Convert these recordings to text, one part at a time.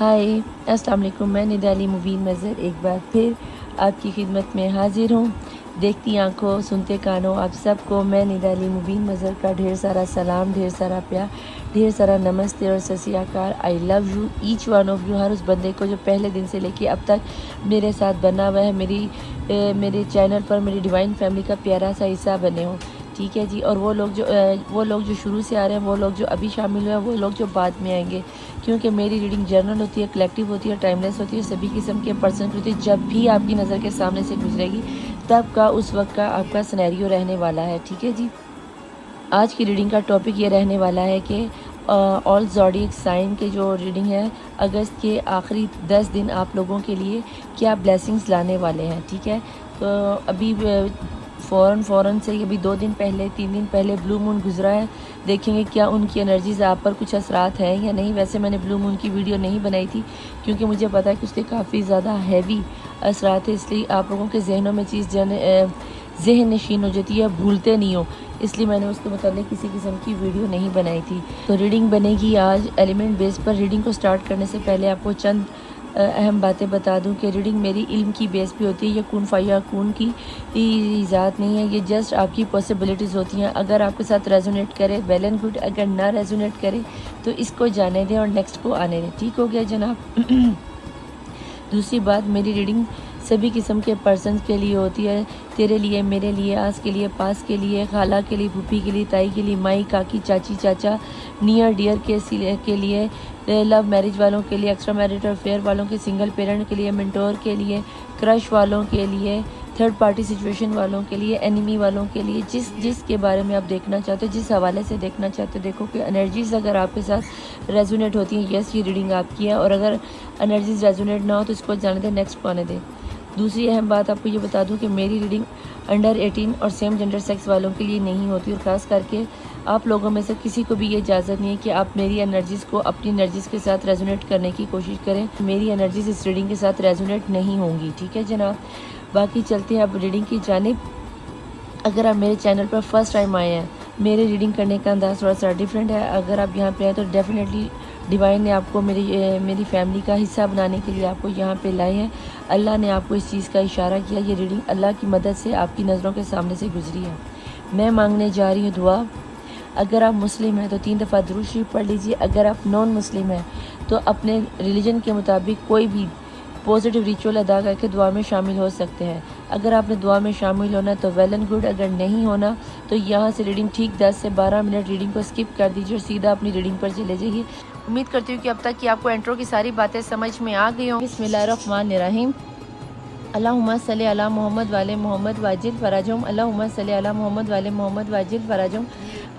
हाय अस्सलाम वालेकुम। मैं निदाली मुबीन नज़र एक बार फिर आपकी खिदमत में हाजिर हूँ। देखती आंखों सुनते कानों आप सबको मैं निदाली मुबीन नज़र का ढेर सारा सलाम, ढेर सारा प्यार, ढेर सारा नमस्ते और सत श्री अकाल। I love you each one of you. हर उस बंदे को जो पहले दिन से लेके अब तक मेरे साथ बना हुआ है, मेरे चैनल पर मेरी डिवाइन फैमिली का प्यारा सा हिस्सा बने हो। ठीक है जी। और वो लोग जो शुरू से आ रहे हैं, वो लोग जो अभी शामिल हुए हैं, वो लोग जो बाद में आएंगे, क्योंकि मेरी रीडिंग जनरल होती है, कलेक्टिव होती है, टाइमलेस होती है, सभी किस्म के पर्सन होती है। जब भी आपकी नज़र के सामने से गुजरेगी तब का उस वक्त का आपका सिनेरियो रहने वाला है। ठीक है जी। आज की रीडिंग का टॉपिक ये रहने वाला है कि ऑल ज़ोडिएक साइन के जो रीडिंग है, अगस्त के आखिरी 10 दिन आप लोगों के लिए क्या ब्लेसिंग्स लाने वाले हैं। ठीक है। तो अभी फ़ौरन से अभी 2 दिन पहले 3 दिन पहले ब्लू मून गुजरा है। देखेंगे क्या उनकी एनर्जीज़ आप पर कुछ असरात हैं या नहीं। वैसे मैंने ब्लू मून की वीडियो नहीं बनाई थी क्योंकि मुझे पता है कि उसके काफ़ी ज़्यादा हैवी असरात है, इसलिए आप लोगों के जहनों में चीज़ जहन नशीन हो जाती है, भूलते नहीं हो, इसलिए मैंने उसके मतलब किसी किस्म की वीडियो नहीं बनाई थी। तो रीडिंग बनेगी आज एलिमेंट बेस पर। रीडिंग को स्टार्ट करने से पहले आपको चंद अहम बातें बता दूं कि रीडिंग मेरी इल्म की बेस पे होती है। ये कून फाया कून की ज़ात नहीं है, ये जस्ट आपकी पॉसिबिलिटीज़ होती हैं। अगर आपके साथ रेजोनेट करे वेल एंड गुड, अगर ना रेजोनेट करे तो इसको जाने दें और नेक्स्ट को आने दें। ठीक हो गया जनाब। दूसरी बात, मेरी रीडिंग सभी किस्म के पर्सन के लिए होती है। तेरे लिए, मेरे लिए, आस के लिए, पास के लिए, खाला के लिए, फूफी के लिए, ताई के लिए, माई, काकी, चाची, चाचा, नियर डियर के लिए, लव मैरिज वालों के लिए, एक्स्ट्रा मैरिटल अफेयर वालों के, सिंगल पेरेंट के लिए, मेंटोर के लिए, क्रश वालों के लिए, थर्ड पार्टी सिचुएशन वालों के लिए, एनिमी वालों के लिए, जिस के बारे में आप देखना चाहते हो, जिस हवाले से देखना चाहते हो। देखो कि एनर्जीज अगर आपके साथ रेजोनेट होती हैं, यस ये रीडिंग आपकी है। और अगर एनर्जीज रेजोनेट ना हो तो इसको जाने दें, नेक्स्ट को आने दें। दूसरी अहम बात आपको ये बता दूं कि मेरी रीडिंग अंडर 18 और सेम जेंडर सेक्स वालों के लिए नहीं होती, और ख़ास करके आप लोगों में से किसी को भी ये इजाज़त नहीं है कि आप मेरी एनर्जीज़ को अपनी एनर्जीज़ के साथ रेजोनेट करने की कोशिश करें। मेरी एनर्जीज़ इस रीडिंग के साथ रेजोनेट नहीं होंगी। ठीक है जनाब। बाकी चलते हैं अब रीडिंग की जानिब। अगर आप मेरे चैनल पर फर्स्ट टाइम आए हैं, मेरे रीडिंग करने का अंदाज़ थोड़ा सा डिफरेंट है। अगर आप यहाँ पे आए तो डेफिनेटली डिवाइन ने आपको मेरी फैमिली का हिस्सा बनाने के लिए आपको यहाँ पे लाए हैं। अल्लाह ने आपको इस चीज़ का इशारा किया। ये रीडिंग अल्लाह की मदद से आपकी नज़रों के सामने से गुजरी है। मैं मांगने जा रही हूँ दुआ। अगर आप मुस्लिम हैं तो 3 दफ़ा दुरूद शरीफ पढ़ लीजिए। अगर आप नॉन मुस्लिम हैं तो अपने रिलीजन के मुताबिक कोई भी पॉजिटिव रिचुअल अदा करके दुआ में शामिल हो सकते हैं। अगर आपने दुआ में शामिल होना तो वेल एंड गुड, अगर नहीं होना तो यहाँ से रीडिंग ठीक 10 से 12 मिनट रीडिंग को स्किप कर दीजिए और सीधा अपनी रीडिंग पर चले जाइए। उम्मीद करती हूँ कि अब तक की आपको इंट्रो की सारी बातें समझ में आ गई हों। बिस्मिल्लाहिर्रहमानिर्रहीम। अल्लाहुम्मा सल्ली अला मोहम्मद वाले मोहम्मद वाजिल फराजुम। अल्लाहुम्मा सल्ली अला मोहम्मद वाले मोहम्मद वाजिल फराजुम।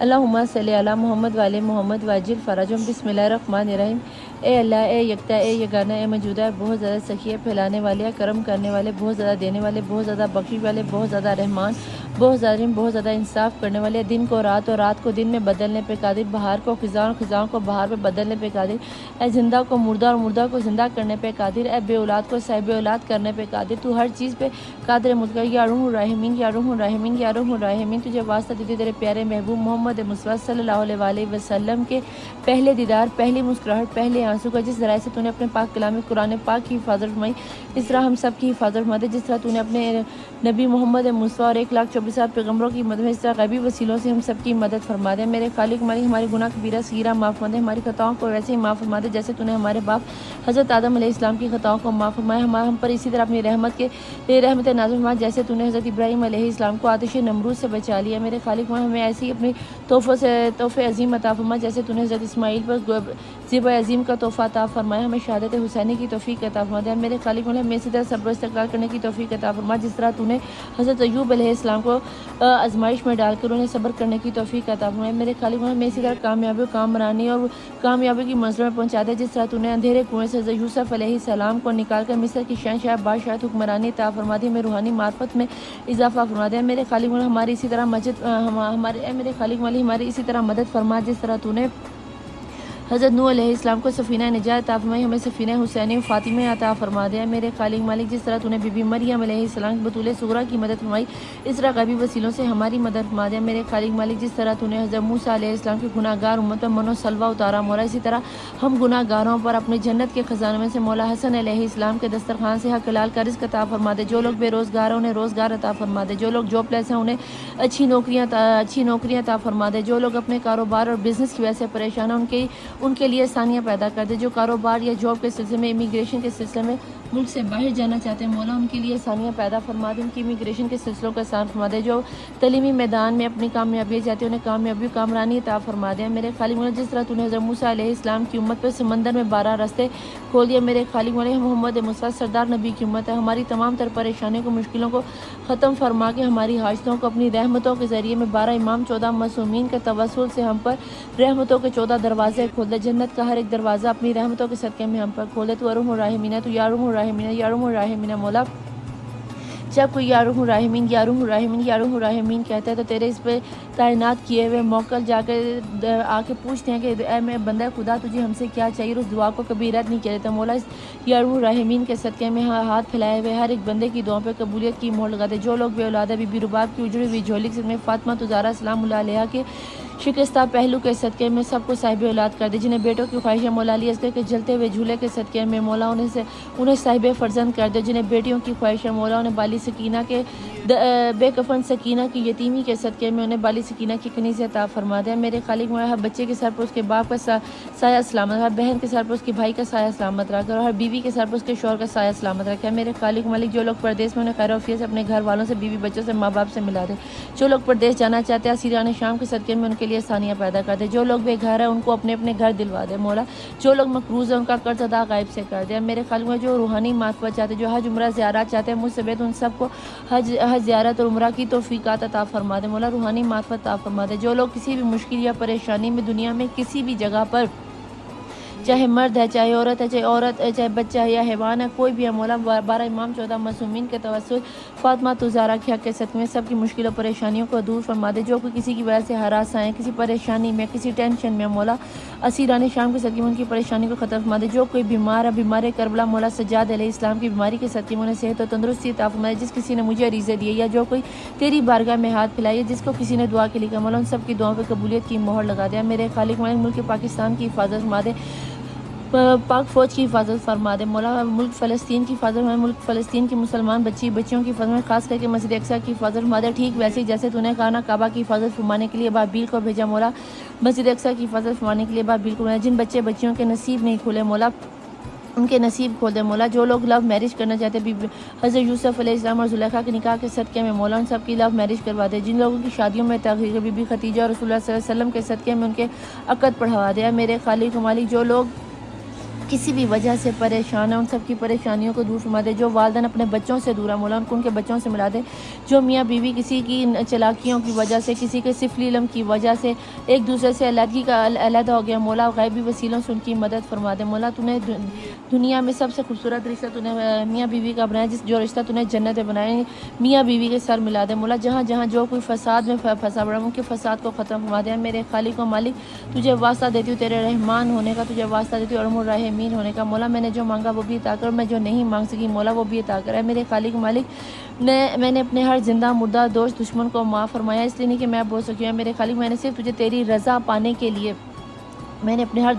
अल्लाहुम्मा सल्ली अला मोहम्मद वाले मोहम्मद वाजिल फराजुम। बिस्मिल्लाहिर्रहमानिर्रहीम। ए अल्लाह, ए यकता, ए यगाना, ए मौजूदा, बहुत ज़्यादा सखी, फैलाने वाले, करम करने वाले, बहुत ज़्यादा देने वाले, बहुत ज़्यादा बख्शिश वाले, बहुत ज़्यादा रहमान, बहुत ज़्यादा इंसाफ करने वाले, दिन को रात और रात को दिन में बदलने पे कादिर, बहार को ख़िज़ां और ख़िज़ां को बहार में बदलने पे कादिर, ए जिंदा को मुर्दा और मुर्दा को ज़िंदा करने पे कादिर, ए बे औलाद को साहिब औलाद करने पे कादिर। तू हर चीज़ पे कादिर मुतक़र। या रूहुर राहिमीन, या रूहुर राहिमीन, या रूहुर राहिमीन। तुझे वास्ता देती तेरे प्यारे महबूब मोहम्मद मुस्तफ़ा सल्लल्लाहु अलैहि वसल्लम के पहले दीदार, पहली मुस्कुराहट, पहले आंसू का, जिस तरह से तूने अपने पाक कलाम कुरान पाक की हिफाजत फरमाई, इस तरह हम सब की हिफाजत फरमा दे। जिस तरह तूने अपने नबी मोहम्मद मुस्तफ़ा और 1,24,000 पैगम्बरों की मदद में, इस तरह गैबी वसीलों से हम सब की मदद फरमा दे। मेरे खालिक मालिक, हमारे गुनाह कबीरा सगीरा माफ़ फरमा दे। हमारी खताओं को वैसे ही माफ़ फरमा दे जैसे तूने हमारे बाप हज़रत आदम अलैहिस्सलाम की खताओं को माफ़ फरमाया। हम पर इसी तरह अपनी रहमत नाज़िल फरमा जैसे तूने हज़रत इब्राहीम अलैहिस्सलाम को आतिश नमरूद से बचा लिया। मेरे खालिक हमें ऐसी अपनी तोहफ़े अज़ीम अता फरमा जैसे तूने हज़रत इस्माईल पर ज़िबा अज़ीम का तोहफ़ा अता फरमाया। हमें शहादत हुसैनी की तौफ़ीक़ अता फरमा दे। मेरे खालिक हमें इसी तरह सब्र इस्तक़लाल करने की तौफ़ीक़ अता फरमा जिस तरह तूने हज़रत अय्यूब अलैहिस्सलाम को आज़माइश में डालकर उन्हें सब्र करने की तौफ़ीक़ अता फरमाए। मेरे खालिक हमें इसी तरह कामयाबी कामरानी और कामयाबी की मंज़िल में पहुँचा दे जिस तरह तूने अंधेरे कुएँ से हज़रत यूसुफ़ अलैहिस्सलाम को निकाल कर मिस्र की शहंशाह बादशाह हुक्मरानी अता फरमा दी। हमें रूहानी मार्फत में इजाफ़ा फरमा दे। मेरे खालिक हमारी इसी तरह मेरे खालिक वाली हमारी इसी तरह मदद फरमा जिस तरह तूने हज़रत नूह अलैहिस्सलाम को सफ़ीना निजात अता फरमाई, हमें सफ़ीना हुसैनी फ़ातिमा अता फरमा दे। मेरे खालिक मालिक, जिस तरह तूने बीबी मरियम अलैहिस्सलाम की बतूल सुगरा की मदद फरमाई, इस तरह गैबी वसीलों से हमारी मदद फरमा दे। मेरे खालिक मालिक, जिस तरह तूने हज़रत मूसा अलैहिस्सलाम की गुनाहगार उम्मत पर मनो सलवा उतारा मौला, इसी तरह हम गुनाहगारों पर अपने जन्नत के ख़जानों में से मौला हसन अलैहिस्सलाम के दस्तरखान से हक हलाल का रिज़्क़ अता फरमा दे। जो लोग बेरोज़गार हैं उन्हें रोज़गार अता फरमा दे। जो लोग जॉबलेस हैं उन्हें अच्छी नौकरियाँ अता फरमा दे। जो लोग अपने कारोबार और बिज़नेस की वजह से परेशान हैं उनके लिए आसानियाँ पैदा कर दे। जो कारोबार या जॉब के सिलसिले में, इमिग्रेशन के सिलसिले में मुल्क से बाहर जाना चाहते हैं मौला, उनके लिए आसानियाँ पैदा फरमा दे, उनकी इमिग्रेशन के सिलसिलों का आसान फरमा दे। जो तलीमी मैदान में अपनी कामयाबी चाहते हैं उन्हें कामयाबी कामरानी अता फरमा दे। मेरे खालिक मौला, जिस तरह तूने हज़रत मूसा अलैहिस्सलाम की उम्मत पर समंदर में 12 रास्ते खोल दिए, मेरे खालिक मौला मोहम्मद मुस्तफ़ा सरदार नबी की उम्मत है, हमारी तमाम तर परेशानियों को, मुश्किलों को ख़त्म फरमा के हमारी हाजतों को अपनी रहमतों के ज़रिए में 12 इमाम 14 मासूमीन के तवस्सुल से हम पर रहमतों के 14 दरवाजे खोल दे। जन्नत का हर एक दरवाज़ा अपनी रहमतों के सदक़े में हम पर खोल दे। तू अरहमुर राहिमीन, तू या अरहमुर राहिमीन, या अरहमुर राहिमीन मौला। जब कोई या अरहमुर राहिमीन, या अरहमुर राहिमीन, या अरहमुर राहिमीन कहता है तो तेरे इस पे तैनात किए हुए मौकल जाकर आके पूछते हैं कि ऐ मैं बंदा खुदा, तुझे हमसे क्या चाहिए, उस दुआ को कभी रद्द नहीं किया जाता मौला। इस या अरहमुर राहिमीन के सदक़े में हाथ फैलाए हुए हर एक बंदे की दुआओं पे कबूलियत की मोहर लगा दे। जो लोग बे औलाद है, बीबी रुबाब की उजड़ी हुई झोली में फातिमा तुज़ारा सलामुल्लाह अलैहा के शिकस्ता पहलू के सदक़े में सबको साहिब औलाद कर दे। जिन्हें बेटों की ख्वाहिश है मौला अली असगर के जलते हुए झूले के सदक़े में मौला उन्हें साहिब फ़र्जंद कर दे। जिन्हें बेटियों की ख्वाहिश है मौला उन्हें बाली सकीना के बेकफन सकीना की यतीमी के सदक़े में उन्हें बाली सकीना की कनीज़ अता फरमा दे। मेरे खालिक मौला, हर बच्चे के सर पर उसके बाप का साया सलामत, हर बहन के सर पर उसके भाई का साया सलामत रखे, और हर बीवी के सर पर उसके शौहर का साया सलामत रखे। मेरे खालिक मालिक, जो लोग परदेश में उन्हें खैर औफियत से अपने घर वालों से, बीवी बच्चों से, माँ बाप से मिला दे। जो लोग परदेश जाना चाहते हैं सीरान शाम के सदक़े में उनके लिए आसानियाँ पैदा कर दे। जो लोग बेघर हैं उनको अपने अपने घर दिलवा दे मौला। जो लोग मकरूज़ हैं उनका कर्ज अदा गायब से कर दे। मेरे खालिक में जो रूहानी मार्फत चाहते हैं, जो हज उम्रा ज़ियारत चाहते हैं मुझसे बेहद उन सबको हज ज़ियारत और उम्रा की तौफ़ीक़ात अता फरमा दे मौला, रूहानी मार्फत अता फरमा दे। जो लोग किसी भी मुश्किल या परेशानी में दुनिया में किसी भी जगह पर, चाहे मर्द है, चाहे औरत है, चाहे बच्चा है या हैवान है, कोई भी है मौला, 12 इमाम 14 मासूमीन के तवस्सुल फातिमा तुज़ारा के हक़ के सदक़े में सबकी मुश्किल और परेशानियों को दूर फरमा दे। जो कोई किसी की वजह से हरास आए, किसी परेशानी में, किसी टेंशन में मौला, असीरान शाम के सदक़े में उनकी परेशानी को ख़त्म फरमा दे। जो कोई बीमार है, बीमार करबला मौला सज्जाद अलैहिस्सलाम की बीमारी के सदक़े में उन्हें सेहत और तंदुरुस्ती अता फरमाए। जिस किसी ने मुझे अरीज़े दिए या जो कोई तेरी बारगाह में हाथ फैलाए या जिसको किसी ने दुआ के लिए कहा मौला, उन सब की दुआओं पर कबूलियत की मोहर लगा दिया। मेरे खालिक मालिक, मुल्क पाकिस्तान की हिफाजत फरमा दे, पाक फ़ौज की हिफाजत फरमा दे मौला। मुल्क फ़लस्तीन की हिफाजत फरमा, मुल्क फ़लस्तीन की मुसलमान बच्चियों की हिफाजत में, खास करके मस्जिद अक्सा की हिफाजत फरमा दे। ठीक वैसे ही जैसे तूने कहा ना, काबा की हिफाजत फरमाने के लिए बाबील को भेजा मौला, मस्जिद अक्सा की हिफाजत फरमाने के लिए बाबील को भेजा। जिन बच्चियों के नसीब नहीं खुले मौला, उनके नसीब खोल दे मौला। जो लोग लव मैरिज करना चाहते हैं, हज़रत यूसुफ अलैहिस्सलाम और ज़ुलेखा के निकाह के सदक़े में मौला उन सब की लव मैरिज करवा दे। जिन लोगों की शादियों में तग़यीर, बीबी खदीजा और रसूलुल्लाह सल्लल्लाहु अलैहि वसल्लम के सदक़े में उनके अक़द पढ़वा दे। मेरे खालिक मालिक, जो लोग किसी भी वजह से परेशान है उन सब की परेशानियों को दूर फरमा दे। जो वालिदैन अपने बच्चों से दूर है मौला, उनको उनके बच्चों से मिला दे। जो मियाँ बीवी किसी की चलाकियों की वजह से, किसी के सिफली इल्म की वजह से एक दूसरे से अलग हो गया मौला, गैबी वसीलों से उनकी मदद फरमा दे मौला। तूने दुनिया में सबसे खूबसूरत रिश्ता तूने मियाँ बीवी का बनाया, जो रिश्ता तूने जन्नत में बनाया, मियाँ बीवी के सर मिला दे मौला। जहाँ जहाँ जो कोई फसाद में फंसा पड़ा उनके फसाद को ख़त्म फरमा दे। मेरे खालिक व मालिक, तुझे वास्ता देती हूँ तेरे रहमान होने का, तुझे वास्ता देती हूँ अरहमुर राहिमीन होने का मौला। मैंने जो मांगा वो भी अता कर, मैं जो नहीं मांग सकी मौला वो भी अता कर है। मेरे खालिक मालिक, मैंने अपने हर जिंदा मुर्दा दोस्त दुश्मन को माफ़ फरमाया, इसलिए नहीं कि मैं बोल सकी हूँ। मेरे खालिक, मैंने सिर्फ तुझे तेरी रज़ा पाने के लिए मैंने अपने हर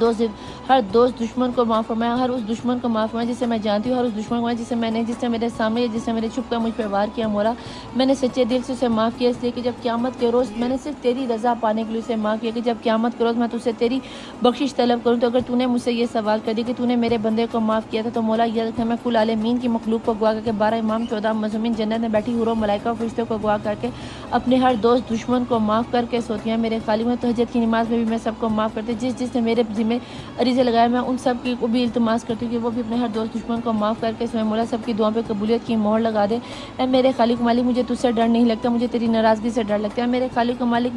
दोस्त दुश्मन को माफ़ फरमाया, हर उस दुश्मन को माफ़ फरमाया जिसे मैं जानती हूँ, हर उस दुश्मन को जिसने मेरे सामने या जिसने मेरे छुप कर मुझ पर वार किया मौला, मैंने सच्चे दिल से उसे माफ़ किया। इसलिए कि जब क़यामत के रोज़ मैंने सिर्फ तेरी रज़ा पाने के लिए उसे माफ़ किया कि जब क़यामत के रोज़ मैं तुझसे तेरी बख्शिश तलब करूँ, तो अगर तूने मुझसे ये सवाल कर दिया कि तूने मेरे बंदे को माफ़ किया था, तो मौला यह रखा, मैं कुल आलमीन की मखलूक को गवा करके 12 इमाम 14 मज़ूमीन जन्नत में बैठी हुरों मलाइका फ़रिश्तों को गवा करके अपने हर दोस्त दुश्मन को माफ़ करके सोती हैं। मेरे खालिक में तहज्जुद की नमाज़ में भी मैं सबको माफ़ करते, जिसने मेरे ज़िम्मे अरीज़े लगाए, मैं उन सब की को भी इल्तिमास करती हूँ कि वो भी अपने हर दोस्त दुश्मन को माफ़ करके इसमें मौला सब की दुआ पे कबूलियत की मोहर लगा दे। ऐ मेरे खालिक मालिक, मुझे तुझसे डर नहीं लगता, मुझे तेरी नाराज़गी से डर लगता है। मेरे खालिक मालिक,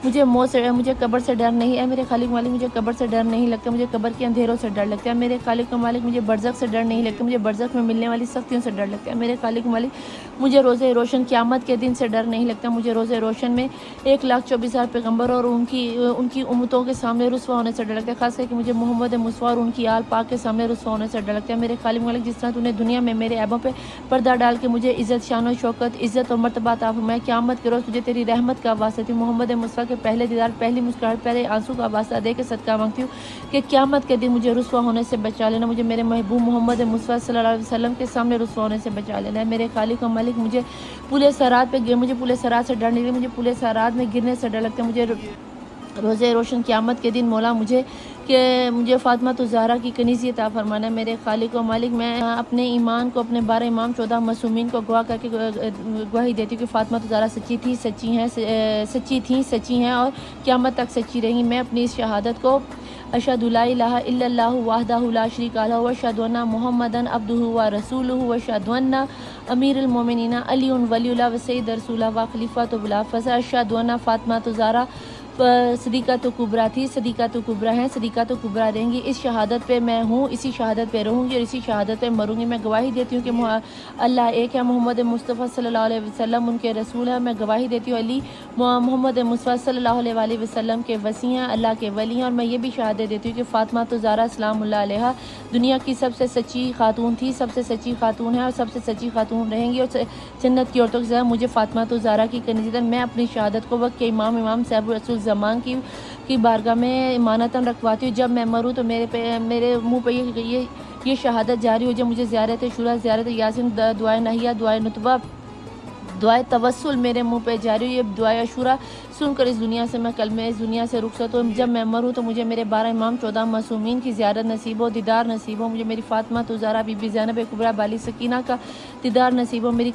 मुझे मौत से, मुझे कब्र से डर नहीं है। मेरे खालिक मालिक, मुझे कब्र से डर नहीं लगता, मुझे कब्र के अंधेरों से डर लगता है। मेरे खालिक मालिक, मुझे बरज़ख से डर नहीं लगता, मुझे बरज़ख में मिलने वाली सख्तियों से डर लगता है। मेरे खालिक मालिक, मुझे रोज़े रोशन क़यामत के दिन से डर नहीं लगता, मुझे रोज़े रोशन में 1,24,000 पैगम्बर और उनकी उम्मतों के सामने रुस्वा होने से डर लगता है। खास करके मुझे मोहम्मद मुस्तफ़ा और उनकी आल पाक के सामने रुस्वा होने से डर लगता है। मेरे खालिक मालिक, जिस तरह तूने दुनिया में मेरे ऐबों पे पर्दा डाल के मुझे इज़्ज़त, शान और शौकत, इज़्ज़त और मर्तबा अता फरमाया, क़यामत के रोज़ तुझे तेरी रहमत का वास्ता थी, मोहम्मद मुस्तफ़ा के पहले दीदार, पहली मुस्कुराहट, पहले आंसू का वास्ता दे के सदका मांगती हूँ कि क़यामत के दिन मुझे रुस्वा होने से बचा लेना, मुझे मेरे महबूब मोहम्मद मुस्तफ़ा सल्लल्लाहु अलैहि वसल्लम के सामने रुस्वा होने से बचा लेना है। मेरे खालिक और मालिक, मुझे पुले सरात से डर नहीं, मुझे पुले सरात में गिरने से डर लगता है। मुझे रोज़े रोशन क़यामत के दिन मौला मुझे फ़ातिमा ज़हरा की कनीज़ी अता फरमाना है। मेरे खालिक व मालिक, मैं अपने ईमान को, अपने 12 इमाम 14 मासूमीन को गवाह करके गवाही देती हूँ कि फ़ातिमा ज़हरा सच्ची थी, सच्ची हैं और क़यामत तक सच्ची रही। मैं अपनी इस शहादत को अशहदु ला इलाहा इल्लल्लाहु वहदहु ला शरीका लहु व अशहदु अन्ना मुहम्मदन अब्दुहु व रसूलुहु व अशहदु अन्ना अमीरुल मोमिनीन अलीउन वलियुल्लाह व सय्यिद रसूला व खलीफातु बिल फज़ल अशहदु अन्ना फ़ातिमा ज़हरा सदीक़ा तो कुबरा थी, सदीक़ा तो कुबरा हैं, सदीक़ा तो कुबरा रहेंगी। इस शहादत पे मैं हूँ, इसी शहादत पे रहूँगी और इसी शहादत पे मरूँगी। मैं गवाही देती हूँ कि अल्लाह एक है, मोहम्मद मुस्तफ़ा सल्लल्लाहु अलैहि वसल्लम उनके रसूल हैं। मैं गवाही देती हूँ अली मोहम्मद मुस्तफ़ा सल्लल्लाहु अलैहि वसल्लम के वसी हैं, अल्लाह के वली हैं। और मैं ये भी शहादत देती हूँ कि फ़ातिमा ज़हरा सलामुल्लाह अलैहा दुनिया की सबसे सच्ची खातून थी, सबसे सच्ची खातून है और सबसे सच्ची खातून रहेंगी। और जन्नत की औरतों से मुझे फ़ातिमा ज़हरा की कनीज़त, मैं अपनी शहादत को वक्त के इमाम साहिब रसूल ज़मान की बारगाह में इमानतन रखवाती हूँ। जब मैं मरूँ तो मेरे मुँह पे ये शहादत जारी हो जाए। मुझे ज़ियारत शुरा, ज़ियारत यासीन, दुआए नहिया, दुआए नुतबा, दुआए तवस्सुल मेरे मुंह पे जारी हो। ये दुआए अशूरा सुनकर इस दुनिया से मैं कल में इस दुनिया से रुखसत हूँ। जब मैं मरूँ तो मुझे मेरे 12 इमाम 14 मासूमीन की ज़ियारत नसीब हो, दीदार नसीब हो। मुझे मेरी फ़ातिमा ज़हरा बीबी ज़ैनब कुबरा बाली सकीना का दीदार नसीब हो। मेरी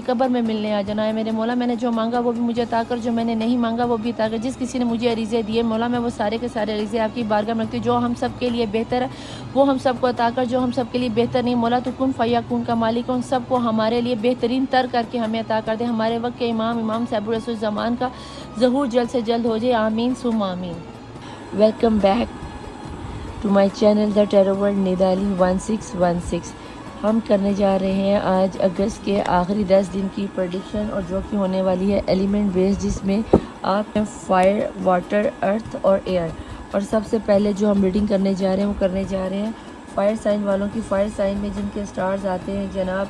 कब्र में मिलने आ जाना है। मेरे मौला, मैंने जो मांगा वो भी मुझे अता कर, जो मैंने नहीं मांगा वो भी अता कर। जिस किसी ने मुझे अरीज़े दिए मौला, मैं वो सारे के सारे अरीज़े आपकी बारगाह में रखती हूँ। जो हम सब के लिए बेहतर है वो हम सबको अता कर, जो हम सब के लिए बेहतर नहीं मौला तो कुन फ़यकून का मालिक उन सबको हमारे लिए बेहतरीन तर करके हमें अता कर दे। हमारे वक्त के इमाम साहिब रसूल ज़मान का ज़हूर जल्द से जल्द हो जाए, आमीन सुम आमीन। Welcome back to my channel the tarot world Nida Ali 1616। हम करने जा रहे हैं आज अगस्त के आखिरी 10 दिन की प्रेडिक्शन और जो कि होने वाली है एलिमेंट बेस, जिसमें आप फायर, वाटर, अर्थ और एयर। और सबसे पहले जो हम रीडिंग करने जा रहे हैं वो करने जा रहे हैं फायर साइन वालों की। फायर साइन में जिनके स्टार्स आते हैं जनाब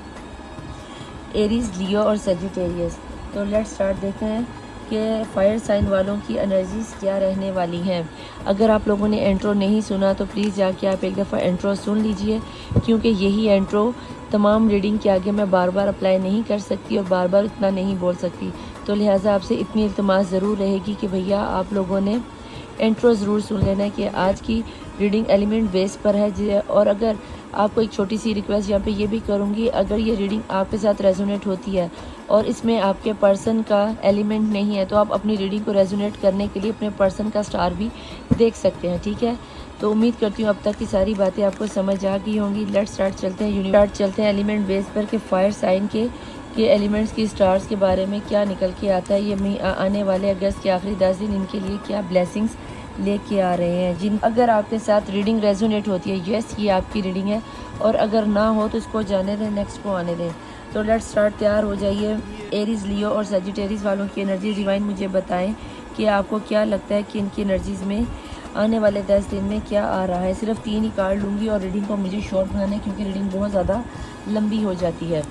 एरीज, लियो और सेजिटेरियस। तो लेट्स स्टार्ट। देखते हैं कि फायर साइन वालों की एनर्जीज क्या रहने वाली हैं। अगर आप लोगों ने इंट्रो नहीं सुना तो प्लीज़ जाके आप एक दफ़ा इंट्रो सुन लीजिए, क्योंकि यही इंट्रो तमाम रीडिंग के आगे मैं बार बार अप्लाई नहीं कर सकती और बार बार इतना नहीं बोल सकती। तो लिहाजा आपसे इतनी इल्तमास ज़रूर रहेगी कि भैया आप लोगों ने इंट्रो ज़रूर सुन लेना है कि आज की रीडिंग एलिमेंट बेस पर है। और अगर आपको एक छोटी सी रिक्वेस्ट यहाँ पे ये भी करूँगी, अगर ये रीडिंग आपके साथ रेजोनेट होती है और इसमें आपके पर्सन का एलिमेंट नहीं है तो आप अपनी रीडिंग को रेजोनेट करने के लिए अपने पर्सन का स्टार भी देख सकते हैं, ठीक है। तो उम्मीद करती हूँ अब तक की सारी बातें आपको समझ आ गई होंगी। लेट्स स्टार्ट चलते हैं एलिमेंट बेस पर कि फायर साइन के एलिमेंट्स की स्टार्स के बारे में क्या निकल के आता है। ये आने वाले अगस्त के आखिरी 10 दिन इनके लिए क्या ब्लेसिंग्स लेके आ रहे हैं। अगर आपके साथ रीडिंग रेजोनेट होती है, यस ये आपकी रीडिंग है, और अगर ना हो तो इसको जाने दें, नेक्स्ट को आने दें। तो लेट्स स्टार्ट। तैयार हो जाइए। एरीज, लियो और सेजिटेरियस वालों की एनर्जी डिवाइन मुझे बताएं कि आपको क्या लगता है कि इनकी एनर्जीज़ में आने वाले 10 दिन में क्या आ रहा है। सिर्फ 3 ही कार्ड लूँगी और रीडिंग को मुझे शॉर्ट बनाना है क्योंकि रीडिंग बहुत ज़्यादा लंबी हो जाती है।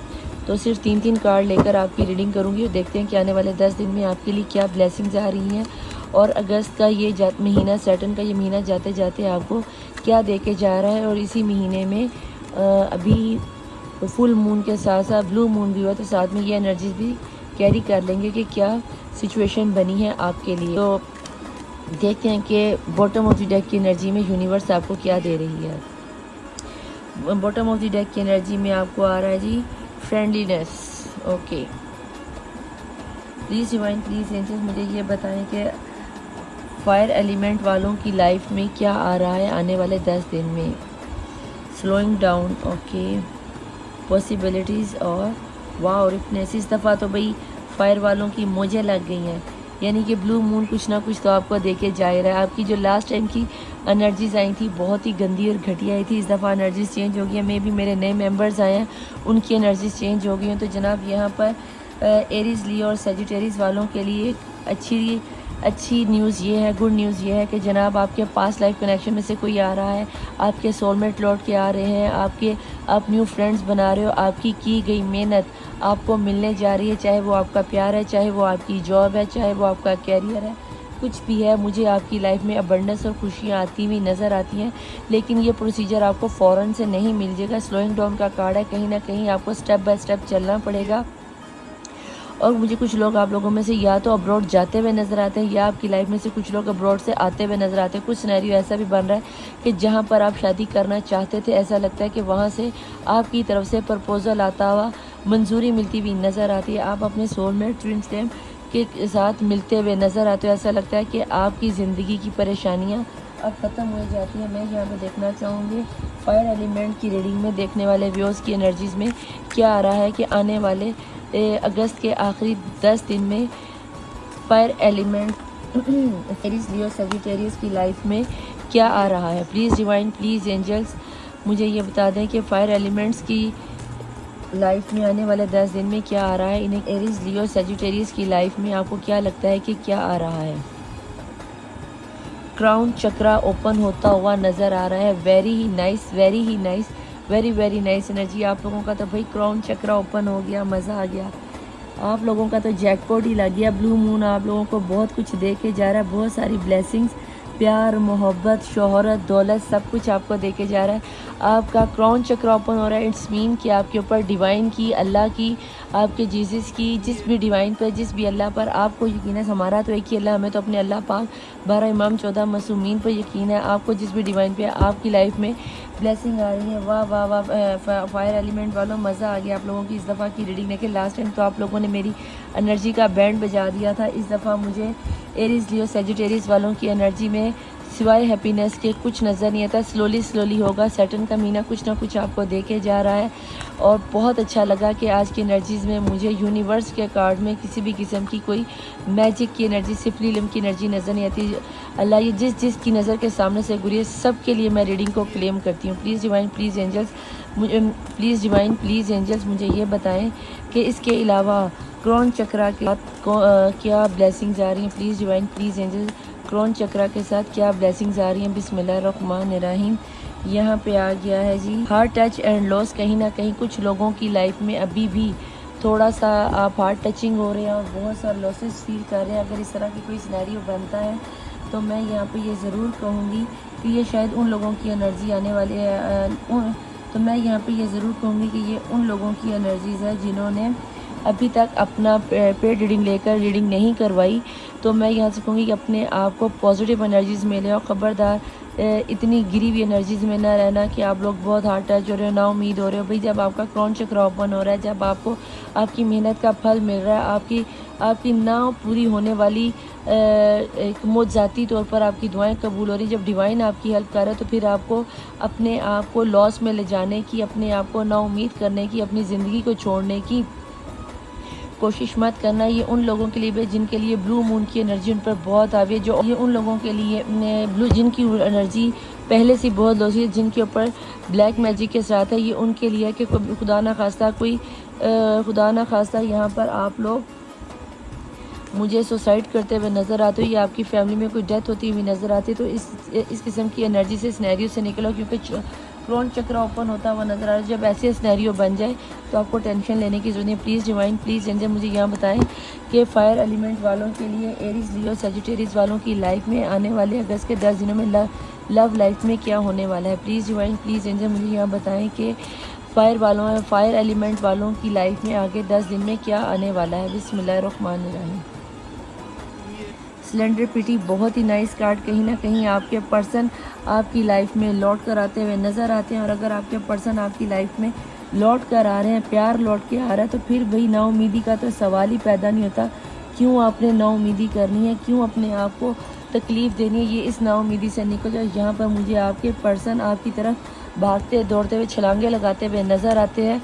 तो सिर्फ 3 कार्ड लेकर आपकी रीडिंग करूँगी और देखते हैं कि आने वाले 10 दिन में आपके लिए क्या ब्लेसिंग्स आ रही हैं और अगस्त का ये महीना, सैटर्न का ये महीना जाते जाते आपको क्या दे के जा रहा है। और इसी महीने में अभी फुल मून के साथ साथ ब्लू मून भी हुआ, तो साथ में ये एनर्जीज भी कैरी कर लेंगे कि क्या सिचुएशन बनी है आपके लिए। तो देखते हैं कि बॉटम ऑफ द डेक की एनर्जी में यूनिवर्स आपको क्या दे रही है। बॉटम ऑफ द डेक की एनर्जी में आपको आ रहा है जी friendliness. Okay, please divine, please angels मुझे ये बताएं कि फायर एलिमेंट वालों की लाइफ में क्या आ रहा है आने वाले 10 दिन में। स्लोइंग डाउन, ओके, पॉसिबिलिटीज़ और वाह रिफनेस। इस दफ़ा तो भाई फायर वालों की मुझे लग गई हैं, यानी कि ब्लू मून कुछ ना कुछ तो आपको देके जा रहा है। आपकी जो लास्ट टाइम की एनर्जीज आई थी बहुत ही गंदी और घटिया आई थी, इस दफ़ा एनर्जीज चेंज हो गई है। मे भी मेरे नए मेंबर्स आए हैं उनकी एनर्जीज चेंज हो गई हैं। तो जनाब यहाँ पर एरीज लियो और सेजिटेरियस वालों के लिए एक अच्छी न्यूज़ ये है, गुड न्यूज़ ये है कि जनाब आपके पास लाइफ कनेक्शन में से कोई आ रहा है, आपके सोलमेट लौट के आ रहे हैं, आप न्यू फ्रेंड्स बना रहे हो, आपकी की गई मेहनत आपको मिलने जा रही है, चाहे वो आपका प्यार है, चाहे वो आपकी जॉब है, चाहे वो आपका कैरियर है, कुछ भी है। मुझे आपकी लाइफ में अबंडेंस और खुशियाँ आती हुई नज़र आती हैं, लेकिन ये प्रोसीजर आपको फ़ौरन से नहीं मिल जाएगा। स्लोइंग डाउन का कार्ड है, कहीं ना कहीं आपको स्टेप बाय स्टेप चलना पड़ेगा। और मुझे कुछ लोग आप लोगों में से या तो अब्रॉड जाते हुए नज़र आते हैं या आपकी लाइफ में से कुछ लोग अब्रॉड से आते हुए नज़र आते हैं। कुछ सिनेरियो ऐसा भी बन रहा है कि जहां पर आप शादी करना चाहते थे, ऐसा लगता है कि वहां से आपकी तरफ से प्रपोज़ल आता हुआ, मंजूरी मिलती हुई नज़र आती है। आप अपने सोलमेट ट्विन फ्लेम के साथ मिलते हुए नज़र आते हो। ऐसा लगता है कि आपकी ज़िंदगी की परेशानियाँ अब ख़त्म हो जाती है। मैं यहाँ पे देखना चाहूँगी फायर एलिमेंट की रीडिंग में देखने वाले व्यूअर्स की एनर्जीज़ में क्या आ रहा है कि आने वाले अगस्त के आखिरी 10 दिन में fire element Aries Leo Sagittarius की लाइफ में क्या आ रहा है। प्लीज़ डिवाइन, प्लीज़ एंजल्स मुझे ये बता दें कि फायर एलिमेंट्स की लाइफ में आने वाले 10 दिन में क्या आ रहा है। इन्हें एरीज लियो सेजिटेरियस की लाइफ में आपको क्या लगता है कि क्या आ रहा है। क्राउन चक्रा ओपन होता हुआ नज़र आ रहा है। वेरी ही नाइस, वेरी ही nice, very very nice energy आप लोगों का। तो भाई क्राउन चक्रा ओपन हो गया, मज़ा आ गया। आप लोगों का तो जैकपॉट ही लग गया। ब्लू मून आप लोगों को बहुत कुछ दे के जा रहा है, बहुत सारी ब्लेसिंग्स, प्यार, मोहब्बत, शोहरत, दौलत, सब कुछ आपको दे के जा रहा है। आपका क्राउन चक्र ओपन हो रहा है। इट्स मीन कि आपके ऊपर डिवाइन की, अल्लाह की, आपके जीसस की, जिस भी डिवाइन पर, जिस भी अल्लाह पर आपको यकीन है। हमारा तो एक ही अल्लाह, हमें तो अपने अल्लाह पाक 12 इमाम 14 मासूमीन पर यकीन है। आपको जिस भी डिवाइन पे आपकी लाइफ में ब्लेसिंग आ रही है, वाह वाह वाह। फायर एलिमेंट वालों मज़ा आ गया आप लोगों की इस दफ़ा की रीडिंग लेके। लास्ट टाइम तो आप लोगों ने मेरी एनर्जी का बैंड बजा दिया था। इस दफ़ा मुझे एरीज लियो सेजिटेरियस वालों की एनर्जी में सिवाय हैप्पीनेस के कुछ नज़र नहीं आता। स्लोली स्लोली होगा। सैटर्न का महीना कुछ ना कुछ आपको देके जा रहा है और बहुत अच्छा लगा कि आज की एनर्जीज़ में मुझे यूनिवर्स के कार्ड में किसी भी किस्म की कोई मैजिक की एनर्जी, सिफली की एनर्जी नज़र नहीं आती। अल्लाह ये जिस की नज़र के सामने से गुजरे सब के लिए मैं रीडिंग को क्लेम करती हूँ। प्लीज़ डिवाइन, प्लीज़ एंजल्स मुझे, प्लीज़ डिवाइन, प्लीज़ एंजल्स मुझे ये बताएं कि इसके अलावा क्राउन चक्रा के साथ क्या ब्लेसिंग्स आ रही हैं। Please divine, please angels crown chakra के साथ क्या ब्लेसिंग्स आ रही हैं। बिस्मिल्लाहिर्रहमानिर्रहीम। यहाँ पे आ गया है जी हार्ट टच एंड लॉस। कहीं ना कहीं कुछ लोगों की लाइफ में अभी भी थोड़ा सा आप हार्ट टचिंग हो रहे हैं और बहुत सारे लॉसेस फील कर रहे हैं। अगर इस तरह की कोई सिनेरियो बनता है तो मैं यहाँ पे ये ज़रूर कहूँगी कि ये शायद उन लोगों की एनर्जी आने वाली है। तो मैं यहाँ पे ये ज़रूर कहूँगी कि ये उन लोगों की एनर्जीज़ है जिन्होंने अभी तक अपना पेड रीडिंग लेकर रीडिंग नहीं करवाई। तो मैं यहाँ से कहूँगी कि अपने आप को पॉजिटिव एनर्जीज़ में ले और ख़बरदार इतनी गिरी हुई एनर्जीज़ में ना रहना कि आप लोग बहुत हार्ट टच हो रहे हो, ना उम्मीद हो रहे हो। भाई जब आपका क्राउन चक्र ओपन हो रहा है, जब आपको आपकी मेहनत का फल मिल रहा है, आपकी ना पूरी होने वाली एक मौज़ाती तौर पर आपकी दुआएं कबूल हो रही, जब डिवाइन आपकी हेल्प कर रहा है, तो फिर आपको अपने आप को लॉस में ले जाने की, अपने आप को ना उम्मीद करने की, अपनी ज़िंदगी को छोड़ने की कोशिश मत करना। ये उन लोगों के लिए भी जिनके लिए ब्लू मून की एनर्जी उन पर बहुत आवी है। जो ये उन लोगों के लिए जिनकी एनर्जी पहले से बहुत लो है, जिनके ऊपर ब्लैक मैजिक के साथ है, ये उनके लिए कि खुदा ना खास्ता यहाँ पर आप लोग मुझे सुसाइड करते हुए नज़र आते हो या आपकी फैमिली में कोई डेथ होती हुई नज़र आती है। तो इस किस्म की एनर्जी से सिनेरियो से निकलो, क्योंकि क्राउन चक्र ओपन होता हुआ नज़र आ रहा है। जब ऐसे सिनेरियो बन जाए तो आपको टेंशन लेने की जरूरत नहीं। प्लीज़ डिवाइन, प्लीज़ एंजल मुझे यहाँ बताएं कि फायर एलिमेंट वालों के लिए, एरीज लियो सेजिटेरियस वालों की लाइफ में आने वाले अगस्त के 10 दिनों में लव लाइफ में क्या होने वाला है। प्लीज़ डिवाइन, प्लीज़ एंजल मुझे यहाँ बताएं कि फायर एलिमेंट वालों की लाइफ में आगे 10 दिन में क्या आने वाला है। बिस्मिल्लाहिर्रहमानिर्रहीम। सिलेंडर पिटी, बहुत ही नाइस कार्ड। कहीं ना कहीं आपके पर्सन आपकी लाइफ में लौट कर आते हुए नज़र आते हैं। और अगर आपके पर्सन आपकी लाइफ में लौट कर आ रहे हैं, प्यार लौट के आ रहा है, तो फिर भाई नाउमीदी का तो सवाल ही पैदा नहीं होता। क्यों आपने नाउमीदी करनी है, क्यों अपने आप को तकलीफ़ देनी है, ये इस नाउमीदी से निकल जाओ। यहाँ पर मुझे आपके पर्सन आपकी तरफ भागते दौड़ते हुए छलांगे लगाते हुए नज़र आते हैं,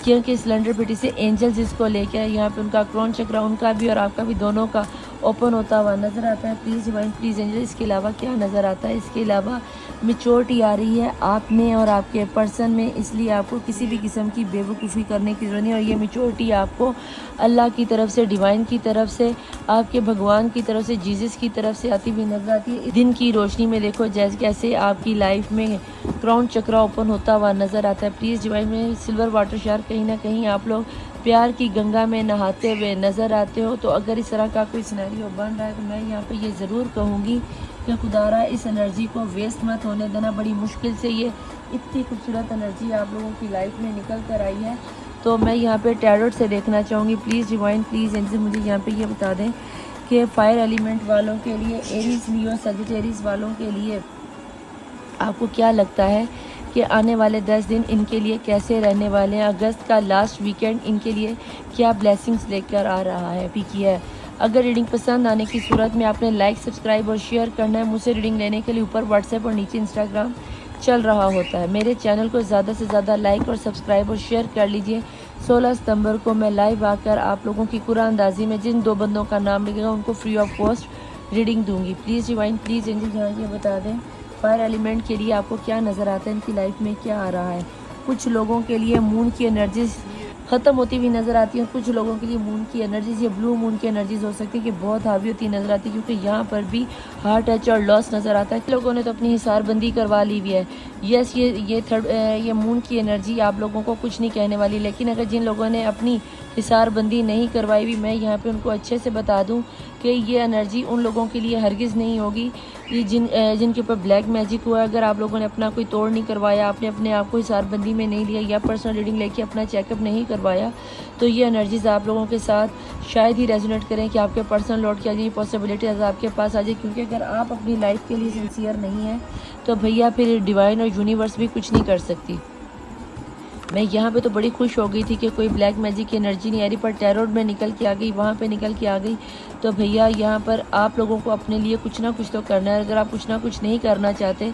क्योंकि सिलेंडर पेटी से एंजल जिसको लेके आए यहाँ पे उनका क्राउन चक्र उनका भी और आपका भी दोनों का ओपन होता हुआ नज़र आता है। Please divine please angel. इसके अलावा क्या नज़र आता है? इसके अलावा मैच्योरिटी आ रही है आप में और आपके पर्सन में, इसलिए आपको किसी भी किस्म की बेवकूफ़ी करने की ज़रूरत नहीं। और ये मैच्योरिटी आपको अल्लाह की तरफ से, डिवाइन की तरफ से, आपके भगवान की तरफ से, जीसस की तरफ से आती हुई नजर आती है। दिन की रोशनी में देखो जैसे कैसे आपकी लाइफ में क्राउन चक्र ओपन होता हुआ नज़र आता है। प्लीज़ डिवाइन में सिल्वर वाटर शावर कहीं ना कहीं आप लोग प्यार की गंगा में नहाते हुए नज़र आते हो। तो अगर इस तरह का कोई सिनेरियो बन रहा है तो मैं यहाँ पे ये ज़रूर कहूँगी कि खुदारा इस एनर्जी को वेस्ट मत होने देना। बड़ी मुश्किल से ये इतनी खूबसूरत एनर्जी आप लोगों की लाइफ में निकल कर आई है। तो मैं यहाँ पे टैरोट से देखना चाहूँगी। प्लीज़ डिवाइन प्लीज़ इनसे मुझे यहाँ पे ये बता दें कि फायर एलिमेंट वालों के लिए, एरीज लियो सजिटेरिस वालों के लिए आपको क्या लगता है कि आने वाले 10 दिन इनके लिए कैसे रहने वाले हैं? अगस्त का लास्ट वीकेंड इनके लिए क्या ब्लेसिंग्स लेकर आ रहा है? पीकी है। अगर रीडिंग पसंद आने की सूरत में आपने लाइक सब्सक्राइब और शेयर करना है। मुझसे रीडिंग लेने के लिए ऊपर व्हाट्सएप और नीचे इंस्टाग्राम चल रहा होता है। मेरे चैनल को ज़्यादा से ज़्यादा लाइक और सब्सक्राइब और शेयर कर लीजिए। 16 सितंबर को मैं लाइव आकर आप लोगों की कुरान अंदाजी में जिन 2 बंदों का नाम लिखेगा उनको फ्री ऑफ कॉस्ट रीडिंग दूंगी। प्लीज़ डिवाइन प्लीज़ एंजल यहाँ ये बता दें फायर एलिमेंट के लिए आपको क्या नज़र आता है, इनकी लाइफ में क्या आ रहा है? कुछ लोगों के लिए मून की एनर्जीज ख़त्म होती हुई नज़र आती है, कुछ लोगों के लिए मून की एनर्जीज या ब्लू मून की एनर्जीज हो सकती है कि बहुत हावी होती नज़र आती है, क्योंकि यहाँ पर भी हार्ट टच और लॉस नज़र आता है। लोगों ने तो अपनी हिसारबंदी करवा ली हुई है। यस ये मून की एनर्जी आप लोगों को कुछ नहीं कहने वाली, लेकिन अगर जिन लोगों ने अपनी हिसारबंदी नहीं करवाई हुई, मैं यहाँ पे उनको अच्छे से बता दूँ कि ये एनर्जी उन लोगों के लिए हरगिज़ नहीं होगी ये जिनके ऊपर ब्लैक मैजिक हुआ है। अगर आप लोगों ने अपना कोई तोड़ नहीं करवाया, आपने अपने आप को हिसारबंदी में नहीं लिया या पर्सनल रीडिंग लेके अपना चेकअप नहीं करवाया, तो ये एनर्जीज आप लोगों के साथ शायद ही रेजोनेट करें कि आपके पर्सनल लौट के आ जाए, पॉसिबिलिटीज आपके पास आ जाए। क्योंकि अगर आप अपनी लाइफ के लिए सिंसियर नहीं है तो भैया फिर डिवाइन और यूनिवर्स भी कुछ नहीं कर सकती। मैं यहाँ पे तो बड़ी खुश हो गई थी कि कोई ब्लैक मैजिक की एनर्जी नहीं आ रही, पर टैरोट में निकल के आ गई, वहाँ पे निकल के आ गई। तो भैया यहाँ पर आप लोगों को अपने लिए कुछ ना कुछ तो करना है। अगर आप कुछ ना कुछ नहीं करना चाहते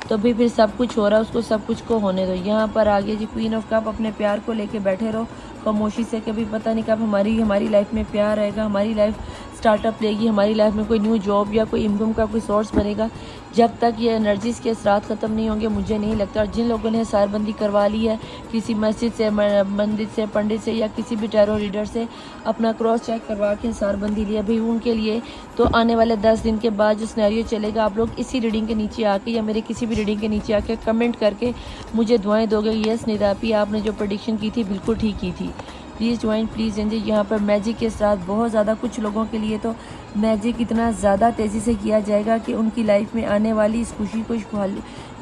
तो भी फिर सब कुछ हो रहा है, उसको सब कुछ को होने दो। यहाँ पर आगे जी क्वीन ऑफ कप अपने प्यार को लेके बैठे रहो खामोशी से। कभी पता नहीं कब हमारी लाइफ में प्यार आएगा, हमारी लाइफ स्टार्टअप लेगी, हमारी लाइफ में कोई न्यू जॉब या कोई इनकम का कोई सोर्स बनेगा। जब तक ये एनर्जीज़ के असरात ख़त्म नहीं होंगे मुझे नहीं लगता। और जिन लोगों ने हिसारबंदी करवा ली है किसी मस्जिद से, मंदिर से, पंडित से या किसी भी टैरो रीडर से अपना क्रॉस चेक करवा के हिसारबंदी लिया, भाई उनके लिए तो आने वाले 10 दिन के बाद जो सिनेरियो चलेगा, आप लोग इसी रीडिंग के नीचे आके या मेरे किसी भी रीडिंग के नीचे आके कमेंट करके मुझे दुआएं दोगे। यस निदापी, आपने जो प्रेडिक्शन की थी बिल्कुल ठीक की थी। Please divine please angel. यहाँ पर मैजिक के साथ बहुत ज़्यादा कुछ लोगों के लिए तो मैजिक इतना ज़्यादा तेज़ी से किया जाएगा कि उनकी लाइफ में आने वाली इस खुशी को,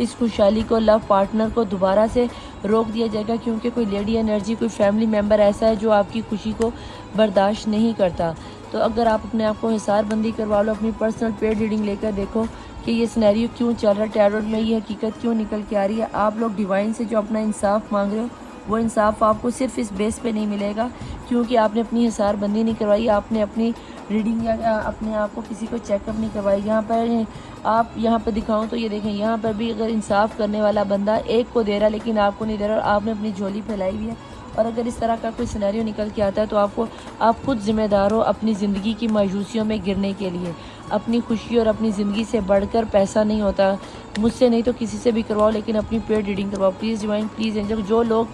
इस खुशहाली को, लव पार्टनर को दोबारा से रोक दिया जाएगा। क्योंकि कोई लेडी एनर्जी, कोई फैमिली मेम्बर ऐसा है जो आपकी खुशी को बर्दाश्त नहीं करता। तो अगर आप अपने आप को हिसारबंदी करवा लो, अपनी पर्सनल पेड रीडिंग लेकर देखो कि ये सिनेरियो क्यों चल रहा है, टैरोट में ये हकीकत क्यों निकल के आ रही है। आप लोग डिवाइन से जो अपना इंसाफ मांग रहे हो वो इंसाफ आपको सिर्फ इस बेस पे नहीं मिलेगा क्योंकि आपने अपनी हिसारबंदी नहीं करवाई, आपने अपनी रीडिंग या अपने आप को किसी को चेकअप नहीं करवाई। यहाँ पर आप यहाँ पर दिखाऊं तो ये देखें, यहाँ पर भी अगर इंसाफ करने वाला बंदा एक को दे रहा है लेकिन आपको नहीं दे रहा और आपने अपनी झोली फैलाई हुई है। और अगर इस तरह का कोई सिनेरियो निकल के आता है तो आप खुद जिम्मेदार हो अपनी ज़िंदगी की मायूसियों में गिरने के लिए। अपनी खुशी और अपनी ज़िंदगी से बढ़कर पैसा नहीं होता। मुझसे नहीं तो किसी से भी करवाओ, लेकिन अपनी पेड रीडिंग करवाओ। Please divine please angel. जो लोग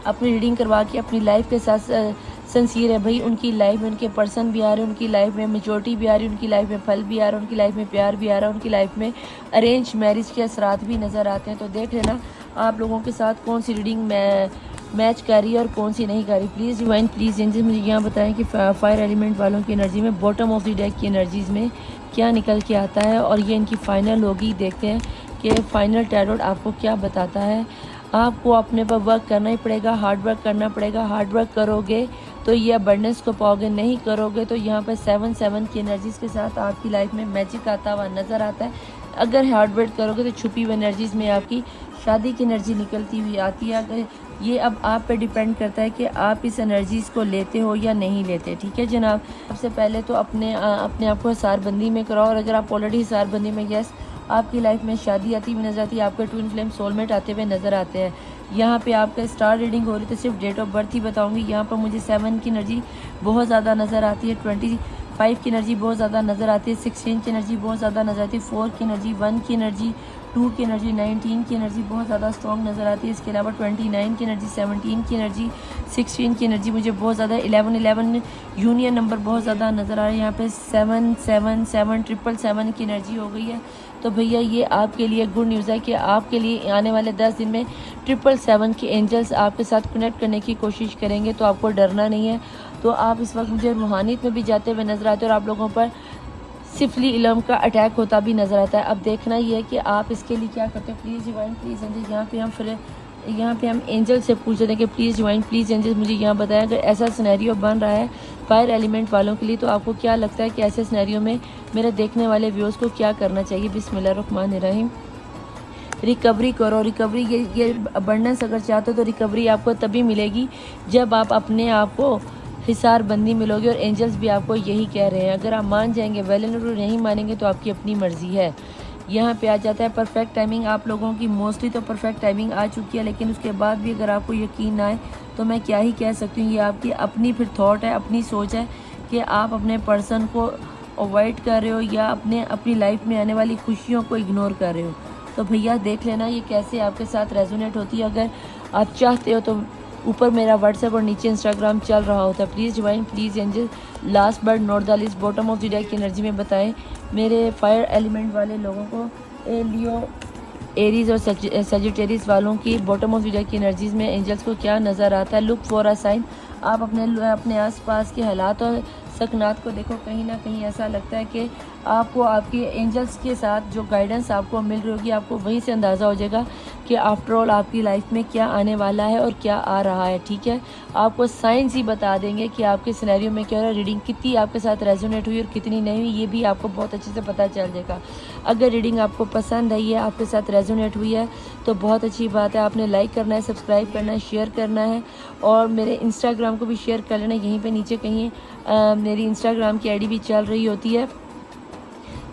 अपनी रीडिंग करवा के अपनी लाइफ के साथ सिंसियर है, भाई उनकी लाइफ में उनके पर्सन भी आ रहे हैं, उनकी लाइफ में मेजोरिटी भी आ रही है, उनकी लाइफ में फल भी आ रहा है, उनकी लाइफ में प्यार भी आ रहा है, उनकी लाइफ में अरेंज मैरिज के असरात भी नज़र आते हैं। तो देख लेना आप लोगों के साथ कौन सी रीडिंग मैच कर रही है और कौन सी नहीं कर रही। प्लीज़ डिवाइन प्लीज़ एंजल मुझे यहाँ बताएं कि फायर एलिमेंट वालों की एनर्जी में बॉटम ऑफ द डेक की एनर्जीज़ में क्या निकल के आता है और ये इनकी फ़ाइनल होगी। देखते हैं कि फ़ाइनल टैरोट आपको क्या बताता है। आपको अपने पर वर्क करना ही पड़ेगा, हार्ड वर्क करना पड़ेगा। हार्ड वर्क करोगे तो ये अबंडेंस को पाओगे, नहीं करोगे तो यहाँ पर 7 की एनर्जीज़ के साथ आपकी लाइफ में मैजिक आता हुआ नज़र आता है। अगर हार्ड वर्क करोगे तो छुपी हुई एनर्जीज़ में आपकी शादी की एनर्जी निकलती हुई आती है। अगर ये अब आप पे डिपेंड करता है कि आप इस एनर्जीज़ को लेते हो या नहीं लेते। ठीक है जनाब, सबसे पहले तो अपने आप को हिसारबंदी में कराओ। और अगर आप ऑलरेडी हिसारबंदी में, यस, आपकी लाइफ में शादी आती हुई नजर आती है, आपके ट्विन फ्लेम सोलमेट आते हुए नज़र आते हैं। यहाँ पे आपका स्टार रीडिंग हो रही तो सिर्फ डेट ऑफ बर्थ ही बताऊँगी। यहाँ पर मुझे 7 की एनर्जी बहुत ज़्यादा नज़र आती है, 25 की एनर्जी बहुत ज़्यादा नज़र आती है, 16 की एनर्जी बहुत ज़्यादा नज़र आती है, 4 की एनर्जी, 1 की एनर्जी, 2 की एनर्जी, 19 की एनर्जी बहुत ज़्यादा स्ट्रॉन्ग नज़र आती है। इसके अलावा 29 की एनर्जी, 17 की एनर्जी, 16 की एनर्जी मुझे बहुत ज़्यादा, 11 यूनियन नंबर बहुत ज़्यादा नज़र आ रहा है। यहाँ पे 7 की एनर्जी हो गई है। तो भैया ये आपके लिए गुड न्यूज़ है कि आपके लिए आने वाले 10 दिन में 777 के एंजल्स आपके साथ कनेक्ट करने की कोशिश करेंगे, तो आपको डरना नहीं है। तो आप इस वक्त मुझे रूहानियत में भी जाते हुए नज़र आते हो और आप लोगों पर सिफली इल्म का अटैक होता भी नज़र आता है। अब देखना ये है कि आप इसके लिए क्या करते हो। प्लीज़ डिवाइन, प्लीज़ एंजल, यहाँ पे हम एंजल से पूछ रहे हैं कि प्लीज़ डिवाइन, प्लीज़ एंजल मुझे यहाँ बताएं, अगर ऐसा सिनेरियो बन रहा है फायर एलिमेंट वालों के लिए, तो आपको क्या लगता है कि ऐसे सिनेरियो में मेरे देखने वाले व्यूअर्स को क्या करना चाहिए। बिस्मिल्लाहिर्रहमानिर्रहीम। रिकवरी करो। रिकवरी, ये अबंडेंस अगर चाहते हो तो रिकवरी आपको तभी मिलेगी जब आप अपने आप को हिसारबंदी मिलोगे। और एंजल्स भी आपको यही कह रहे हैं। अगर आप मान जाएंगे वेल एंड गुड, नहीं मानेंगे तो आपकी अपनी मर्ज़ी है। यहाँ पे आ जाता है परफेक्ट टाइमिंग। आप लोगों की मोस्टली तो परफेक्ट टाइमिंग आ चुकी है, लेकिन उसके बाद भी अगर आपको यकीन ना आए तो मैं क्या ही कह सकती हूँ। ये आपकी अपनी फिर थॉट है, अपनी सोच है कि आप अपने पर्सन को अवॉइड कर रहे हो या अपनी लाइफ में आने वाली खुशियों को इग्नोर कर रहे हो। तो भैया देख लेना ये कैसे आपके साथ रेजोनेट होती है। अगर आप चाहते हो तो ऊपर मेरा व्हाट्सएप और नीचे इंस्टाग्राम चल रहा होता है। Please divine, please angel, last but not the least, bottom of the deck की एनर्जी में बताएं मेरे फायर एलिमेंट वाले लोगों को, लियो, एरीज और सजिटेरिस वालों की बॉटम ऑफ द डेक की एनर्जीज़ में एंजल्स को क्या नज़र आता है। Look for a sign. आप अपने आसपास के हालात और सकनात को देखो, कहीं ना कहीं ऐसा लगता है कि आपको आपके एंजल्स के साथ जो गाइडेंस आपको मिल रही होगी, आपको वहीं से अंदाज़ा हो जाएगा कि आफ्टर ऑल आपकी लाइफ में क्या आने वाला है और क्या आ रहा है। ठीक है, आपको साइंस ही बता देंगे कि आपके सिनेरियो में क्या हो रहा है, रीडिंग कितनी आपके साथ रेजोनेट हुई और कितनी नहीं हुई, ये भी आपको बहुत अच्छे से पता चल जाएगा। अगर रीडिंग आपको पसंद आई है, आपके साथ रेजोनेट हुई है, तो बहुत अच्छी बात है। आपने लाइक करना है, सब्सक्राइब करना है, शेयर करना है और मेरे इंस्टाग्राम को भी शेयर कर लेना। यहीं पे नीचे कहीं मेरी इंस्टाग्राम की आईडी भी चल रही होती है।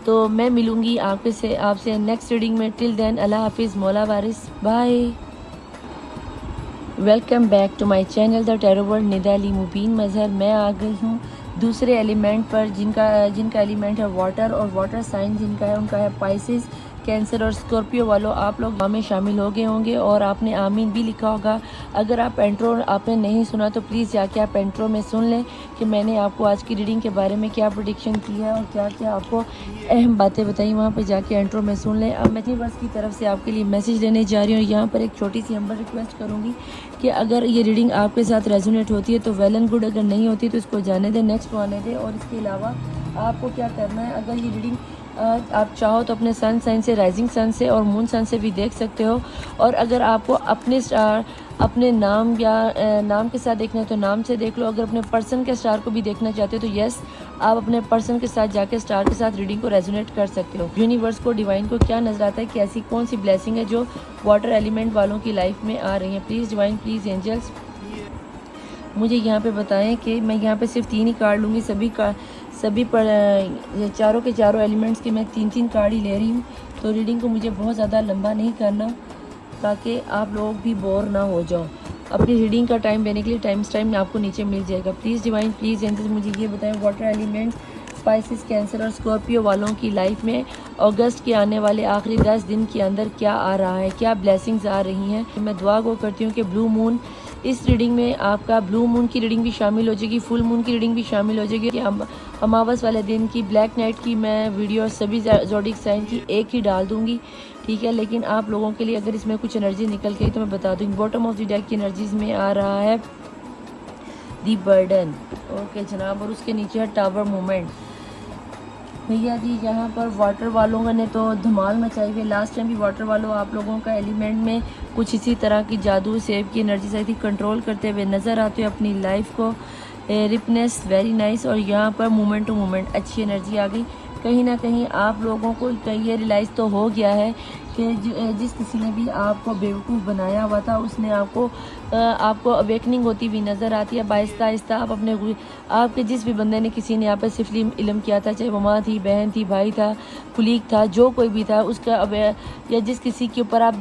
तो मैं मिलूँगी आपसे नेक्स्ट रीडिंग में। टिल देन अल्लाह हाफिज़, मौला वारिस, bye. Welcome back to my channel the tarot world Nida Ali Mubeen Mazhar. मैं आ गई हूँ दूसरे एलिमेंट पर जिनका एलिमेंट है वाटर, और वाटर साइन जिनका है उनका है पाइसिस, कैंसर और स्कॉर्पियो वालों। आप लोग में शामिल हो गए होंगे और आपने आमीन भी लिखा होगा। अगर आप एंट्रो आपने नहीं सुना तो प्लीज़ जाके आप एंट्रो में सुन लें कि मैंने आपको आज की रीडिंग के बारे में क्या प्रेडिक्शन की है और क्या क्या आपको अहम बातें बताई। वहाँ पे जाके एंट्रो में सुन लें। अब मैं यूनिवर्स की तरफ से आपके लिए मैसेज देने जा रही हूँ। यहाँ पर एक छोटी सी हम्बल रिक्वेस्ट करूँगी कि अगर ये रीडिंग आपके साथ रेजोनेट होती है तो वेल एंड गुड, अगर नहीं होती तो इसको जाने दें, नेक्स्ट आने दें। और इसके अलावा आपको क्या करना है, अगर ये रीडिंग आप चाहो तो अपने सन साइन से, राइजिंग सन से और मून सन से भी देख सकते हो। और अगर आपको अपने नाम या नाम के साथ देखना है तो नाम से देख लो। अगर अपने पर्सन के स्टार को भी देखना चाहते हो तो यस, आप अपने पर्सन के साथ जाके स्टार के साथ रीडिंग को रेजोनेट कर सकते हो। यूनिवर्स को, डिवाइन को क्या नजर आता है कि ऐसी कौन सी ब्लेसिंग है जो वाटर एलिमेंट वालों की लाइफ में आ रही है। प्लीज़ डिवाइन, प्लीज़ एंजल्स मुझे यहाँ पे बताएं कि मैं यहाँ पे सिर्फ 3 ही कार्ड लूँगी। सभी पर चारों के चारों एलिमेंट्स के मैं 3 कार्ड ही ले रही हूँ। तो रीडिंग को मुझे बहुत ज़्यादा लंबा नहीं करना ताकि आप लोग भी बोर ना हो जाओ। अपनी रीडिंग का टाइम देने के लिए टाइम आपको नीचे मिल जाएगा। प्लीज़ डिवाइन, प्लीज़ एंजल्स मुझे ये बताएं वाटर एलिमेंट्स, स्पाइसिस, कैंसर और स्कॉर्पियो वालों की लाइफ में अगस्त के आने वाले आखिरी 10 दिन के अंदर क्या आ रहा है, क्या ब्लेसिंग्स आ रही हैं। मैं दुआ को करती हूँ कि ब्लू मून, इस रीडिंग में आपका ब्लू मून की रीडिंग भी शामिल हो जाएगी, फुल मून की रीडिंग भी शामिल हो जाएगी। अमावस वाले दिन की, ब्लैक नाइट की मैं वीडियो सभी ज़ोडिक साइन की एक ही डाल दूँगी, ठीक है। लेकिन आप लोगों के लिए अगर इसमें कुछ एनर्जी निकल गई तो मैं बता दूँगी। बॉटम ऑफ द डेक की एनर्जीज में आ रहा है दी बर्डन, ओके जनाब, और उसके नीचे है टावर मूवमेंट। भैया जी यहाँ पर वाटर वालों ने तो धमाल मचाई हुई। लास्ट टाइम भी वाटर वालों आप लोगों का एलिमेंट में कुछ इसी तरह की जादू सेब की एनर्जी आई थी, कंट्रोल करते हुए नज़र आते हो अपनी लाइफ को। रिपनेस वेरी नाइस। और यहाँ पर मोमेंट टू मोमेंट अच्छी एनर्जी आ गई। कहीं ना कहीं आप लोगों को ये रियलाइज़ तो हो गया है कि जिस किसी ने भी आपको बेवकूफ़ बनाया हुआ था उसने आपको अवेकनिंग होती हुई नज़र आती है। आहिस्ता आहिस्ता आप आपके जिस भी बंदे ने किसी ने आप पे सिफली इल्म किया था, चाहे वो माँ थी, बहन थी, भाई था, कुलीग था, जो कोई भी था, उसका अब या जिस किसी के ऊपर आप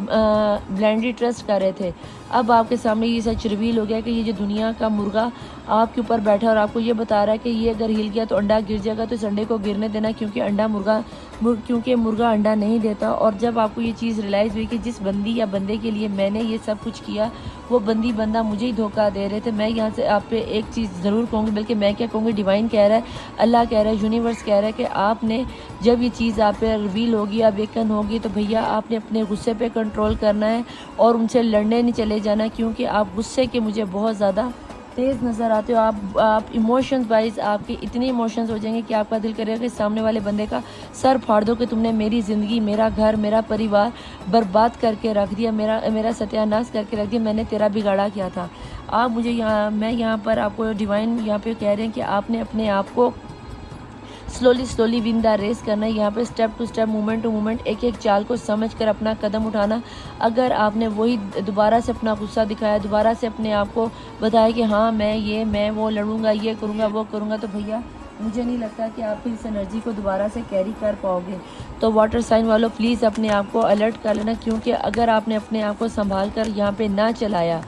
ब्लाइंडली ट्रस्ट कर रहे थे, अब आपके सामने ये सच रिवील हो गया कि ये जो दुनिया का मुर्गा आपके ऊपर बैठा और आपको ये बता रहा है कि ये अगर हिल गया तो अंडा गिर जाएगा, तो इस अंडे को गिरने देना, क्योंकि मुर्गा अंडा नहीं देता। और जब आपको ये चीज़ रियलाइज़ हुई कि जिस बंदी या बंदे के लिए मैंने ये सब कुछ किया, वो बंदा मुझे ही धोखा दे रहे थे। मैं यहाँ से आप पे एक चीज़ ज़रूर कहूँगी, बल्कि मैं क्या कहूँगी, डिवाइन कह रहा है, अल्लाह कह रहा है, यूनिवर्स कह रहा है कि आपने जब ये चीज़ आप पे रिवील होगी, अवेकन होगी, तो भैया आपने अपने गुस्से पे कंट्रोल करना है और उनसे लड़ने नहीं चले जाना, क्योंकि आप गुस्से के मुझे बहुत ज़्यादा तेज़ नज़र आते हो। आप इमोशंस वाइज आपके इतने इमोशंस हो जाएंगे कि आपका दिल करेगा कि सामने वाले बंदे का सर फाड़ दो कि तुमने मेरी ज़िंदगी, मेरा घर, मेरा परिवार बर्बाद करके रख दिया, मेरा सत्यानाश करके रख दिया, मैंने तेरा बिगाड़ा क्या था। मैं यहाँ पर आपको डिवाइन यहाँ पे कह रहे हैं कि आपने अपने आप को स्लोली विन द रेस करना है। यहाँ पे step to step, moment to moment, एक एक चाल को समझ कर अपना कदम उठाना। अगर आपने वही दोबारा से अपना गुस्सा दिखाया, दोबारा से अपने आप को बताया कि हाँ मैं वो लड़ूंगा, ये करूँगा, वो करूँगा, तो भैया मुझे नहीं लगता कि आप इस एनर्जी को दोबारा से कैरी कर पाओगे। तो वाटर साइन वालों, प्लीज़ अपने आप को अलर्ट कर लेना, क्योंकि अगर आपने अपने आप को संभाल कर यहाँ पे ना चलाया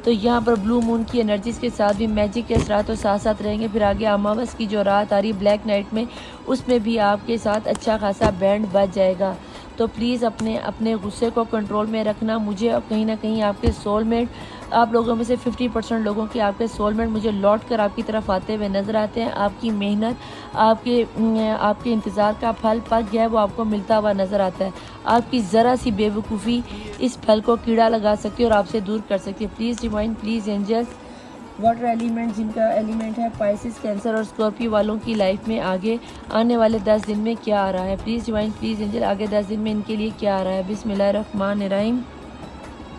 तो यहाँ पर ब्लू मून की एनर्जीज़ के साथ भी मैजिक के असरात तो साथ साथ रहेंगे। फिर आगे अमावस की जो रात आ रही ब्लैक नाइट में, उसमें भी आपके साथ अच्छा खासा बैंड बज जाएगा। तो प्लीज़ अपने गुस्से को कंट्रोल में रखना। मुझे अब कहीं ना कहीं आपके सोलमेट, आप लोगों में से 50% लोगों के आपके सोलमेट मुझे लौट कर आपकी तरफ आते हुए नज़र आते हैं। आपकी मेहनत, आपके इंतज़ार का फल पक गया है, वो आपको मिलता हुआ नज़र आता है। आपकी ज़रा सी बेवकूफ़ी इस फल को कीड़ा लगा सकती है और आपसे दूर कर सकती है। Please divine, please angels, water element जिनका एलिमेंट है पाइसिस, कैंसर और स्कॉर्पियो वालों की लाइफ में आगे आने वाले 10 दिन में क्या आ रहा है। प्लीज़ डिवाइन, प्लीज़ एंजल, आगे 10 दिन में इनके लिए क्या आ रहा है। बिस्मिल्लाहिर्रहमानिर्रहीम।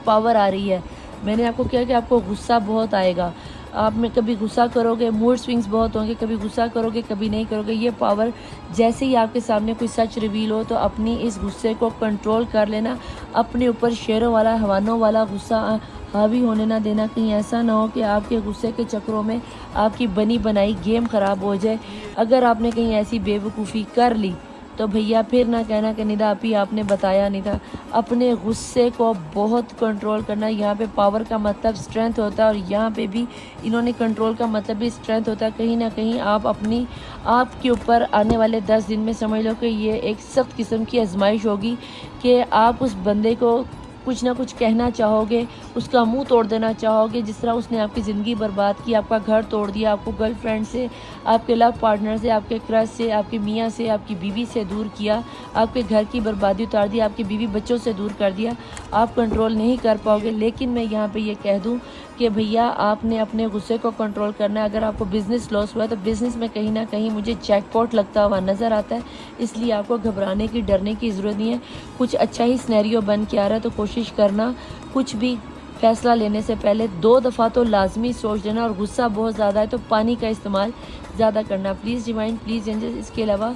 पावर आ रही है। मैंने आपको कहा कि आपको गुस्सा बहुत आएगा, आप में कभी गुस्सा करोगे, मूड स्विंग्स बहुत होंगे, कभी गुस्सा करोगे, कभी नहीं करोगे। ये पावर जैसे ही आपके सामने कोई सच रिवील हो तो अपनी इस गुस्से को कंट्रोल कर लेना। अपने ऊपर शेरों वाला, हवानों वाला गुस्सा हावी होने ना देना। कहीं ऐसा ना हो कि आपके गुस्से के चक्रों में आपकी बनी बनाई गेम ख़राब हो जाए। अगर आपने कहीं ऐसी बेवकूफ़ी कर ली तो भैया फिर ना कहना कि निदा आपी आपने बताया नहीं था। अपने गुस्से को बहुत कंट्रोल करना। यहाँ पे पावर का मतलब स्ट्रेंथ होता है और यहाँ पे भी इन्होंने कंट्रोल का मतलब भी स्ट्रेंथ होता है। कहीं ना कहीं आपके ऊपर आने वाले 10 दिन में समझ लो कि ये एक सख्त किस्म की आजमाइश होगी कि आप उस बंदे को कुछ ना कुछ कहना चाहोगे, उसका मुंह तोड़ देना चाहोगे, जिस तरह उसने आपकी ज़िंदगी बर्बाद की, आपका घर तोड़ दिया, आपको गर्लफ्रेंड से, आपके लव पार्टनर से, आपके क्रश से, आपके मियाँ से, आपकी बीवी से दूर किया, आपके घर की बर्बादी उतार दी, आपकी बीवी बच्चों से दूर कर दिया। आप कंट्रोल नहीं कर पाओगे। लेकिन मैं यहाँ पे ये कह दूँ कि भैया आपने अपने गुस्से को कंट्रोल करना है। अगर आपको बिज़नेस लॉस हुआ है तो बिज़नेस में कहीं ना कहीं मुझे जैकपॉट लगता हुआ नज़र आता है, इसलिए आपको घबराने की, डरने की ज़रूरत नहीं है। कुछ अच्छा ही सिनेरियो बन के आ रहा है, तो कोशिश करना कुछ भी फैसला लेने से पहले 2 दफ़ा तो लाजमी सोच लेना। और गुस्सा बहुत ज़्यादा है तो पानी का इस्तेमाल ज़्यादा करना। Please divine, please angels. इसके अलावा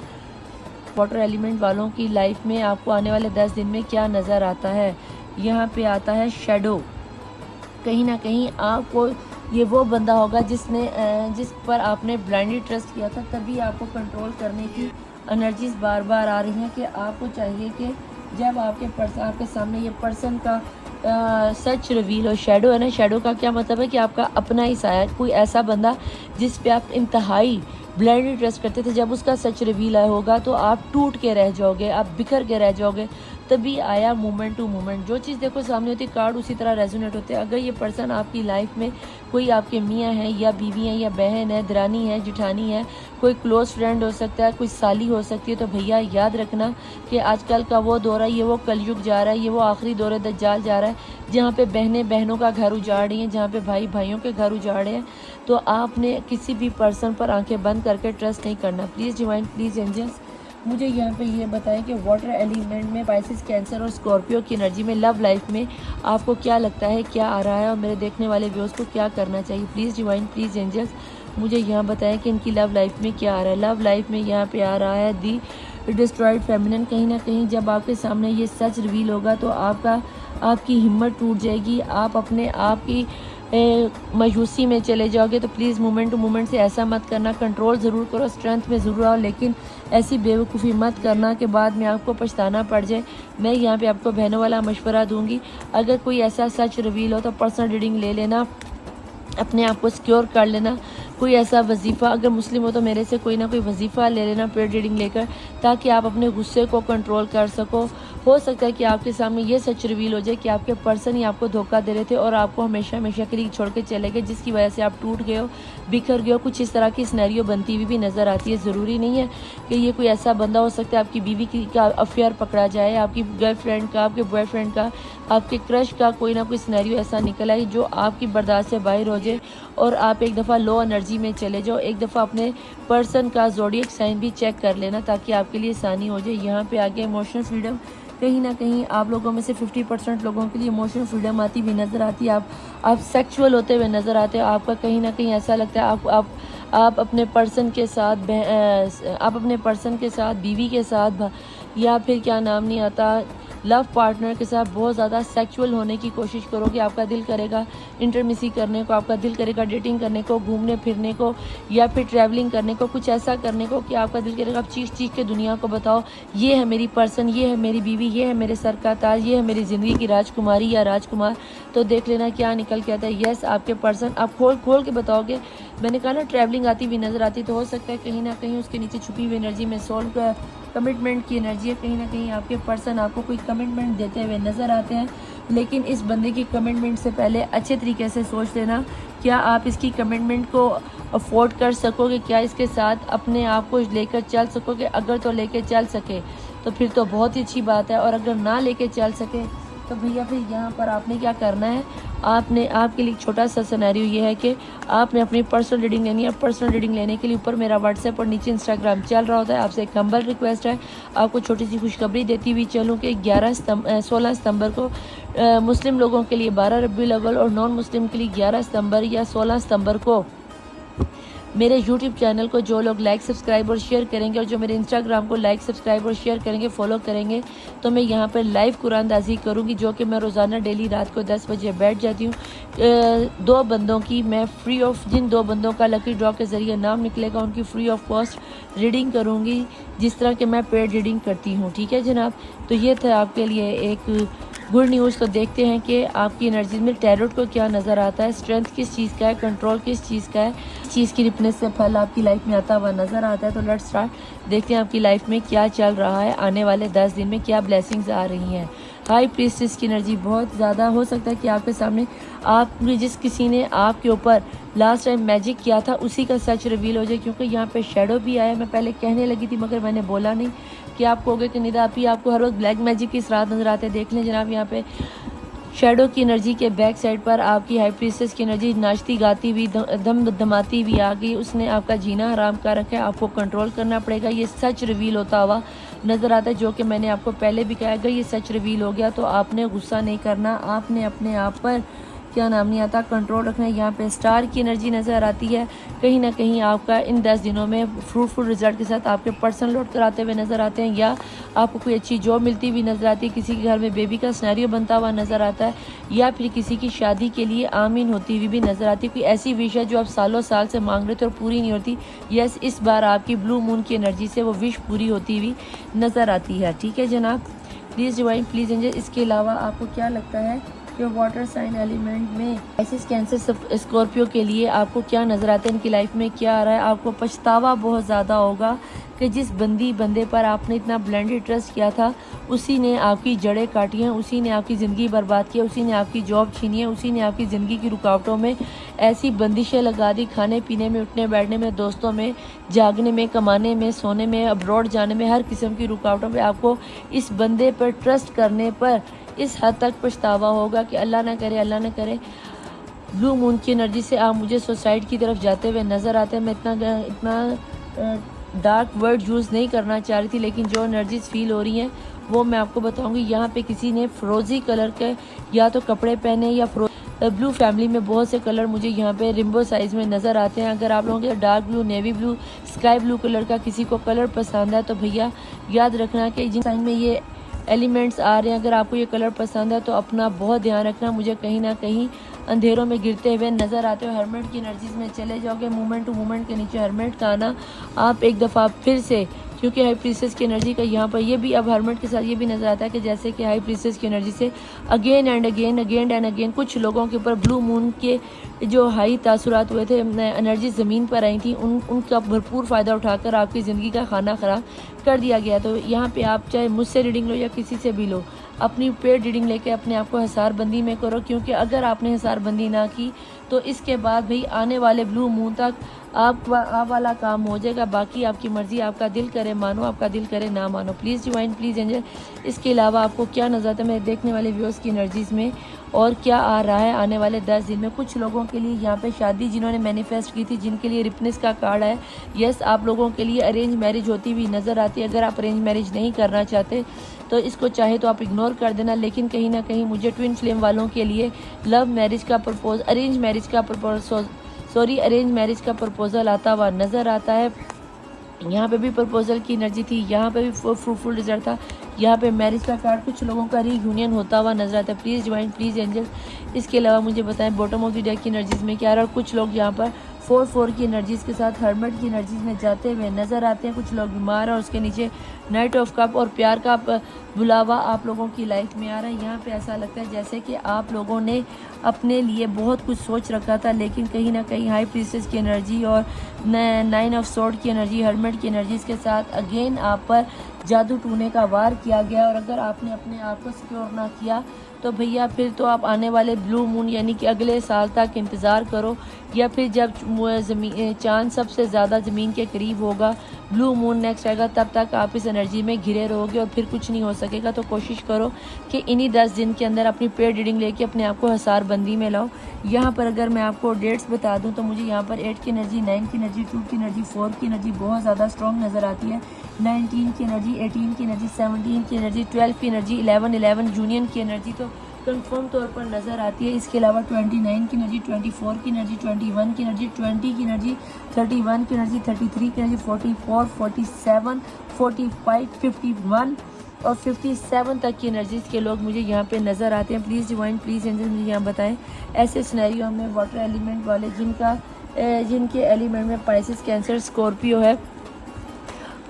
वाटर एलिमेंट वालों की लाइफ में आपको आने वाले 10 दिन में क्या नज़र आता है। यहाँ पे आता है शैडो। कहीं ना कहीं आपको ये वो बंदा होगा जिस पर आपने ब्लाइंडली ट्रस्ट किया था। तभी आपको कंट्रोल करने की एनर्जीज बार बार आ रही हैं कि आपको चाहिए कि जब आपके सामने ये पर्सन का सच रिवील हो। शैडो है ना, शैडो का क्या मतलब है कि आपका अपना ही साया, कोई ऐसा बंदा जिस पे आप इंतहाई ब्लाइंडली ट्रस्ट करते थे, जब उसका सच रिवील आया होगा तो आप टूट के रह जाओगे, आप बिखर के रह जाओगे। तभी आया मोमेंट टू मोमेंट। जो चीज़ देखो सामने होती है, कार्ड उसी तरह रेजोनेट होते हैं। अगर ये पर्सन आपकी लाइफ में कोई आपके मियाँ हैं या बीवी हैं या बहन है, दरानी है, जिठानी है, कोई क्लोज़ फ्रेंड हो सकता है, कोई साली हो सकती है, तो भैया याद रखना कि आजकल का वो दौर है, ये वो कलयुग जा रहा है, ये वो आखिरी दौर दज्जाल जा रहा है, जहाँ पे बहनें बहनों का घर उजाड़ रही हैं, जहाँ पे भाई भाइयों के घर उजाड़ रहे हैं। तो आपने किसी भी पर्सन पर आंखें बंद करके ट्रस्ट नहीं करना। प्लीज़ डिवाइन, प्लीज़ एंजल्स, मुझे यहाँ पे ये बताएं कि वाटर एलिमेंट में पाइसिस, कैंसर और स्कॉर्पियो की एनर्जी में लव लाइफ में आपको क्या लगता है, क्या आ रहा है, और मेरे देखने वाले व्यूअर्स को क्या करना चाहिए। प्लीज़ डिवाइन, प्लीज़ एंजल्स, मुझे यहाँ बताएं कि इनकी लव लाइफ में क्या आ रहा है। लव लाइफ में यहाँ पे आ रहा है दी डिस्ट्रॉयड फेमिनिन। कहीं ना कहीं जब आपके सामने ये सच रिवील होगा तो आपकी हिम्मत टूट जाएगी, आप अपने आप की मायूसी में चले जाओगे। तो प्लीज़ मोमेंट टू मोमेंट से ऐसा मत करना, कंट्रोल ज़रूर करो, स्ट्रेंथ में ज़रूर आओ, लेकिन ऐसी बेवकूफ़ी मत करना कि बाद में आपको पछताना पड़ जाए। मैं यहाँ पे आपको बहनों वाला मशवरा दूंगी, अगर कोई ऐसा सच रिवील हो तो पर्सनल रीडिंग ले लेना, अपने आप को सिक्योर कर लेना। कोई ऐसा वजीफ़ा, अगर मुस्लिम हो तो मेरे से कोई ना कोई वजीफ़ा ले लेना पेड रीडिंग लेकर, ताकि आप अपने गुस्से को कंट्रोल कर सको। हो सकता है कि आपके सामने ये सच रिवील हो जाए कि आपके पर्सन ही आपको धोखा दे रहे थे और आपको हमेशा हमेशा के लिए छोड़ के चले गए, जिसकी वजह से आप टूट गए हो, बिखर गए हो। कुछ इस तरह की सिनेरियो बनती हुई भी नज़र आती है। ज़रूरी नहीं है कि ये कोई ऐसा बंदा हो सकता है आपकी बीवी का अफेयर पकड़ा जाए, आपकी गर्लफ्रेंड का, आपके बॉयफ्रेंड का, आपके क्रश का कोई ना कोई सिनेरियो ऐसा निकल आए जो आपकी बर्दाश्त से बाहर हो जाए और आप एक दफ़ा लो एनर्जी में चले जाओ। एक दफ़ा अपने पर्सन का ज़ोडिएक साइन भी चेक कर लेना ताकि आपके लिए आसानी हो जाए। यहाँ पे आगे इमोशनल फ्रीडम, कहीं ना कहीं आप लोगों में से 50% लोगों के लिए इमोशनल फ्रीडम आती हुई नज़र आती है। आप सेक्सुअल होते हुए नज़र आते हो। आपका कहीं ना कहीं ऐसा लगता है आप अपने पर्सन के साथ आप अपने पर्सन के साथ, बीवी के साथ, या फिर क्या नाम नहीं आता, लव पार्टनर के साथ बहुत ज़्यादा सेक्सुअल होने की कोशिश करोगे। आपका दिल करेगा इंटरमिसी करने को, आपका दिल करेगा डेटिंग करने को, घूमने फिरने को, या फिर ट्रैवलिंग करने को, कुछ ऐसा करने को कि आपका दिल करेगा आप चीख चीख के दुनिया को बताओ, ये है मेरी पर्सन, ये है मेरी बीवी, ये है मेरे सर का ताज, ये है मेरी ज़िंदगी की राजकुमारी या राजकुमार। तो देख लेना क्या निकल के आता है। यस, आपके पर्सन आप खोल के बताओगे। मैंने कहा ना ट्रैवलिंग आती हुई नज़र आती, तो हो सकता है कहीं ना कहीं उसके नीचे छुपी हुई एनर्जी में सोल का कमिटमेंट की एनर्जी है। कहीं ना कहीं आपके पर्सन आपको कोई कमिटमेंट देते हुए नज़र आते हैं, लेकिन इस बंदे की कमिटमेंट से पहले अच्छे तरीके से सोच लेना, क्या आप इसकी कमिटमेंट को अफोर्ड कर सकोगे, क्या इसके साथ अपने आप को लेकर चल सकोगे। अगर तो लेकर चल सके तो फिर तो बहुत ही अच्छी बात है, और अगर ना लेकर चल सके तो भैया फिर यहाँ पर आपने क्या करना है, आपके लिए एक छोटा सा सिनेरियो ये है कि आपने अपनी पर्सनल रीडिंग लेनी है। पर्सनल रीडिंग लेने के लिए ऊपर मेरा व्हाट्सएप और नीचे इंस्टाग्राम चल रहा होता है। आपसे एक हम्बल रिक्वेस्ट है, आपको छोटी सी खुशखबरी देती हुई चलूँ कि 16 सितंबर को मुस्लिम लोगों के लिए 12 रबीउल अव्वल और नॉन मुस्लिम के लिए 11 सितंबर या 16 सितंबर को मेरे YouTube चैनल को जो लोग लाइक सब्सक्राइब और शेयर करेंगे, और जो मेरे इंस्टाग्राम को लाइक सब्सक्राइब और शेयर करेंगे, फॉलो करेंगे, तो मैं यहाँ पर लाइव कुरानदाजी करूँगी, जो कि मैं रोज़ाना डेली रात को 10 बजे बैठ जाती हूँ। 2 बंदों की मैं फ्री ऑफ, जिन 2 बंदों का लकी ड्रॉ के ज़रिए नाम निकलेगा उनकी फ्री ऑफ कॉस्ट रीडिंग करूँगी, जिस तरह के मैं पेड रीडिंग करती हूँ। ठीक है जनाब, तो ये था आपके लिए एक गुड न्यूज़। तो देखते हैं कि आपकी एनर्जी में टैरोट को क्या नज़र आता है, स्ट्रेंथ किस चीज़ का है, कंट्रोल किस चीज़ का है, चीज़ की रिपनेस से फल आपकी लाइफ में आता हुआ नज़र आता है। तो लेट्स स्टार्ट, देखते हैं आपकी लाइफ में क्या चल रहा है, आने वाले 10 दिन में क्या ब्लेसिंग्स आ रही हैं। हाई प्रीस्टेस की एनर्जी बहुत ज़्यादा, हो सकता है कि आपके सामने जिस किसी ने आपके ऊपर लास्ट टाइम मैजिक किया था उसी का सच रिवील हो जाए, क्योंकि यहाँ पे शेडो भी आया। मैं पहले कहने लगी थी मगर मैंने बोला नहीं कि आप कहोगे कि निदा आप ही आपको हर वक्त ब्लैक मैजिक की रात नज़र आते हैं। देख लें जनाब, यहाँ पे शेडो की एनर्जी के बैक साइड पर आपकी हाई प्रीस्टेस की एनर्जी नाचती गाती हुई धमाती हुई आ गई। उसने आपका जीना हराम कर रखा है, आपको कंट्रोल करना पड़ेगा। ये सच रिवील होता हुआ नज़र आता है, जो कि मैंने आपको पहले भी कहा। अगर ये सच रिवील हो गया तो आपने गुस्सा नहीं करना, आपने अपने आप पर क्या नाम नहीं आता कंट्रोल रखना है। यहाँ पे स्टार की एनर्जी नज़र आती है। कहीं ना कहीं आपका इन 10 दिनों में फ्रूटफुल रिजल्ट के साथ आपके पर्सन लौट कर आते हुए नज़र आते हैं, या आपको कोई अच्छी जॉब मिलती हुई नज़र आती है, किसी के घर में बेबी का सिनेरियो बनता हुआ नज़र आता है, या फिर किसी की शादी के लिए आमीन होती हुई भी नज़र आती है। कोई ऐसी विश है जो आप सालों साल से मांग रहे थे और पूरी नहीं होती, यस इस बार आपकी ब्लू मून की एनर्जी से वो विश पूरी होती हुई नज़र आती है। ठीक है जनाब, प्लीज़ डिवाइन, प्लीज़ एंजल। इसके अलावा आपको क्या लगता है कि वाटर साइन एलिमेंट में ऐसे कैंसर स्कॉर्पियो के लिए आपको क्या नज़र आता है, इनकी लाइफ में क्या आ रहा है? आपको पछतावा बहुत ज़्यादा होगा कि जिस बंदे पर आपने इतना ब्लेंडेड ट्रस्ट किया था, उसी ने आपकी जड़ें काटी हैं, उसी ने आपकी ज़िंदगी बर्बाद की है, उसी ने आपकी जॉब छीनी है, उसी ने आपकी ज़िंदगी की रुकावटों में ऐसी बंदिशें लगा दी, खाने पीने में, उठने बैठने में, दोस्तों में, जागने में, कमाने में, सोने में, अब्रॉड जाने में, हर किस्म की रुकावटों पर आपको इस बंदे पर ट्रस्ट करने पर इस हद तक पछतावा होगा कि अल्लाह ना करे ब्लू मून की एनर्जी से आप मुझे सुसाइड की तरफ जाते हुए नज़र आते हैं। मैं इतना डार्क वर्ड यूज़ नहीं करना चाह रही थी, लेकिन जो एनर्जीज फील हो रही हैं वो मैं आपको बताऊंगी। यहाँ पे किसी ने फ्रोज़ी कलर के या तो कपड़े पहने या ब्लू फैमिली में बहुत से कलर मुझे यहाँ पे रेनबो साइज़ में नज़र आते हैं। अगर आप लोगों के dark blue, navy blue, sky blue colour का किसी को कलर पसंद है तो भैया याद रखना कि जिन साइन में ये एलिमेंट्स आ रहे हैं, अगर आपको ये कलर पसंद है तो अपना बहुत ध्यान रखना। मुझे कहीं ना कहीं अंधेरों में गिरते हुए नज़र आते हो। हर्मिट की एनर्जीज में चले जाओगे, मूवमेंट टू मूवमेंट के नीचे हर्मिट का आना आप एक दफ़ा फिर से, क्योंकि हाई प्रीसेस की एनर्जी का यहाँ पर ये भी अब हर्मिट के साथ ये भी नज़र आता है कि जैसे कि हाई प्रीसेस की एनर्जी से अगेन एंड अगेन कुछ लोगों के ऊपर ब्लू मून के जो हाई तासुरात हुए थे, एनर्जी ज़मीन पर आई थी, उनका भरपूर फ़ायदा उठाकर आपकी ज़िंदगी का खाना ख़राब कर दिया गया। तो यहाँ पे आप चाहे मुझसे रीडिंग लो या किसी से भी लो, अपनी पेड रीडिंग लेके अपने आप को हिसारबंदी में करो, क्योंकि अगर आपने हिसारबंदी ना की तो इसके बाद भाई आने वाले ब्लू मून तक आप वाला काम हो जाएगा। बाकी आपकी मर्ज़ी, आपका दिल करे मानो, आपका दिल करे ना मानो। प्लीज़ डिवाइन, प्लीज़ एंजल, इसके अलावा आपको क्या नज़र आता है मेरे देखने वाले व्यूअर्स की एनर्जीज़ में और क्या आ रहा है आने वाले 10 दिन में। कुछ लोगों के लिए यहाँ पे शादी जिन्होंने मैनिफेस्ट की थी, जिनके लिए रिपनेस का कार्ड है, यस आप लोगों के लिए अरेंज मैरिज होती हुई नज़र आती है। अगर आप अरेंज मैरिज नहीं करना चाहते तो इसको चाहे तो आप इग्नोर कर देना, लेकिन कहीं ना कहीं मुझे ट्विन फ्लेम वालों के लिए लव मैरिज का प्रपोज, अरेंज मैरिज का प्रपोजल आता हुआ नज़र आता है। यहाँ पे भी प्रपोजल की एनर्जी थी, यहाँ पे भी फ्रूटफुल रिजल्ट था, यहाँ पे मैरिज का कार्ड, कुछ लोगों का रीयूनियन होता हुआ नजर आता है। प्लीज़ डिवाइन, प्लीज़ एंजल, इसके अलावा मुझे बताएं बॉटम ऑफ द डेक की एनर्जीज में क्या आ रहा है। कुछ लोग यहाँ पर 4 की एनर्जीज के साथ हर्मिट की एनर्जीज में जाते हुए नजर आते हैं। कुछ लोग बीमार है और उसके नीचे नाइट ऑफ कप और प्यार का बुलावा आप लोगों की लाइफ में आ रहा है। यहाँ पे ऐसा लगता है जैसे कि आप लोगों ने अपने लिए बहुत कुछ सोच रखा था, लेकिन कहीं ना कहीं हाई प्रीसेस की एनर्जी और 9 ऑफ स्वॉर्ड की एनर्जी, हर्मिट की एनर्जीज के साथ अगेन आप पर जादू टूने का वार किया गया। और अगर आपने अपने आप को सिक्योर ना किया तो भैया फिर तो आप आने वाले ब्लू मून यानी कि अगले साल तक इंतज़ार करो, या फिर जब चांद सबसे ज़्यादा ज़मीन के करीब होगा, ब्लू मून नेक्स्ट आएगा, तब तक आप इस एनर्जी में घिरे रहोगे और फिर कुछ नहीं हो सकेगा। तो कोशिश करो कि इन्हीं 10 दिन के अंदर अपनी पेड रीडिंग लेके अपने आप को हिसारबंदी में लाओ। यहाँ पर अगर मैं आपको डेट्स बता दूँ तो मुझे यहाँ पर 8 की एनर्जी, 9 की एनर्जी, 2 की एनर्जी, 4 की एनर्जी बहुत ज़्यादा स्ट्रॉन्ग नज़र आती है। 19 की एनर्जी, 18 की एनर्जी, 17 की एनर्जी, 12 की एनर्जी, 11 यूनियन की एनर्जी तो कंफर्म तौर पर नज़र आती है। इसके अलावा 29 की एनर्जी, 24 की एनर्जी, 21 की एनर्जी, 20 की एनर्जी, 31 की एनर्जी, 33 की एनर्जी, 44, 47, 45, 51 और 57 तक की एनर्जीज़ के लोग मुझे यहाँ पे नज़र आते हैं। प्लीज़ डिवाइन, प्लीज़ एंजल, मुझे यहाँ बताएं ऐसे सिनेरियो में वाटर एलिमेंट वाले जिनके एलिमेंट में पाइसेस, कैंसर, स्कॉर्पियो है,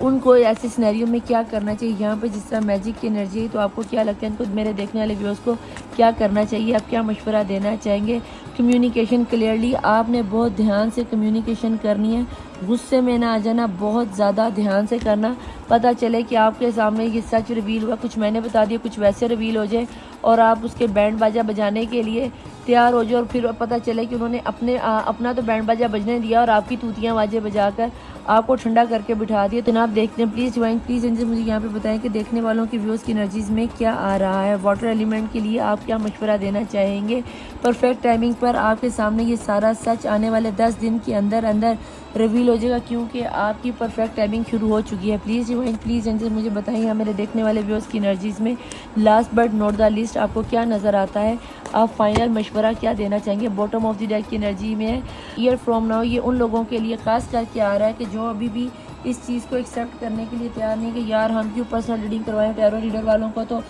उनको ऐसे सिनेरियो में क्या करना चाहिए। यहाँ पे जिस तरह मैजिक की एनर्जी है, तो आपको क्या लगता है इनको मेरे देखने वाले व्यूअर्स को क्या करना चाहिए, आप क्या मशवरा देना चाहेंगे। कम्युनिकेशन क्लियरली, आपने बहुत ध्यान से कम्युनिकेशन करनी है, गुस्से में ना आ जाना, बहुत ज़्यादा ध्यान से करना। पता चले कि आपके सामने ये सच रिवील हुआ, कुछ मैंने बता दिया, कुछ वैसे रिवील हो जाए और आप उसके बैंड बाजा बजाने के लिए तैयार हो जाए और फिर पता चले कि उन्होंने अपना तो बैंड बाजा बजने दिया और आपकी तूतियाँ बाजे बजाकर आपको ठंडा करके बिठा दिया। तो आप देखते हैं, प्लीज़ डिवाइन, प्लीज़ एंजल, मुझे यहाँ पे बताएं कि देखने वालों की व्यूज़ की एनर्जीज़ में क्या आ रहा है। वाटर एलिमेंट के लिए आप क्या मशवरा देना चाहेंगे। परफेक्ट टाइमिंग पर आपके सामने ये सारा सच आने वाले 10 दिन के अंदर अंदर रिवील हो जाएगा, क्योंकि आपकी परफेक्ट टाइमिंग शुरू हो चुकी है। प्लीज़ डिवाइन, प्लीज़ एंजल, मुझे बताइए यहाँ मेरे देखने वाले व्यूअर्स की एनर्जीज़ में last but not the least आपको क्या नज़र आता है, आप फाइनल मशवरा क्या देना चाहेंगे। बॉटम ऑफ द डेक की एनर्जी में है ईयर फ्रॉम नाउ, ये उन लोगों के लिए ख़ास करके आ रहा है कि जो अभी भी इस चीज़ को एक्सेप्ट करने के लिए तैयार नहीं कि यार हम क्यों पर्सनल रीडिंग करवाएं। टैरो रीडर वालों को तो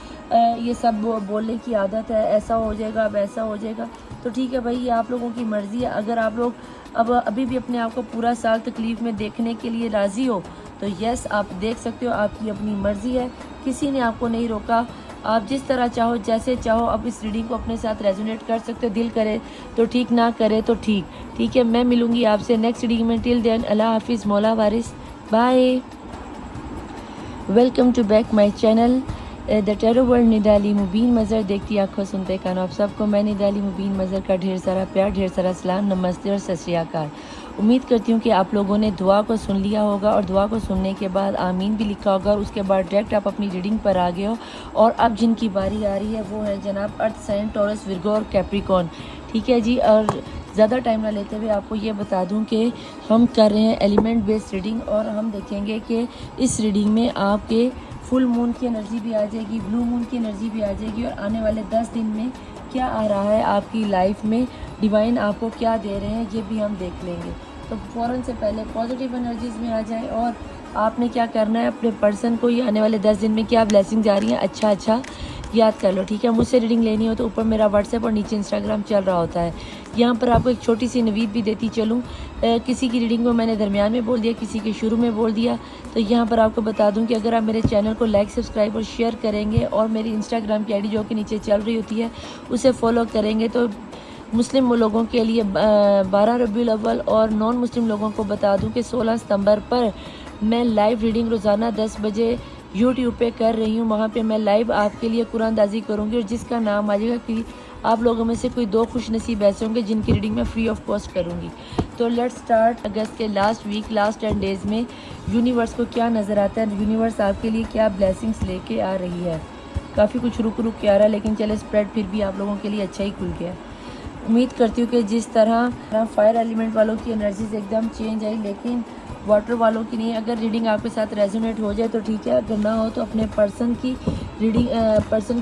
ये सब बोलने की आदत है, ऐसा हो जाएगा, अब ऐसा हो जाएगा। तो ठीक है भाई, ये आप लोगों की मर्ज़ी है। अगर आप लोग अभी भी अपने आप को पूरा साल तकलीफ़ में देखने के लिए राज़ी हो तो यस आप देख सकते हो, आपकी अपनी मर्ज़ी है, किसी ने आपको नहीं रोका। आप जिस तरह चाहो, जैसे चाहो, आप इस रीडिंग को अपने साथ रेजोनेट कर सकते हो। दिल करे तो ठीक, ना करे तो ठीक है। मैं मिलूंगी आपसे नेक्स्ट रीडिंग में। टिल देन अल्लाह हाफिज़, मौला वारिस, bye. Welcome to back my channel the tarot world Nida Ali Mubeen Mazhar. देखती आँखों सुनते कानों आप सबको मैं निडाली मुबीन मज़र का ढेर सारा प्यार, ढेर सारा सलाम, नमस्ते और सत श्री अकाल। उम्मीद करती हूँ कि आप लोगों ने दुआ को सुन लिया होगा और दुआ को सुनने के बाद आमीन भी लिखा होगा और उसके बाद डायरेक्ट आप अपनी रीडिंग पर आ गए हो। और अब जिनकी बारी आ रही है वो है जनाब अर्थ साइन, टॉरस, विर्गो और कैप्रिकॉर्न। ठीक है जी, और ज़्यादा टाइम ना लेते हुए आपको ये बता दूं कि हम कर रहे हैं एलिमेंट बेस्ड रीडिंग, और हम देखेंगे कि इस रीडिंग में आपके फुल मून की एनर्जी भी आ जाएगी, ब्लू मून की एनर्जी भी आ जाएगी, और आने वाले 10 दिन में क्या आ रहा है आपकी लाइफ में, डिवाइन आपको क्या दे रहे हैं, ये भी हम देख लेंगे। तो फ़ौरन से पहले पॉजिटिव एनर्जीज़ में आ जाए, और आपने क्या करना है, अपने पर्सन को ये आने वाले 10 दिन में क्या ब्लेसिंग्स आ रही हैं अच्छा याद कर लो, ठीक है। मुझसे रीडिंग लेनी हो तो ऊपर मेरा व्हाट्सएप और नीचे इंस्टाग्राम चल रहा होता है। यहाँ पर आपको एक छोटी सी नवीद भी देती चलूँ, किसी की रीडिंग को मैंने दरमियान में बोल दिया, किसी के शुरू में बोल दिया। तो यहाँ पर आपको बता दूँ कि अगर आप मेरे चैनल को लाइक, सब्सक्राइब और शेयर करेंगे, और मेरी इंस्टाग्राम की आईडी जो कि नीचे चल रही होती है उसे फॉलो करेंगे, तो मुस्लिम लोगों के लिए 12 रबीउल अव्वल, और नॉन मुस्लिम लोगों को बता दूं कि 16 सितंबर पर मैं लाइव रीडिंग रोज़ाना 10 बजे यूट्यूब पे कर रही हूँ। वहाँ पे मैं लाइव आपके लिए कुरानदाजी करूँगी, और जिसका नाम आ जाएगा कि आप लोगों में से कोई 2 खुश नसीब ऐसे होंगे जिनकी रीडिंग मैं फ्री ऑफ कॉस्ट करूँगी। तो लेट्स स्टार्ट। अगस्त के लास्ट वीक, लास्ट 10 डेज़ में यूनिवर्स को क्या नज़र आता है, यूनिवर्स आपके लिए क्या ब्लेसिंग्स लेके आ रही है। काफ़ी कुछ रुक के आ रहा है, लेकिन चले स्प्रेड फिर भी आप लोगों के लिए अच्छा ही खुल गया। उम्मीद करती हूँ कि जिस तरह फायर एलिमेंट वालों की एनर्जीज एकदम चेंज आई, लेकिन वाटर वालों की नहीं। अगर रीडिंग आपके साथ रेजोनेट हो जाए तो ठीक है, अगर ना हो तो अपने पर्सन की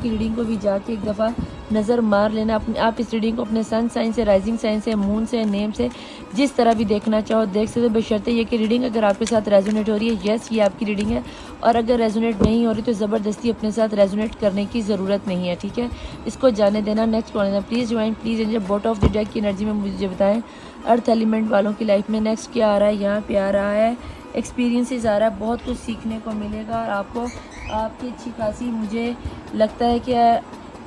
रीडिंग को भी जाके एक दफ़ा नज़र मार लेना। अपने आप इस रीडिंग को अपने सन साइन से, राइजिंग साइन से, मून से, नेम से, जिस तरह भी देखना चाहो देख सकते हो, बशर्ते ये कि रीडिंग अगर आपके साथ रेजोनेट हो रही है, यस ये आपकी रीडिंग है, और अगर रेजोनेट नहीं हो रही तो ज़बरदस्ती अपने साथ रेजोनेट करने की ज़रूरत नहीं है, ठीक है। इसको जाने देना। नेक्स्ट कौन है, please divine, please angels. Bottom of the deck की एनर्जी में मुझे बताएं अर्थ एलिमेंट वालों की लाइफ में नेक्स्ट क्या आ रहा है। यहाँ पे आ रहा है एक्सपीरियंसेस आ रहा है, बहुत कुछ सीखने को मिलेगा, और आपको आपकी अच्छी खासी मुझे लगता है कि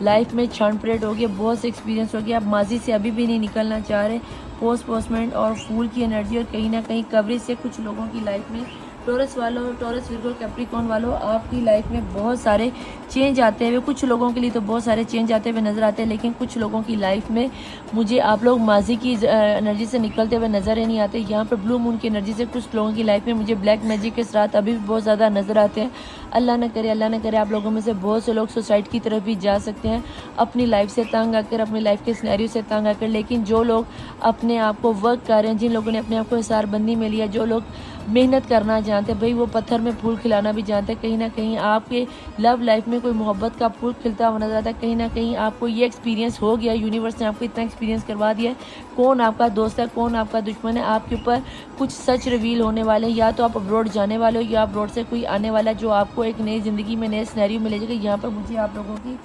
लाइफ में क्षण परेड हो गया, बहुत से एक्सपीरियंस हो गया। आप माजी से अभी भी नहीं निकलना चाह रहे। पोस्टमेंट और फूल की एनर्जी, और कहीं ना कहीं कवरेज से कुछ लोगों की लाइफ में, टॉरस वालों, टॉरस विर्गो कैप्रिकॉर्न वालों, आपकी लाइफ में बहुत सारे चेंज आते हुए, कुछ लोगों के लिए तो बहुत सारे चेंज आते हुए नज़र आते हैं, लेकिन कुछ लोगों की लाइफ में मुझे आप लोग माजी की एनर्जी से निकलते हुए नज़र ही नहीं आते। यहाँ पर ब्लू मून की एनर्जी से कुछ लोगों की लाइफ में मुझे ब्लैक मैजिक के साथ अभी भी बहुत ज़्यादा नज़र आते हैं। अल्लाह न करे आप लोगों में से बहुत से लोग सुसाइड की तरफ भी जा सकते हैं, अपनी लाइफ से तंग आकर, अपनी लाइफ के सिनेरियो से तंग आकर। लेकिन जो लोग अपने आप को वर्क कर रहे हैं, जिन लोगों ने अपने आप को हिसारबंदी में लिया, जो लोग मेहनत करना जानते हैं, भाई वो पत्थर में फूल खिलाना भी जानते हैं, कहीं ना कहीं आपके लव लाइफ में कोई मोहब्बत का फूल खिलता हुआ नजर आता है। कहीं ना कहीं आपको ये एक्सपीरियंस हो गया, यूनिवर्स ने आपको इतना एक्सपीरियंस करवा दिया है, कौन आपका दोस्त है, कौन आपका दुश्मन है। आपके ऊपर कुछ सच रिवील होने वाले हैं, या तो आप अब्रॉड जाने वाले हो, या अब्रॉड से कोई आने वाला है जो आपको एक नई ज़िंदगी में, नए सिनेरियो में ले जाएगा। यहाँ पर मुझे आप लोगों की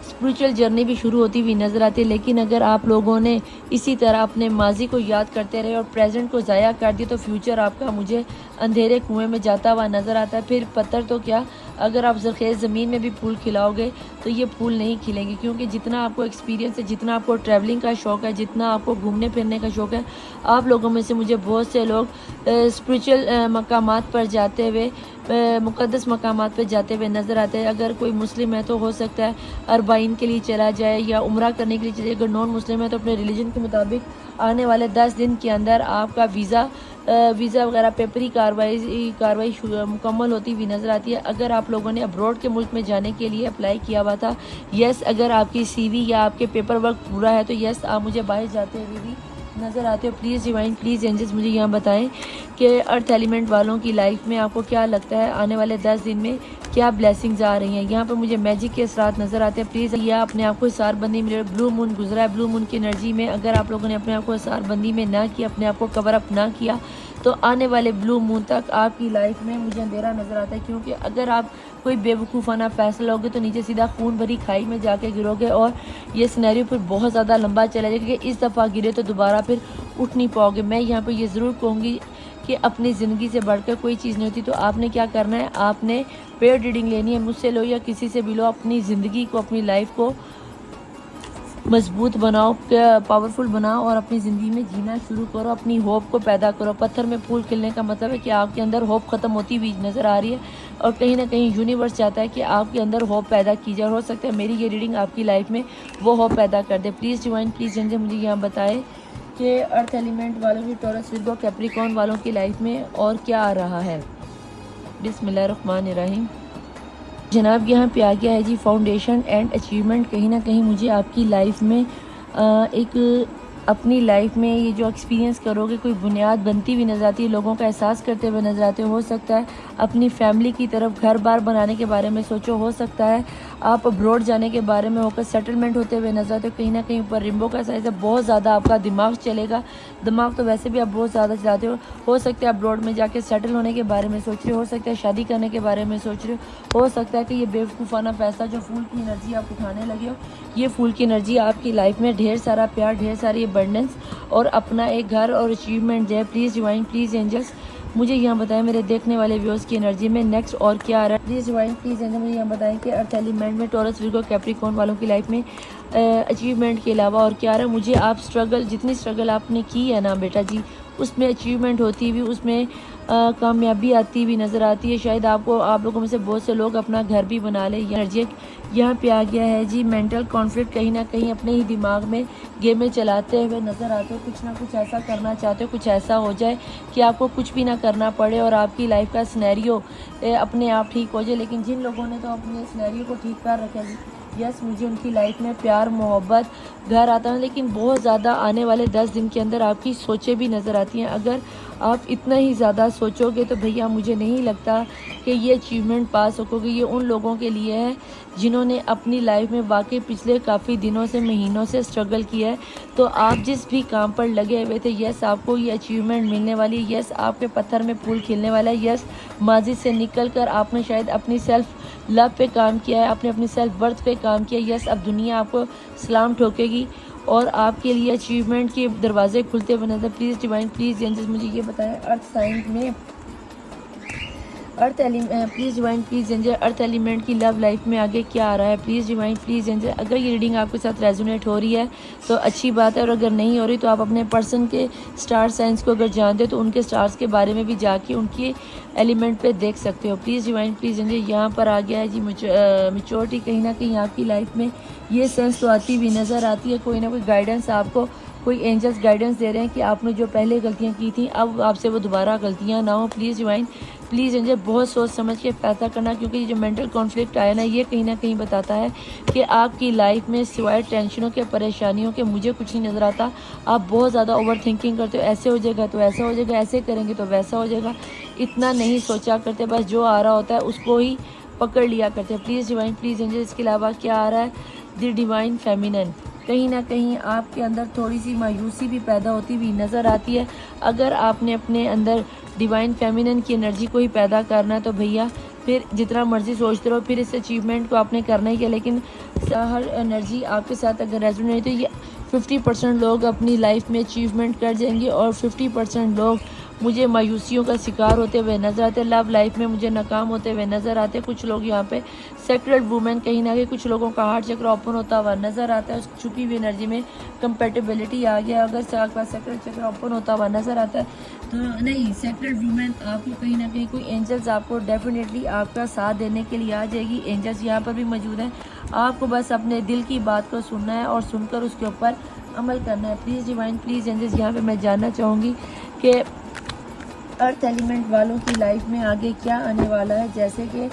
स्पिरिचुअल जर्नी भी शुरू होती हुई नज़र आती है। लेकिन अगर आप लोगों ने इसी तरह अपने माजी को याद करते रहे और प्रेजेंट को ज़ाया कर दिया, तो फ्यूचर आपका मुझे अंधेरे कुएं में जाता हुआ नज़र आता है। फिर पत्थर तो क्या, अगर आप ज़रखेज़ ज़मीन में भी फूल खिलाओगे तो ये फूल नहीं खिलेंगे, क्योंकि जितना आपको एक्सपीरियंस है, जितना आपको ट्रैवलिंग का शौक़ है, जितना आपको घूमने फिरने का शौक़ है, आप लोगों में से मुझे बहुत से लोग स्पिरिचुअल मकामात पर जाते हुए, मुक़द्दस मकामात पर जाते हुए नज़र आते हैं। अगर कोई मुस्लिम है तो हो सकता है अरबाइन के लिए चला जाए या उम्रा करने के लिए चले। अगर नॉन मुस्लिम है तो अपने रिलीजन के मुताबिक आने वाले 10 दिन के अंदर आपका वीज़ा वगैरह पेपरी कार्रवाई मुकम्मल होती हुई नज़र आती है। अगर आप लोगों ने अब्रॉड के मुल्क में जाने के लिए अप्लाई किया हुआ था, यस, अगर आपकी CV या आपके पेपर वर्क पूरा है तो यस, आप मुझे बाहर जाते हुए भी नज़र आते हो। प्लीज़ डिवाइन, प्लीज़ एंजल्स मुझे यहाँ बताएं कि अर्थ एलिमेंट वालों की लाइफ में आपको क्या लगता है, आने वाले 10 दिन में क्या ब्लेसिंग्स आ रही हैं। यहाँ पर मुझे मैजिक के असरात नज़र आते हैं। प्लीज़ या अपने आप को हिसारबंदी में, ब्लू मून गुजरा है, ब्लू मून की एनर्जी में अगर आप लोगों ने अपने आप को हिसारबंदी में ना किया, अपने आप को कवर अप ना किया, तो आने वाले ब्लू मून तक आपकी लाइफ में मुझे अंधेरा नज़र आता है। क्योंकि अगर आप कोई बेवकूफ़ाना फैसला लोगे तो नीचे सीधा खून भरी खाई में जाके गिरोगे, और ये सिनेरियो फिर बहुत ज़्यादा लंबा चला जाएगा कि इस दफ़ा गिरे तो दोबारा फिर उठ नहीं पाओगे। मैं यहाँ पर ये ज़रूर कहूँगी कि अपनी ज़िंदगी से बढ़कर कोई चीज़ नहीं होती। तो आपने क्या करना है, आपने पेड रीडिंग लेनी है, मुझसे लो या किसी से भी लो। अपनी ज़िंदगी को, अपनी लाइफ को मजबूत बनाओ, पावरफुल बनाओ, और अपनी ज़िंदगी में जीना शुरू करो, अपनी होप को पैदा करो। पत्थर में फूल खिलने का मतलब है कि आपके अंदर होप ख़त्म होती हुई नज़र आ रही है, और कहीं ना कहीं यूनिवर्स चाहता है कि आपके अंदर होप पैदा की जाए। हो सकता है मेरी ये रीडिंग आपकी लाइफ में वो होप पैदा कर दे। प्लीज़ डिवाइन, प्लीज़ एंजल मुझे यहाँ बताए कि अर्थ एलिमेंट वालों की, टॉरस विर्गो कैप्रिकॉर्न वालों की लाइफ में और क्या आ रहा है। बिस्मिल्लाहिर्रहमानिर्रहीम। जनाब यहाँ पे आ गया है जी फाउंडेशन एंड अचीवमेंट। कहीं ना कहीं मुझे आपकी लाइफ में एक अपनी लाइफ में ये जो एक्सपीरियंस करोगे कोई बुनियाद बनती हुई नज़र आती है, लोगों का एहसास करते हुए नज़र आते हो सकता है अपनी फैमिली की तरफ घर बार बनाने के बारे में सोचो, हो सकता है आप अब्रॉड जाने के बारे में होकर सेटलमेंट होते हुए नजर आते हो। कहीं ना कहीं ऊपर रिम्बो का साइज़ है, बहुत ज़्यादा आपका दिमाग चलेगा, दिमाग तो वैसे भी आप बहुत ज़्यादा चलाते हो सकता है अब्रॉड में जाके सेटल होने के बारे में सोच रहे हो सकता है शादी करने के बारे में सोच रहे हो सकता है कि ये बेवकूफ़ाना फैसला जो फूल की एनर्जी आप उठाने लगे हो, ये फूल की एनर्जी आपकी लाइफ में ढेर सारा प्यार, ढेर सारी अबंडेंस और अपना एक घर और अचीवमेंट जो है। प्लीज़ डिवाइन, प्लीज़ एंजल्स मुझे यहाँ बताएं मेरे देखने वाले व्यूअर्स की एनर्जी में नेक्स्ट और क्या आ रहा है। प्लीज़ डिवाइन, प्लीज़ एंजल मुझे यहाँ बताएं कि अर्थ एलिमेंट में टॉरस, विर्गो, कैप्रिकॉर्न वालों की लाइफ में अचीवमेंट के अलावा और क्या आ रहा है। मुझे आप स्ट्रगल, जितनी स्ट्रगल आपने की है ना बेटा जी, उसमें अचीवमेंट होती हुई, उसमें कामयाबी आती हुई नज़र आती है। शायद आपको, आप लोगों में से बहुत से लोग अपना घर भी बना ले। एनर्जी यहाँ पे आ गया है जी। मेंटल कॉन्फ्लिक्ट कहीं ना कहीं अपने ही दिमाग में गेमें चलाते हुए नज़र आते हो, कुछ ना कुछ ऐसा करना चाहते हो, कुछ ऐसा हो जाए कि आपको कुछ भी ना करना पड़े और आपकी लाइफ का सिनेरियो अपने आप ठीक हो जाए। लेकिन जिन लोगों ने तो अपने सिनेरियो को ठीक कर रखा है, यस मुझे उनकी लाइफ में प्यार, मोहब्बत, घर आता है, लेकिन बहुत ज़्यादा आने वाले 10 दिन के अंदर आपकी सोचें भी नज़र आती हैं। अगर आप इतना ही ज़्यादा सोचोगे तो भैया मुझे नहीं लगता कि ये अचीवमेंट पा सकोगे। ये उन लोगों के लिए है जिन्होंने अपनी लाइफ में वाकई पिछले काफ़ी दिनों से, महीनों से स्ट्रगल किया है। तो आप जिस भी काम पर लगे हुए थे, यस आपको ये अचीवमेंट मिलने वाली है, यस आपके पत्थर में फूल खिलने वाला है, यस माजी से निकल कर आपने शायद अपनी सेल्फ लव पे काम किया है, आपने अपनी सेल्फ वर्थ पे काम किया, यस अब दुनिया आपको सलाम ठोकेगी और आपके लिए अचीवमेंट के दरवाजे खुलते हुए नजर। प्लीज़ डिवाइन, प्लीज़ एंजल्स मुझे ये बताएं अर्थ साइन में please divine, please angel earth element की लव लाइफ में आगे क्या आ रहा है। प्लीज़ डिवाइन, प्लीज़ एंजल अगर ये रीडिंग आपके साथ रेजोनेट हो रही है तो अच्छी बात है, और अगर नहीं हो रही तो आप अपने पर्सन के स्टार साइंस को अगर जानते हो तो उनके स्टार्स के बारे में भी जाके उनके एलिमेंट पे देख सकते हो। प्लीज़ डिवाइन, प्लीज़ एंजल यहाँ पर आ गया है जी मैच्योरिटी। कहीं ना कहीं आपकी लाइफ में ये सेंस तो आती हुई नज़र आती है, कोई ना कोई गाइडेंस आपको, कोई एंजल्स गाइडेंस दे रहे हैं कि आपने जो पहले गलतियां की थी अब आपसे वो दोबारा गलतियां ना हो। प्लीज़ डिवाइन, प्लीज़ एंजल बहुत सोच समझ के फैसला करना, क्योंकि ये जो मेंटल कॉन्फ्लिक्ट आया ना, ये कहीं ना कहीं बताता है कि आपकी लाइफ में सिवाय टेंशनों के, परेशानियों के मुझे कुछ नहीं नज़र आता। आप बहुत ज़्यादा ओवर थिंकिंग करते हो, ऐसे हो जाएगा तो ऐसा हो जाएगा, ऐसे करेंगे तो वैसा हो जाएगा, इतना नहीं सोचा करते, बस जो आ रहा होता है उसको ही पकड़ लिया करते हैं। प्लीज़ डिवाइन, प्लीज़ एंजल इसके अलावा क्या आ रहा है। द डिवाइन फेमिनिन, कहीं ना कहीं आपके अंदर थोड़ी सी मायूसी भी पैदा होती हुई नज़र आती है। अगर आपने अपने अंदर डिवाइन फेमिनिन की एनर्जी को ही पैदा करना है तो भैया फिर जितना मर्जी सोचते रहो, फिर इस अचीवमेंट को आपने करना ही है। लेकिन हर एनर्जी आपके साथ अगर रेजोनेट तो ये 50% लोग अपनी लाइफ में अचीवमेंट कर जाएंगे और 50% लोग मुझे मायूसियों का शिकार होते हुए नज़र आते हैं, लव लाइफ में मुझे नाकाम होते हुए नज़र आते हैं। कुछ लोग यहाँ पे सेक्रेड वुमेन, कहीं ना कहीं कुछ लोगों का हार्ट चक्र ओपन होता हुआ नज़र आता है, उस छुपी हुई एनर्जी में कंपेटेबिलिटी आ गया। अगर सेक्रेड चक्र ओपन होता हुआ नज़र आता है तो नहीं, सेक्रेड वुमेन आपको कहीं ना कहीं कोई एंजल्स आपको डेफिनेटली आपका साथ देने के लिए आ जाएगी। एंजल्स यहाँ पर भी मौजूद हैं, आपको बस अपने दिल की बात को सुनना है और सुनकर उसके ऊपर अमल करना है। प्लीज़ डिवाइन, प्लीज़ एंजल्स यहाँ पे मैं जानना चाहूँगी कि अर्थ एलिमेंट वालों की लाइफ में आगे क्या आने वाला है, जैसे कि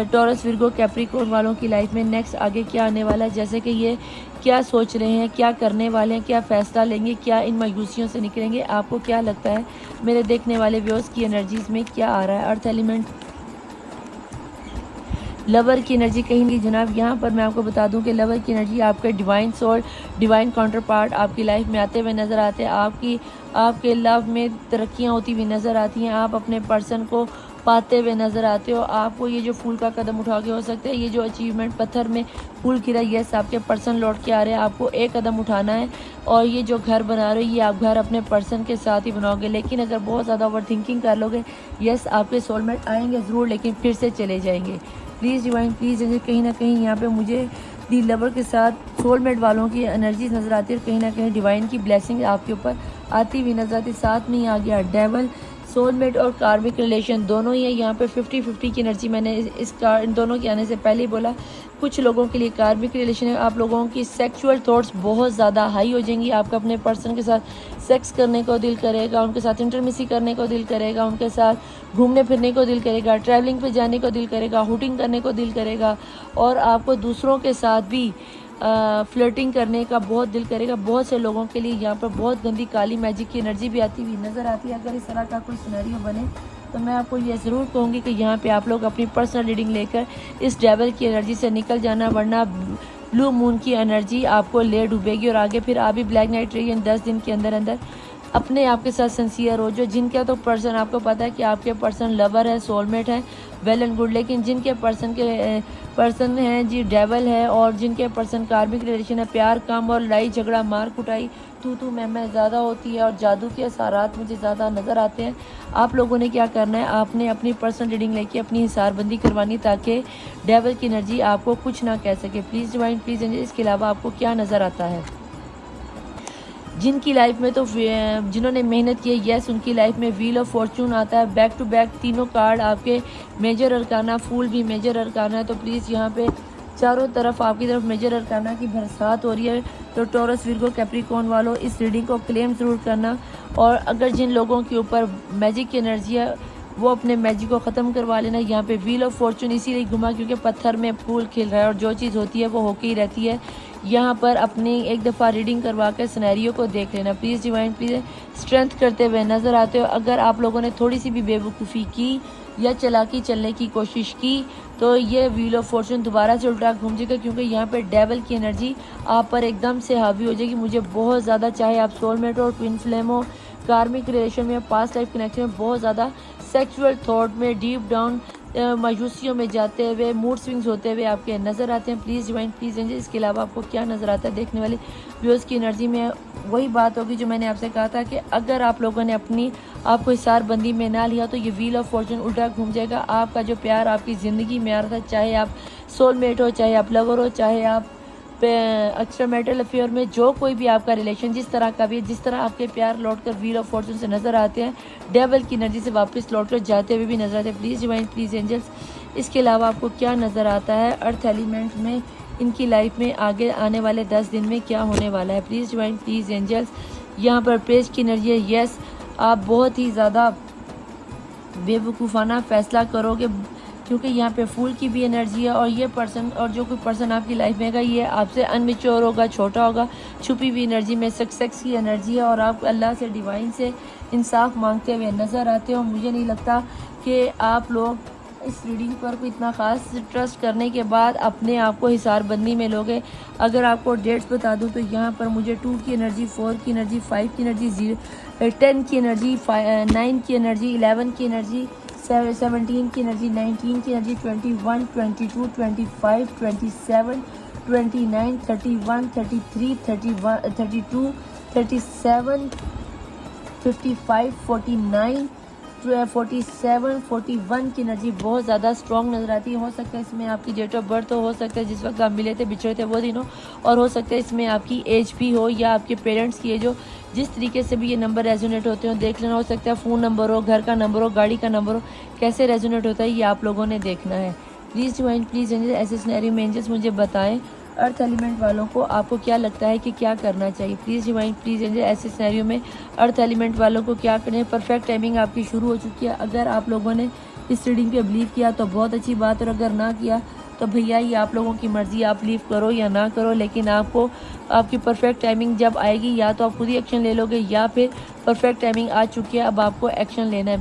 टॉरस, विर्गो, कैप्रिकॉर्न वालों की लाइफ में नेक्स्ट आगे क्या आने वाला है, जैसे कि ये क्या सोच रहे हैं, क्या करने वाले हैं, क्या फ़ैसला लेंगे, क्या इन मायूसियों से निकलेंगे। आपको क्या लगता है मेरे देखने वाले व्यूअर्स की एनर्जीज़ में क्या आ रहा है। अर्थ एलिमेंट लवर की एनर्जी कहीं नहीं जनाब, यहाँ पर मैं आपको बता दूं कि लवर की एनर्जी आपके divine soul, divine counterpart आपकी लाइफ में आते हुए नज़र आते हैं। आपके लव में तरक्कियाँ होती हुई नज़र आती हैं, आप अपने पर्सन को पाते हुए नज़र आते हो। आपको ये जो फूल का कदम उठाओगे, हो सकता है ये जो अचीवमेंट पत्थर में फूल खिला, यस आपके पर्सन लौट के आ रहे हैं, आपको एक कदम उठाना है और ये जो घर बना रहे हो ये आप घर अपने पर्सन के साथ ही बनाओगे। लेकिन अगर बहुत ज़्यादा ओवर थिंकिंग कर लोगे, यस आपके सोलमेट आएंगे ज़रूर, लेकिन फिर से चले जाएंगे। प्लीज़ डिवाइन, प्लीज़ कहीं ना कहीं यहाँ पे मुझे दी लवर के साथ सोलमेट वालों की एनर्जी नज़र आती है और कहीं ना कहीं डिवाइन की ब्लेसिंग आपके ऊपर आती हुई नज़र आती है। साथ में ही आ गया डेवल, सोलमेट और कार्मिक रिलेशन दोनों ही है। यहाँ पे 50-50 की एनर्जी मैंने इन दोनों के आने से पहले ही बोला। कुछ लोगों के लिए कार्मिक रिलेशन है, आप लोगों की सेक्सुअल थॉट्स बहुत ज़्यादा हाई हो जाएंगी, आपका अपने पर्सन के साथ सेक्स करने को दिल करेगा, उनके साथ इंटरमिसी करने को दिल करेगा, उनके साथ घूमने फिरने को दिल करेगा, ट्रैवलिंग पे जाने को दिल करेगा, हुटिंग करने को दिल करेगा और आपको दूसरों के साथ भी फ्लर्टिंग करने का बहुत दिल करेगा। बहुत से लोगों के लिए यहाँ पर बहुत गंदी काली मैजिक की एनर्जी भी आती हुई नज़र आती है। अगर इस तरह का कोई सिनेरियो बने तो मैं आपको ये ज़रूर कहूँगी कि यहाँ पे आप लोग अपनी पर्सनल रीडिंग लेकर इस डेविल की एनर्जी से निकल जाना, वरना ब्लू मून की एनर्जी आपको ले डूबेगी और आगे फिर आप भी ब्लैक नाइट रही 10 दिन के अंदर अंदर अपने आप के साथ सिंसियर हो। जो जिनका तो पर्सन आपको पता है कि आपके पर्सन लवर है, सोलमेट है, वेल एंड गुड, लेकिन जिनके पर्सन हैं जी डेवल है, और जिनके पर्सन कार्मिक रिलेशन है, प्यार कम और लड़ाई झगड़ा मार कुटाई तू मैं ज़्यादा होती है और जादू के असरात मुझे ज़्यादा नज़र आते हैं। आप लोगों ने क्या करना है, आपने अपनी पर्सनल रीडिंग लेके अपनी हिसारबंदी करवानी ताकि डेवल की एनर्जी आपको कुछ ना कह सके। Please divine please. इसके अलावा आपको क्या नज़र आता है? जिनकी लाइफ में तो जिन्होंने मेहनत की है, यस उनकी लाइफ में व्हील ऑफ फॉर्चून आता है। बैक टू बैक तीनों कार्ड आपके मेजर अरकाना, फूल भी मेजर अरकाना है। तो प्लीज़ यहाँ पे चारों तरफ आपकी तरफ मेजर अरकाना की बरसात हो रही है। तो टॉरस, विर्गो, कैप्रिकॉर्न वालों इस रीडिंग को क्लेम ज़रूर करना। और अगर जिन लोगों के ऊपर मैजिक की एनर्जी है वो अपने मैजिक को ख़त्म करवा लेना। यहाँ पे व्हील ऑफ फॉर्चून इसीलिए घुमा क्योंकि पत्थर में फूल खिल रहा है और जो चीज़ होती है वो होके ही रहती है। यहाँ पर अपनी एक दफ़ा रीडिंग करवा कर सिनेरियो को देख लेना। Please divine please. स्ट्रेंथ करते हुए नज़र आते हो। अगर आप लोगों ने थोड़ी सी भी बेवकूफ़ी की या चालाकी चलने की कोशिश की तो ये व्हील ऑफ फॉर्चून दोबारा से उल्टा घूम जाएगा, क्योंकि यहाँ पे डेविल की एनर्जी आप पर एकदम से हावी हो जाएगी। मुझे बहुत ज़्यादा, चाहे आप सोलमेट हो, ट्विन फ्लेम हो, कार्मिक रिलेशन में, पास्ट लाइफ कनेक्शन में, बहुत ज़्यादा सेक्सुअल थॉट में डीप डाउन मायूसियों में जाते हुए, मूड स्विंग्स होते हुए आपके नज़र आते हैं। Please divine please angel. इसके अलावा आपको क्या नज़र आता है देखने वाले व्यूअर्स की एनर्जी में? वही बात होगी जो मैंने आपसे कहा था कि अगर आप लोगों ने अपनी आपको हिसारबंदी में ना लिया तो ये व्हील ऑफ फॉर्चून उल्टा घूम जाएगा। आपका जो प्यार आपकी ज़िंदगी में आ रहा था, चाहे आप सोलमेट हो, चाहे आप लवर हो, चाहे आप एक्स्ट्रा मैरिटल अफेयर में, जो कोई भी आपका रिलेशन जिस तरह का भी है, जिस तरह आपके प्यार लौट कर व्हील ऑफ फॉर्चून से नज़र आते हैं, डेविल की एनर्जी से वापस लौट कर जाते हुए भी नज़र आते हैं। Please divine please angels. इसके अलावा आपको क्या नज़र आता है अर्थ एलिमेंट में? इनकी लाइफ में आगे आने वाले 10 दिन में क्या होने वाला है? Please divine please angels. यहाँ पर प्रेस की एनर्जी है। यस, आप बहुत ही ज़्यादा बेवकूफ़ाना फ़ैसला करोगे क्योंकि यहाँ पे फूल की भी एनर्जी है और ये पर्सन और जो कोई पर्सन आपकी लाइफ में है ये आपसे अनमेच्योर होगा, छोटा होगा, छुपी हुई एनर्जी में सक्सेस की एनर्जी है और आप अल्लाह से, डिवाइन से इंसाफ मांगते हुए नज़र आते हो। मुझे नहीं लगता कि आप लोग इस रीडिंग पर कोई इतना ख़ास ट्रस्ट करने के बाद अपने आप को हिसारबंदी में लोगे। अगर आपको डेट्स बता दूं तो यहाँ पर मुझे 2 की एनर्जी, 4 की एनर्जी, 5 की एनर्जी, 10 की एनर्जी, 9 की एनर्जी, 11 की एनर्जी, 17 की एनर्जी, 19 की एनर्जी, 21, 22, 25, 27, 29, 31, 33, 31, 32, 37, 55, 49, 47, 41 की एनर्जी बहुत ज़्यादा स्ट्रॉन्ग नज़र आती है। हो सकता है इसमें आपकी डेट ऑफ बर्थ हो सकता है जिस वक्त आप मिले थे, बिछड़े थे वो दिन हो, और हो सकता है इसमें आपकी एज भी हो या आपके पेरेंट्स की एज हो। जिस तरीके से भी ये नंबर रेजोनेट होते हो देख लेना। हो सकता है फ़ोन नंबर हो, घर का नंबर हो, गाड़ी का नंबर हो, कैसे रेजोनेट होता है ये आप लोगों ने देखना है। प्लीज़ डिवाइन प्लीज़ एंजल्स, ऐसे सिनेरियो में एंजल्स मुझे बताएं अर्थ एलिमेंट वालों को आपको क्या लगता है कि क्या करना चाहिए। प्लीज़ डिवाइन प्लीज़ एंजल, ऐसे सिनेरियो में अर्थ एलिमेंट वालों को क्या करना है। परफेक्ट टाइमिंग आपकी शुरू हो चुकी है। अगर आप लोगों ने इस रीडिंग पे बिलीव किया तो बहुत अच्छी बात, और अगर ना किया तो भैया ये आप लोगों की मर्ज़ी, आप बिलीव करो या ना करो, लेकिन आपको आपकी परफेक्ट टाइमिंग जब आएगी या तो आप खुद ही एक्शन ले लोगे या फिर परफेक्ट टाइमिंग आ चुकी है, अब आपको एक्शन लेना है।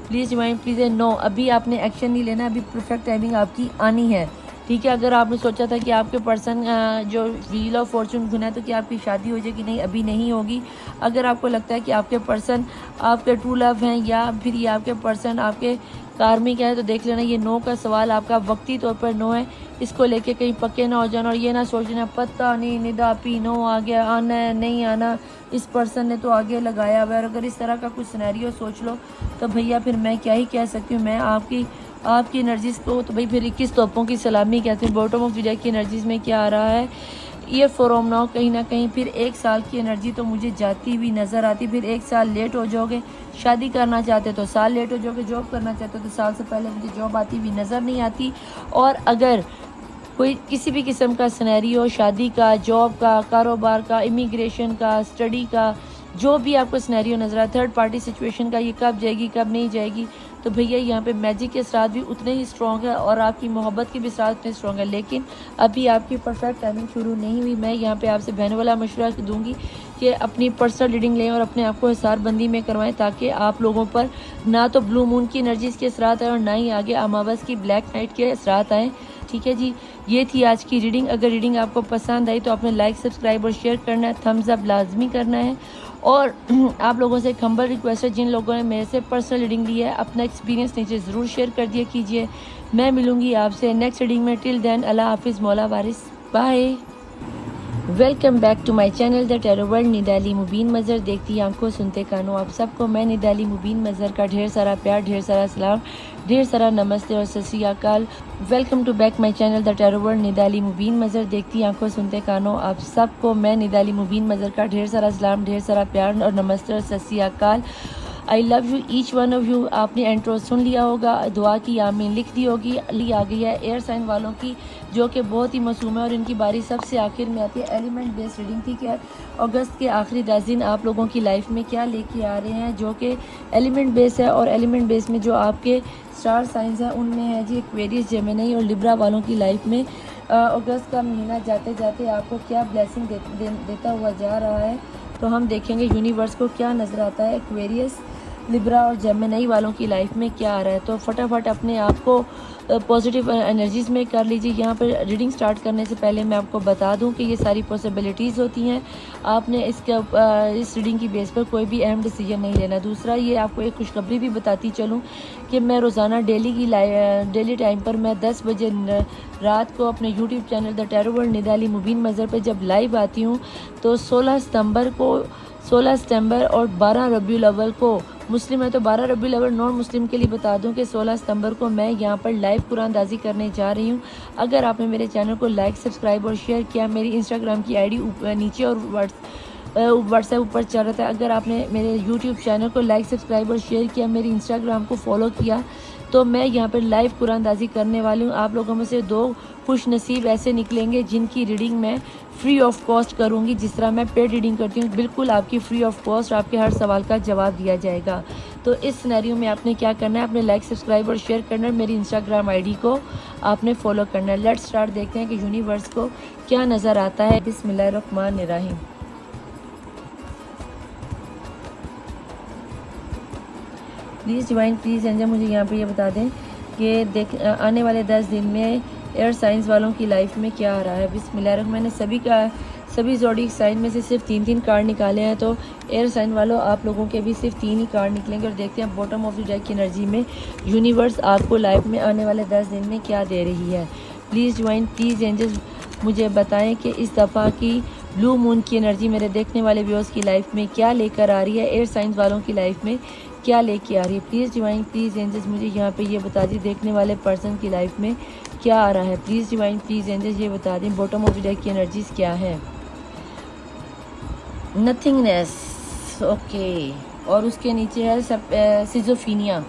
प्लीज़ डिवाइन प्लीज़ नो, अभी आपने एक्शन नहीं लेना, अभी परफेक्ट टाइमिंग आपकी आनी है। ठीक है, अगर आपने सोचा था कि आपके पर्सन जो व्हील ऑफ फॉर्चून घुना है तो क्या आपकी शादी हो जाएगी, नहीं अभी नहीं होगी। अगर आपको लगता है कि आपके पर्सन आपके ट्रू लव हैं या फिर ये आपके पर्सन आपके कार्मिक है तो देख लेना ये नो का सवाल आपका वक्ती तौर पर नो है। इसको लेके कहीं पक्के ना हो जाना और ये ना सोचना पता नहीं निदा पी नो आ गया, आना है नहीं आना, इस पर्सन ने तो आगे लगाया हुआ है। अगर इस तरह का कुछ सिनेरियो सोच लो तो भैया फिर मैं क्या ही कह सकती हूँ। मैं आपकी एनर्जीज़ को तो भाई फिर 21 तोपों की सलामी कहते हैं। बॉटम ऑफ द डेक की एनर्जीज़ में क्या आ रहा है, ये फ्रॉम नाउ कहीं ना कहीं फिर 1 साल की एनर्जी तो मुझे जाती हुई नज़र आती। फिर 1 साल लेट हो जाओगे, शादी करना चाहते तो साल लेट हो जाओगे, जॉब करना चाहते तो साल से पहले मुझे जॉब आती हुई नज़र नहीं आती। और अगर कोई किसी भी किस्म का सिनेरियो, शादी का, जॉब का, कारोबार का, इमिग्रेशन का, स्टडी का, जो भी आपको सिनेरियो नज़र आए, थर्ड पार्टी सिचुएशन का, ये कब जाएगी कब नहीं जाएगी, तो भैया यहाँ पे मैजिक के असरात भी उतने ही स्ट्रॉन्ग है और आपकी मोहब्बत के भी असरात उतने स्ट्रॉन्ग है, लेकिन अभी आपकी परफेक्ट टाइमिंग शुरू नहीं हुई। मैं यहाँ पे आपसे बहन वाला मशवरा दूंगी कि अपनी पर्सनल रीडिंग लें और अपने आप को हिसारबंदी में करवाएं, ताकि आप लोगों पर ना तो ब्लू मून की एनर्जीज़ के असरात आए और ना ही आगे अमावस की ब्लैक नाइट के असरात आएँ। ठीक है जी, ये थी आज की रीडिंग। अगर रीडिंग आपको पसंद आई तो आपने लाइक, सब्सक्राइब और शेयर करना है, थम्स अप लाजमी करना है। और आप लोगों से एक हम्बल रिक्वेस्ट है, जिन लोगों ने मेरे से पर्सनल रीडिंग ली है अपना एक्सपीरियंस नीचे ज़रूर शेयर कर दिया कीजिए। मैं मिलूँगी आपसे नेक्स्ट रीडिंग में। टिल देन अल्लाह हाफिज़, मौला वारिस, bye. Welcome back to my channel the tarot world. Nida Ali Mubeen Mazhar, देखती आंखों सुनते कानों आप सबको मैं निदाली मुबीन मज़र का ढेर सारा प्यार, ढेर सारा सलाम, ढेर सारा नमस्ते और सत श्री अकाल। Welcome to back my channel the tarot world Nida Ali Mubeen Mazhar, देखती आंखों सुनते कानों आप सबको मैं निदाली मुबीन मज़र का ढेर सारा सलाम, ढेर सारा प्यार और नमस्ते और सत श्री अकाल। I love you each one of you. आपने इंट्रो सुन लिया होगा, दुआ की आमीन लिख दी होगी। अली आ गई है एयर साइन वालों की, जो कि बहुत ही मासूम है और इनकी बारी सबसे आखिर में आती है। एलिमेंट बेस्ड रीडिंग थी कि अगस्त के आखिरी 10 दिन आप लोगों की लाइफ में क्या लेके आ रहे हैं, जो कि एलिमेंट बेस है। और एलिमेंट बेस में जो आपके स्टार साइंस हैं उनमें है जी एक्वेरियस, जेमिनी और लिब्रा वालों की लाइफ में अगस्त का महीना जाते जाते आपको क्या ब्लेसिंग देता हुआ जा रहा है। तो हम देखेंगे यूनिवर्स को क्या नज़र आता है एक्वेरियस, लिब्रा और जेमिनी वालों की लाइफ में क्या आ रहा है। तो फटाफट अपने आप को पॉजिटिव एनर्जीज़ में कर लीजिए। यहाँ पर रीडिंग स्टार्ट करने से पहले मैं आपको बता दूँ कि ये सारी पॉसिबिलिटीज़ होती हैं, आपने इस रीडिंग की बेस पर कोई भी अहम डिसीजन नहीं लेना। दूसरा, ये आपको एक खुशखबरी भी बताती चलूँ कि मैं रोज़ाना डेली टाइम पर मैं 10 बजे रात को अपने YouTube channel the tarot world Nida Ali Mubeen Mazhar पर जब लाइव आती हूँ, तो 16 सितंबर और 12 रबीउल अव्वल को, मुस्लिम है तो 12 रबीउल अव्वल, नॉन मुस्लिम के लिए बता दूं कि 16 सितंबर को मैं यहाँ पर लाइव कुरानदाजी करने जा रही हूँ। अगर आपने मेरे चैनल को लाइक, सब्सक्राइब और शेयर किया, मेरी इंस्टाग्राम की आईडी नीचे और व्हाट्सएप ऊपर चल रहा था, अगर आपने मेरे यूट्यूब चैनल को लाइक, सब्सक्राइब और शेयर किया, मेरी इंस्टाग्राम को फॉलो किया, तो मैं यहाँ पर लाइव कुरानदाजी करने वाली हूँ। आप लोगों में से 2 खुश नसीब ऐसे निकलेंगे जिनकी रीडिंग मैं फ्री ऑफ कॉस्ट करूँगी। जिस तरह मैं पेड रीडिंग करती हूँ, बिल्कुल आपकी फ्री ऑफ कॉस्ट आपके हर सवाल का जवाब दिया जाएगा। तो इस सिनेरियो में आपने क्या करना है, आपने लाइक, सब्सक्राइब और शेयर करना है, मेरी इंस्टाग्राम आईडी को आपने फॉलो करना है। लेट्स स्टार्ट, देखते हैं कि यूनिवर्स को क्या नज़र आता है। बिस्मिल्लाहिर्रहमानिर्रहीम। प्लीज़ डिवाइन, प्लीज़ एंजल, मुझे यहाँ पे ये बता दें कि आने वाले 10 दिन में एयर साइंस वालों की लाइफ में क्या आ रहा है। बिस्मिल्लाहिर्रहमानिर्रहीम। मैंने सभी ज़ोडिक साइन में से सिर्फ 3 कार्ड निकाले हैं, तो एयर साइन वालों आप लोगों के भी सिर्फ 3 ही कार्ड निकलेंगे। और देखते हैं बॉटम ऑफ द डेक की एनर्जी में यूनिवर्स आपको लाइफ में आने वाले 10 दिन में क्या दे रही है। प्लीज़ डिवाइन, प्लीज़ एंजल्स, मुझे बताएं कि इस दफ़ा की ब्लू मून की एनर्जी मेरे देखने वाले व्यूअर्स की लाइफ में क्या लेकर आ रही है, एयर साइंस वालों की लाइफ में क्या लेके आ रही है। प्लीज़ डिवाइन, प्लीज़ एंजल्स, मुझे यहाँ पे ये बता दी देखने वाले पर्सन की लाइफ में क्या आ रहा है। प्लीज़ डिवाइन, प्लीज़ एंजल्स, ये बता दें बॉटम ऑफ द डेक की एनर्जीज क्या है। नथिंगनेस, ओके, और उसके नीचे है सिजोफीनिया।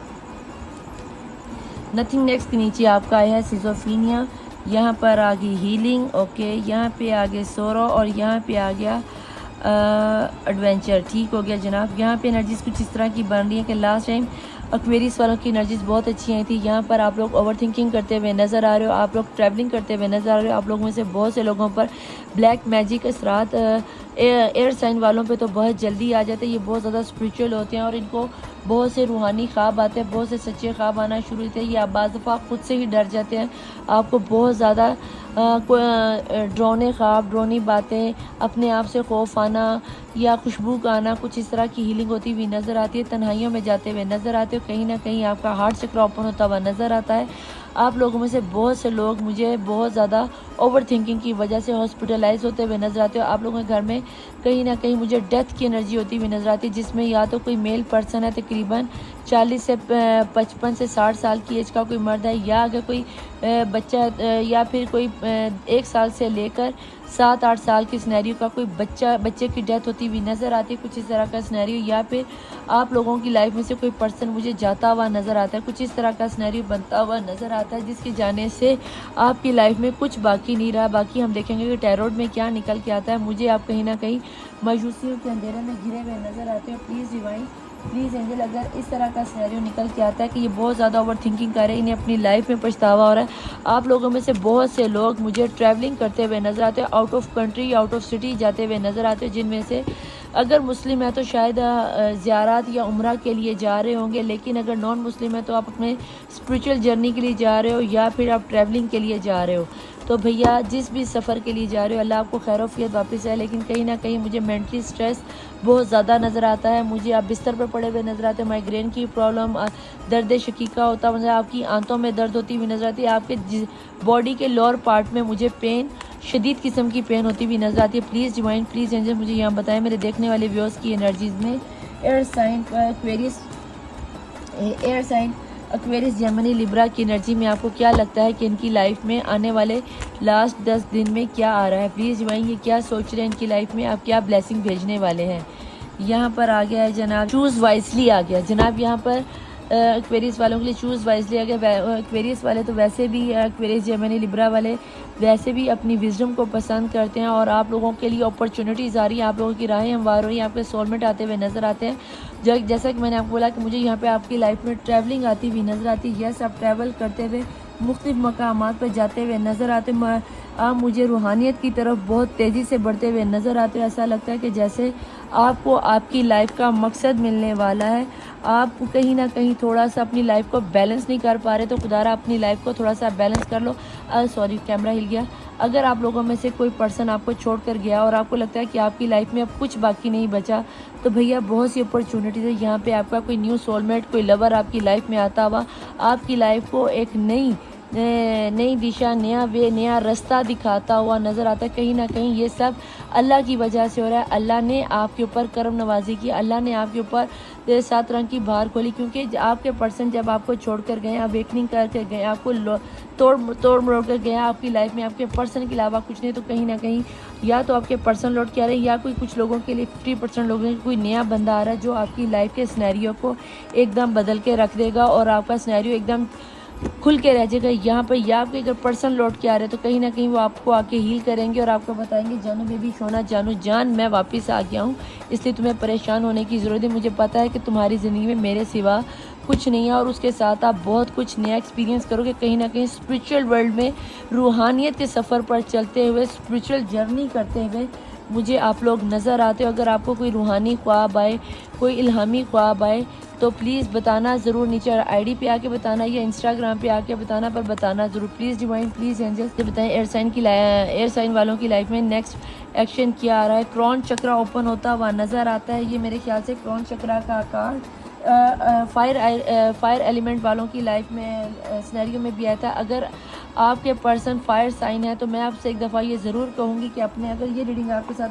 नथिंगनेस के नीचे आपका आया है सिजोफीनिया। यहाँ पर आ गई हीलिंग, ओके, यहाँ पे आ गए सोरो और यहाँ पे आ गया एडवेंचर। ठीक हो गया जनाब। यहाँ पे एनर्जीज कुछ इस तरह की बन रही है कि लास्ट टाइम एक्वेरियस वालों की एनर्जीज बहुत अच्छी आई थी। यहाँ पर आप लोग ओवर थिंकिंग करते हुए नज़र आ रहे हो, आप लोग ट्रैवलिंग करते हुए नज़र आ रहे हो। आप लोगों में से बहुत से लोगों पर ब्लैक मैजिक असरात एयर साइन वालों पे तो बहुत जल्दी आ जाते हैं। ये बहुत ज़्यादा स्पिरिचुअल होते हैं और इनको बहुत से रूहानी ख्वाब आते हैं, बहुत से सच्चे ख्वाब आना शुरू होते हैं। ये बाज़ दफ़ा खुद से ही डर जाते हैं। आपको बहुत ज़्यादा ड्रोने ख्वाब, ड्रोनी बातें, अपने आप से खौफ आना या खुशबू का आना, कुछ इस तरह की हीलिंग होती हुई नज़र आती है। तन्हाइयों में जाते हुए नज़र आते हो, कहीं ना कहीं आपका हार्ट चक्र ओपन होता हुआ नज़र आता है। आप लोगों में से बहुत से लोग मुझे बहुत ज़्यादा ओवर थिंकिंग की वजह से हॉस्पिटलाइज होते हुए नज़र आते हो। आप लोगों के घर में कहीं ना कहीं मुझे डेथ की एनर्जी होती हुई नज़र आती है, जिसमें या तो कोई मेल पर्सन है तकरीबन 40 से 55 से 60 साल की एज का कोई मर्द है, या अगर कोई बच्चा या फिर कोई 1 साल से लेकर 7-8 साल की सिनेरियो का कोई बच्चे की डेथ होती हुई नज़र आती है, कुछ इस तरह का सिनेरियो। या फिर आप लोगों की लाइफ में से कोई पर्सन मुझे जाता हुआ नज़र आता है, कुछ इस तरह का सिनेरियो बनता हुआ नज़र आता है, जिसके जाने से आपकी लाइफ में कुछ बाकी नहीं रहा। बाकी हम देखेंगे कि टैरोट में क्या निकल के आता है। मुझे आप कहीं ना कहीं मायूसियों के अंधेरे में घिरे हुए नज़र आते हैं। प्लीज़ डिवाइन, प्लीज़ एंजल, अगर इस तरह का सिनेरियो निकल के आता है कि ये बहुत ज़्यादा ओवर थिंकिंग कर रहे हैं, इन्हें अपनी लाइफ में पछतावा हो रहा है। आप लोगों में से बहुत से लोग मुझे ट्रैवलिंग करते हुए नज़र आते हैं, out of country, out of city जाते हुए नज़र आते हैं, जिनमें से अगर मुस्लिम है तो शायद ज़ियारत या उम्रा के लिए जा रहे होंगे, लेकिन अगर नॉन मुस्लिम है तो आप अपने स्पिरिचुअल जर्नी के लिए जा रहे हो या फिर आप ट्रैवलिंग के लिए जा रहे हो। तो भैया जिस भी सफ़र के लिए जा रहे हो, अल्लाह आपको खैरोफियत वापस है। लेकिन कहीं ना कहीं मुझे मेंटली स्ट्रेस बहुत ज़्यादा नज़र आता है, मुझे आप बिस्तर पर पड़े हुए नज़र आते हैं, माइग्रेन की प्रॉब्लम, दर्द शकीका होता मतलब आपकी आंतों में दर्द होती हुई नज़र आती है, आपके बॉडी के लोअर पार्ट में मुझे पेन, शदीद किस्म की पेन होती हुई नज़र आती है। प्लीज़ डिवाइन, प्लीज़ एंजल, मुझे यहाँ बताएं मेरे देखने वाले व्यूअर्स की एनर्जीज़ में air sign Aquarius, air sign Aquarius, Gemini, Libra की एनर्जी में आपको क्या लगता है कि इनकी लाइफ में आने वाले लास्ट 10 दिन में क्या आ रहा है। प्लीज़ डिवाइन, ये क्या सोच रहे हैं इनकी लाइफ में, आप क्या ब्लेसिंग भेजने वाले हैं। यहाँ पर आ गया है जनाब चूज़ वाइसली आ गया जनाब, यहाँ पर एक्वेरियस वालों के लिए चूज़ वाइजली आ गया। एक्वेरियस वाले तो वैसे भी, एक्वेरियस जेमिनी लिब्रा वाले वैसे भी अपनी विजडम को पसंद करते हैं, और आप लोगों के लिए अपॉर्चुनिटीज़ आ रही हैं, आप लोगों की राहें हमवार हो रही हैं, आपके सोलमेट आते हुए नज़र आते हैं। जैसा कि मैंने आपको बोला कि मुझे यहाँ पे आपकी लाइफ में ट्रैवलिंग आती हुई नज़र आती है। यस, आप ट्रैवल करते हुए मुख्तलिफ़ मकामात पर जाते हुए नज़र आते, आप मुझे रूहानियत की तरफ बहुत तेज़ी से बढ़ते हुए नज़र आते हैं। ऐसा लगता है कि जैसे आपको आपकी लाइफ का मकसद मिलने वाला है। आप कहीं ना कहीं थोड़ा सा अपनी लाइफ को बैलेंस नहीं कर पा रहे, तो खुदारा अपनी लाइफ को थोड़ा सा बैलेंस कर लो। सॉरी, कैमरा हिल गया। अगर आप लोगों में से कोई पर्सन आपको छोड़ कर गया और आपको लगता है कि आपकी लाइफ में अब कुछ बाकी नहीं बचा, तो भैया बहुत सी अपॉर्चुनिटीज़ है यहाँ पे। आपका कोई न्यू सोलमेट, कोई लवर आपकी लाइफ में आता हुआ आपकी लाइफ को एक नई दिशा, नया वे, नया रास्ता दिखाता हुआ नज़र आता है। कहीं ना कहीं ये सब अल्लाह की वजह से हो रहा है। अल्लाह ने आपके ऊपर करम नवाजी की, अल्लाह ने आपके ऊपर 7 रंग की बाहर खोली, क्योंकि आपके पर्सन जब आपको छोड़ कर गए, अवेकनिंग करके गए, आपको तोड़ मरोड़ कर गए आपकी लाइफ में, आपके पर्सन के अलावा कुछ नहीं, तो कहीं ना कहीं या तो आपके पर्सन लौट के आ रहे हैं, या कोई कुछ लोगों के लिए 50% लोगों के कोई नया बंदा आ रहा है जो आपकी लाइफ के सिनेरियो को एकदम बदल के रख देगा और आपका सिनेरियो एकदम खुल के रह जाएगा यहाँ पर। या आपके अगर पर्सन लौट के आ रहे हैं तो कहीं ना कहीं वो आपको आके हील करेंगे और आपको बताएंगे जानू बेबी, सोना जानू जान, मैं वापस आ गया हूँ, इसलिए तुम्हें परेशान होने की ज़रूरत है। मुझे पता है कि तुम्हारी ज़िंदगी में मेरे सिवा कुछ नहीं है, और उसके साथ आप बहुत कुछ नया एक्सपीरियंस करोगे। कहीं ना कहीं स्पिरिचुअल वर्ल्ड में रूहानियत के सफ़र पर चलते हुए, स्पिरिचुअल जर्नी करते हुए मुझे आप लोग नज़र आते हो। अगर आपको कोई रूहानी ख्वाब आए, कोई इल्हामी ख्वाब आए, तो प्लीज़ बताना ज़रूर, नीचे आईडी पे आके बताना या इंस्टाग्राम पे आके बताना, पर बताना ज़रूर। प्लीज़ डिवाइन, प्लीज़ एंजल्स बताएं एयर साइन वालों की लाइफ में नेक्स्ट एक्शन क्या आ रहा है। क्रॉन चक्रा ओपन होता हुआ नज़र आता है। ये मेरे ख्याल से क्रॉन चक्रा का आकार फायर एलिमेंट वालों की लाइफ में सिनेरियो में भी आया था। अगर आपके पर्सन फायर साइन है तो मैं आपसे एक दफ़ा ये ज़रूर कहूँगी कि अपने, अगर ये रीडिंग आपके साथ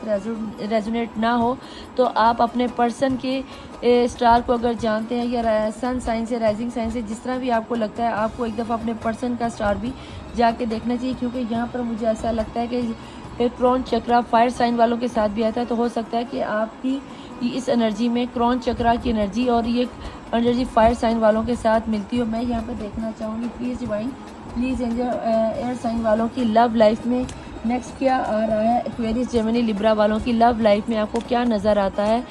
रेजोनेट ना हो तो आप अपने पर्सन के स्टार को अगर जानते हैं या सन साइन से, राइजिंग साइन से, जिस तरह भी आपको लगता है, आपको एक दफ़ा अपने पर्सन का स्टार भी जाके देखना चाहिए, क्योंकि यहाँ पर मुझे ऐसा लगता है कि क्रॉन चक्रा फायर साइन वालों के साथ भी आता है। तो हो सकता है कि आपकी इस एनर्जी में क्रॉन चक्रा की एनर्जी और ये एनर्जी फायर साइन वालों के साथ मिलती हो। मैं यहाँ पर देखना चाहूँगी, please divine, please angel, air sign वालों की लव लाइफ में नेक्स्ट क्या आ रहा है। एक्वेरियस जेमिनी लिब्रा वालों की लव लाइफ में आपको क्या नज़र आता है।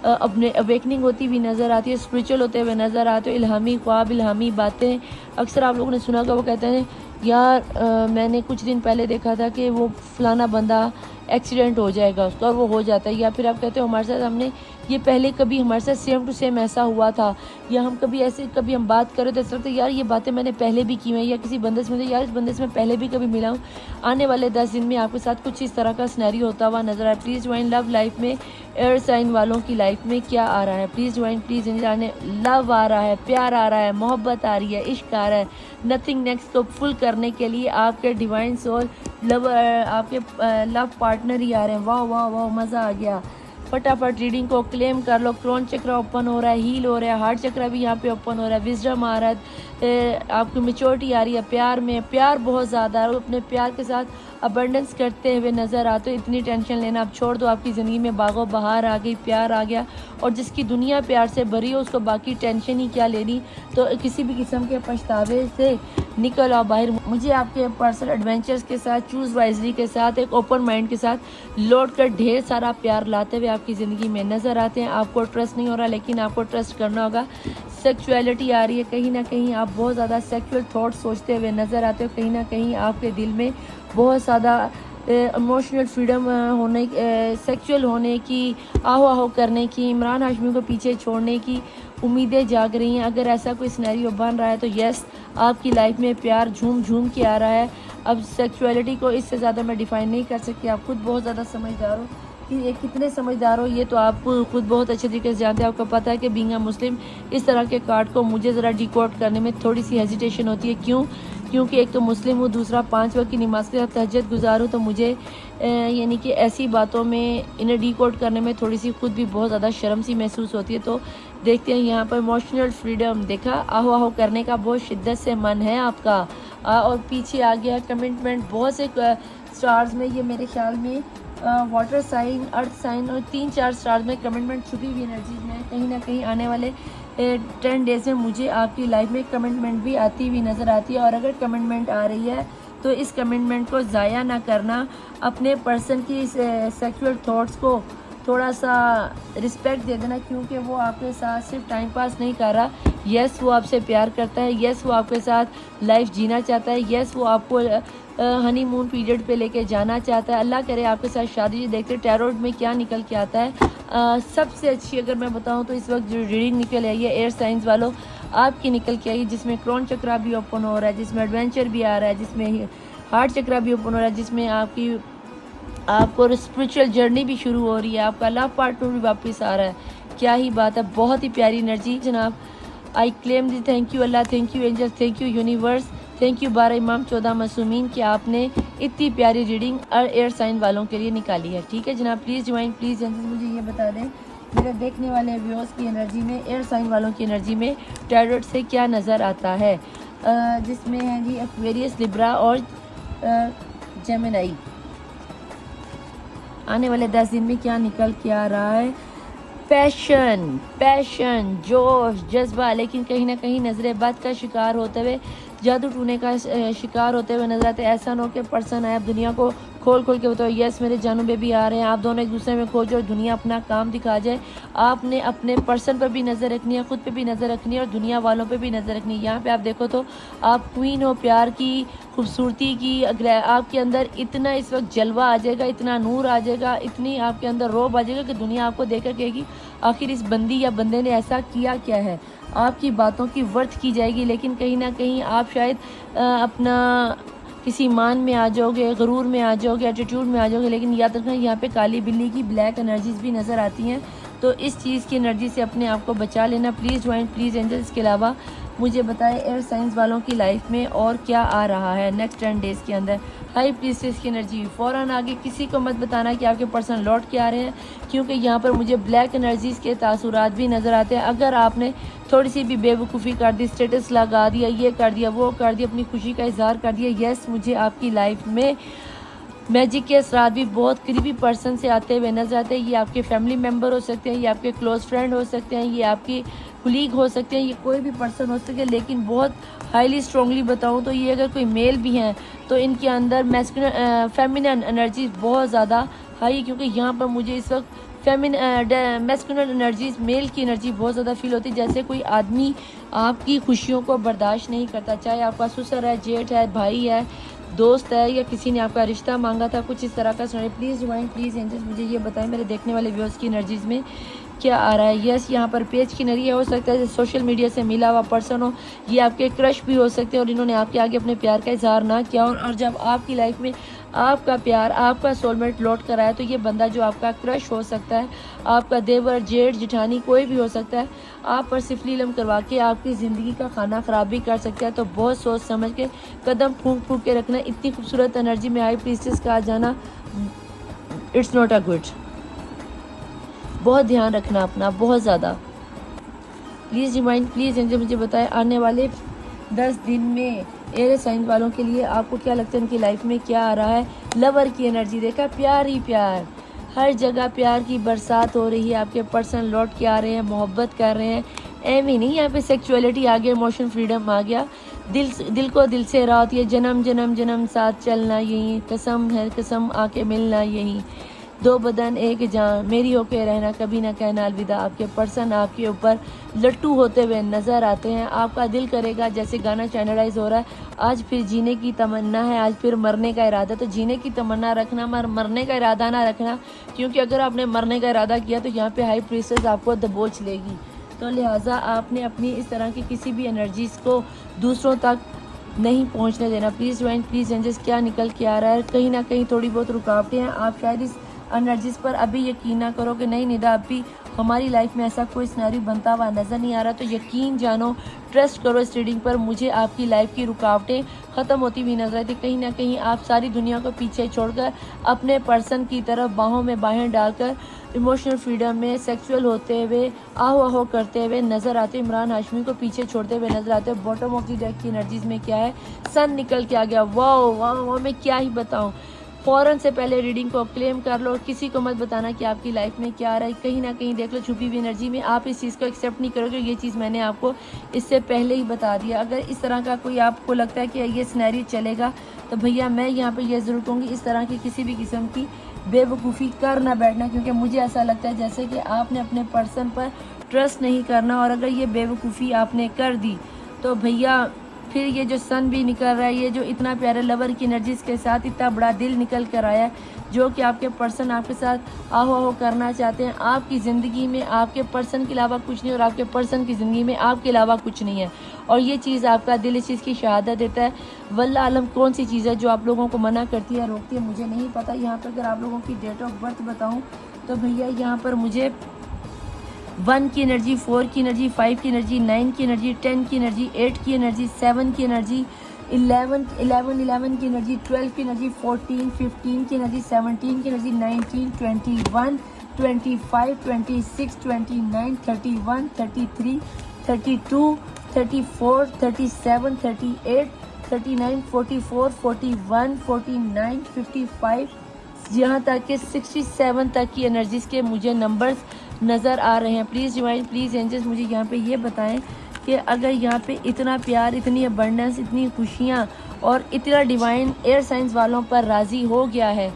अपने अवेकनिंग होती हुई नज़र आती है, स्पिरिचुअल होते हुए नज़र आते हो, इल्हामी ख्वाब, इल्हामी बातें। अक्सर आप लोगों ने सुना होगा, वो कहते हैं यार मैंने कुछ दिन पहले देखा था कि वो फलाना बंदा एक्सीडेंट हो जाएगा उसका, और वो हो जाता है। या फिर आप कहते हो हमारे साथ, हमने ये पहले कभी हमारे साथ सेम टू सेम ऐसा हुआ था, या हम कभी ऐसे, कभी हम बात करें तो ऐसा लगता है यार ये बातें मैंने पहले भी की हैं, या किसी बंदे से यार इस बंदे से मैं पहले भी कभी मिला हूँ। आने वाले 10 दिन में आपके साथ कुछ इस तरह का सिनेरियो होता हुआ नजर आए। प्लीज़ ज्वाइन लव लाइफ में एयर साइन वालों की लाइफ में क्या आ रहा है। प्लीज़ ज्वाइन, प्लीज़ जाने। लव आ रहा है, प्यार आ रहा है, मोहब्बत आ रही है, इश्क आ रहा है। नथिंग नेक्स्ट को फुल करने के लिए आपके डिवाइन सोल लव, आपके लव पार्टनर ही आ रहे हैं। वाह वाह वाह, मज़ा आ गया। फटाफट रीडिंग को क्लेम कर लो। क्रॉन चक्र ओपन हो रहा है, हील हो रहा है, हार्ट चक्र भी यहाँ पे ओपन हो रहा है, विजडम आ रहा है, आपकी मेच्योरिटी आ रही है, प्यार में प्यार बहुत ज़्यादा है। अपने प्यार के साथ अबंडेंस करते हुए नज़र आते हो। इतनी टेंशन लेना आप छोड़ दो, आपकी ज़िंदगी में बागो बहार आ गई, प्यार आ गया, और जिसकी दुनिया प्यार से भरी हो उसको बाकी टेंशन ही क्या लेनी। तो किसी भी किस्म के पछतावे से निकल आओ बाहर। मुझे आपके पर्सनल एडवेंचर्स के साथ, चूज़ वाइजली के साथ, एक ओपन माइंड के साथ लौट कर ढेर सारा प्यार लाते हुए आपकी ज़िंदगी में नज़र आते हैं। आपको ट्रस्ट नहीं हो रहा, लेकिन आपको ट्रस्ट करना होगा। सेक्सुअलिटी आ रही है, कहीं ना कहीं आप बहुत ज़्यादा सेक्सुअल थॉट सोचते हुए नज़र आते हो। कहीं ना कहीं आपके दिल में बहुत ज़्यादा इमोशनल फ्रीडम होने, सेक्सुअल होने की, आहो करने की, इमरान हाशमी को पीछे छोड़ने की उम्मीदें जाग रही हैं। अगर ऐसा कोई सिनेरियो बन रहा है तो यस, आपकी लाइफ में प्यार झूम झूम के आ रहा है। अब सेक्सुअलिटी को इससे ज़्यादा मैं डिफ़ाइन नहीं कर सकती। आप खुद बहुत ज़्यादा समझदार हो कि ये कितने समझदार हो, ये तो आप खुद बहुत अच्छे तरीके से जानते हैं। आपको पता है कि बीइंग अ मुस्लिम इस तरह के कार्ड को मुझे ज़रा डिकोड करने में थोड़ी सी हेजिटेशन होती है। क्यों? क्योंकि एक तो मुस्लिम हूँ, दूसरा 5 वक्त की नमाज के साथ तहज्जुद गुजार हूँ। तो मुझे यानी कि ऐसी बातों में इन्हें डिकोड करने में थोड़ी सी खुद भी बहुत ज़्यादा शर्म सी महसूस होती है। तो देखते हैं यहाँ पर इमोशनल फ्रीडम देखा, आहो आहो करने का बहुत शिद्दत से मन है आपका। और पीछे आ गया कमिटमेंट। बहुत से स्टार्स में ये मेरे ख्याल में वाटर साइन, अर्थ साइन और 3-4 स्टार्स में कमिटमेंट छुपी हुई एनर्जीज में। कहीं ना कहीं आने वाले 10 डेज में मुझे आपकी लाइफ में कमिटमेंट भी आती हुई नज़र आती है। और अगर कमिटमेंट आ रही है तो इस कमिटमेंट को ज़ाया ना करना, अपने पर्सन की सेक्सुअल थॉट्स को थोड़ा सा रिस्पेक्ट दे देना, क्योंकि वो आपके साथ सिर्फ टाइम पास नहीं कर रहा। यस, वो आपसे प्यार करता है। यस, वो आपके साथ लाइफ जीना चाहता है। यस, वो आपको हनीमून पीरियड पे लेके जाना चाहता है। अल्लाह करे आपके साथ शादी। देखते टैरोट में क्या निकल के आता है। सबसे अच्छी अगर मैं बताऊं तो इस वक्त जो रीडिंग निकल आई है एयर साइंस वालों, आपकी निकल के आई है, जिसमें क्रोन चक्रा भी ओपन हो रहा है, जिसमें एडवेंचर भी आ रहा है, जिसमें हार्ट चक्रा भी ओपन हो रहा है, जिसमें आपको स्पिरिचुअल जर्नी भी शुरू हो रही है। आपका लव पार्टनर भी वापस आ रहा है। क्या ही बात है, बहुत ही प्यारी एनर्जी जनाब। I claim the, thank you Allah, thank you angel, thank you universe, thank you 12 इमाम 14 मासूमीन कि आपने इतनी प्यारी रीडिंग एयर साइन वालों के लिए निकाली है। ठीक है जनाब, प्लीज़ ज्वाइन, प्लीज़ एंजल मुझे ये बता दें मेरे देखने वाले व्यूअर्स की एनर्जी में, एयर साइन वालों की एनर्जी में टैरोट से क्या नज़र आता है। जिसमें है जी एक्वेरियस, लिब्रा और जेमिनी। आने वाले 10 दिन में क्या निकल के आ रहा है। पैशन, जोश, जज्बा, लेकिन कहीं ना कहीं नजर बद का शिकार होते हुए, जादू टूने का शिकार होते हुए नजर आते हैं। ऐसा ना हो कि पर्सन आए, आप दुनिया को खोल के बताओ यस मेरे जानू बेबी आ रहे हैं, आप दोनों एक दूसरे में खोजो और दुनिया अपना काम दिखा जाए। आपने अपने पर्सन पर भी नज़र रखनी है, खुद पे भी नज़र रखनी है और दुनिया वालों पे भी नज़र रखनी है। यहाँ पे आप देखो तो आप क्वीन हो प्यार की, खूबसूरती की। अगर आपके अंदर इतना इस वक्त जलवा आ जाएगा, इतना नूर आ जाएगा, इतनी आपके अंदर रोब आ जाएगा कि दुनिया आपको देखकर कहेगी आखिर इस बंदी या बंदे ने ऐसा किया क्या है। आपकी बातों की वर्थ की जाएगी। लेकिन कहीं ना कहीं आप शायद अपना किसी मान में आ जाओगे, गरूर में आ जाओगे, एटीट्यूड में आ जाओगे। लेकिन याद रखना यहाँ पे काली बिल्ली की ब्लैक एनर्जीज भी नज़र आती हैं। तो इस चीज़ की एनर्जी से अपने आप को बचा लेना। Please divine, please angel. इसके अलावा मुझे बताएं एयर साइंस वालों की लाइफ में और क्या आ रहा है नेक्स्ट 10 डेज़ के अंदर। हाई प्रीस्टेस की एनर्जी फ़ौरन आगे, किसी को मत बताना कि आपके पर्सन लौट के आ रहे हैं, क्योंकि यहाँ पर मुझे ब्लैक एनर्जीज़ के तासुरात भी नज़र आते हैं। अगर आपने थोड़ी सी भी बेवकूफ़ी कर दी, स्टेटस लगा दिया, ये कर दिया, वो कर दिया, अपनी खुशी का इजहार कर दिया, यस मुझे आपकी लाइफ में मैजिक के असरात भी बहुत करीबी पर्सन से आते हुए नजर आते हैं। ये आपके फैमिली मेम्बर हो सकते हैं, ये आपके क्लोज फ्रेंड हो सकते हैं, ये आपकी कुलीग हो सकते हैं, ये कोई भी पर्सन हो सकते हैं। लेकिन बहुत हाईली स्ट्रॉन्गली बताऊं तो ये अगर कोई मेल भी हैं तो इनके अंदर फेमिनिन एनर्जी बहुत ज़्यादा हाई, क्योंकि यहाँ पर मुझे इस वक्त मैस्कुलिन एनर्जीज, मेल की एनर्जी बहुत ज़्यादा फील होती है। जैसे कोई आदमी आपकी खुशियों को बर्दाश्त नहीं करता, चाहे आपका ससुर है, जेठ है, भाई है, दोस्त है, या किसी ने आपका रिश्ता मांगा था, कुछ इस तरह का सुनाइए। प्लीज़ ज्वाइन, प्लीज़ एंजल्स मुझे ये बताएं मेरे देखने वाले व्यूअर्स की एनर्जीज़ में क्या आ रहा है। यस, यहाँ पर पेज की नरी हो सकता है, सोशल मीडिया से मिला हुआ पर्सन हो, ये आपके क्रश भी हो सकते हैं और इन्होंने आपके आगे अपने प्यार का इजहार ना किया। और जब आपकी लाइफ में आपका प्यार, आपका सोलमेट लौट कर आया तो ये बंदा जो आपका क्रश हो सकता है, आपका देवर, जेठ, जिठानी, कोई भी हो सकता है, आप पर सिफली इल्म करवा के आपकी ज़िंदगी का खाना ख़राब भी कर सकता है। तो बहुत सोच समझ के कदम फूंक फूंक के रखना। इतनी खूबसूरत एनर्जी में हाई प्रीस्टेस का आ जाना, इट्स नॉट अ गुड। बहुत ध्यान रखना अपना, बहुत ज़्यादा। प्लीज़ रिमाइंड, प्लीज़ एंजल मुझे बताएं आने वाले 10 दिन में एयर साइन वालों के लिए आपको क्या लगता है, उनकी लाइफ में क्या आ रहा है। लवर की एनर्जी देखा, प्यार ही प्यार, हर जगह प्यार की बरसात हो रही है। आपके पर्सन लौट के आ रहे हैं, मोहब्बत कर रहे हैं। एम ही नहीं, यहाँ पे सेक्सुअलिटी आ गया, इमोशन फ्रीडम आ गया। दिल को दिल से रात, ये जन्म जन्म जन्म साथ चलना यही, कसम है कसम आके मिलना यही, दो बदन एक जान, मेरी होके रहना कभी ना कहना अलविदा। आपके पर्सन आपके ऊपर लट्टू होते हुए नज़र आते हैं। आपका दिल करेगा, जैसे गाना चैनलाइज हो रहा है, आज फिर जीने की तमन्ना है, आज फिर मरने का इरादा। तो जीने की तमन्ना रखना, मरने का इरादा ना रखना, क्योंकि अगर आपने मरने का इरादा किया तो यहाँ पे हाई प्रीस्टेस आपको दबोच लेगी। तो लिहाजा आपने अपनी इस तरह की किसी भी एनर्जीज़ को दूसरों तक नहीं पहुंचने देना। प्लीज़ ज्वाइन, प्लीज़ एंजल्स, क्या निकल के आ रहा है? कहीं ना कहीं थोड़ी बहुत रुकावटें हैं। आप शायद इस एनर्जीज़ पर अभी यकीन ना करो कि नहीं निदा, अभी हमारी लाइफ में ऐसा कोई सिनेरियो बनता हुआ नज़र नहीं आ रहा। तो यकीन जानो, ट्रस्ट करो इस रीडिंग पर। मुझे आपकी लाइफ की रुकावटें ख़त्म होती हुई नजर आती। कहीं ना कहीं आप सारी दुनिया को पीछे छोड़कर अपने पर्सन की तरफ बाहों में बाहें डालकर इमोशनल फ्रीडम में सेक्सुअल होते हुए आहो आहो करते हुए नजर आते। इमरान हाशमी को पीछे छोड़ते हुए नजर आते। बॉटम ऑफ द डेक की एनर्जीज में क्या है? सन निकल के आ गया। वाह वाह वाह, मैं क्या ही बताऊं। फ़ौरन से पहले रीडिंग को क्लेम कर लो, किसी को मत बताना कि आपकी लाइफ में क्या आ रहा है। कहीं ना कहीं देख लो छुपी हुई एनर्जी में। आप इस चीज़ को एक्सेप्ट नहीं करोगे, ये चीज़ मैंने आपको इससे पहले ही बता दिया। अगर इस तरह का कोई आपको लगता है कि ये सिनेरियो चलेगा, तो भैया मैं यहाँ पे ये ज़रूर कहूँगी, इस तरह की किसी भी किस्म की बेवकूफ़ी कर ना बैठना, क्योंकि मुझे ऐसा लगता है जैसे कि आपने अपने पर्सन पर ट्रस्ट नहीं करना। और अगर ये बेवकूफ़ी आपने कर दी तो भैया फिर ये जो सन भी निकल रहा है, ये जो इतना प्यारे लवर की एनर्जीज के साथ इतना बड़ा दिल निकल कर आया है, जो कि आपके पर्सन आपके साथ आहो आहो करना चाहते हैं। आपकी ज़िंदगी में आपके पर्सन के अलावा कुछ नहीं, और आपके पर्सन की ज़िंदगी में आपके अलावा कुछ नहीं है। और ये चीज़ आपका दिल इस चीज़ की शहादत देता है। वल्लाह आलम कौन सी चीज़ है जो आप लोगों को मना करती है, रोकती है, मुझे नहीं पता। यहाँ पर अगर आप लोगों की डेट ऑफ बर्थ बताऊँ तो भैया यहाँ पर मुझे 1 की एनर्जी, 4 की एनर्जी, 5 की एनर्जी, 9 की एनर्जी, 10 की एनर्जी, 8 की एनर्जी, 7 की एनर्जी, 11 की एनर्जी, 12 की एनर्जी, 14, 15 की एनर्जी, 17 की एनर्जी, 19, 21, 25, 26, 29, 31, 33, 32, 34, 37, 38, 39, 44, 41, 49, 55, यहाँ तक कि 67 तक की एनर्जीज़ के मुझे नंबर्स नज़र आ रहे हैं। प्लीज़ डिवाइन, प्लीज़ एंजल्स, मुझे यहाँ पे ये बताएं कि अगर यहाँ पे इतना प्यार, इतनी अबंडेंस, इतनी खुशियाँ और इतना डिवाइन एयर साइंस वालों पर राज़ी हो गया है,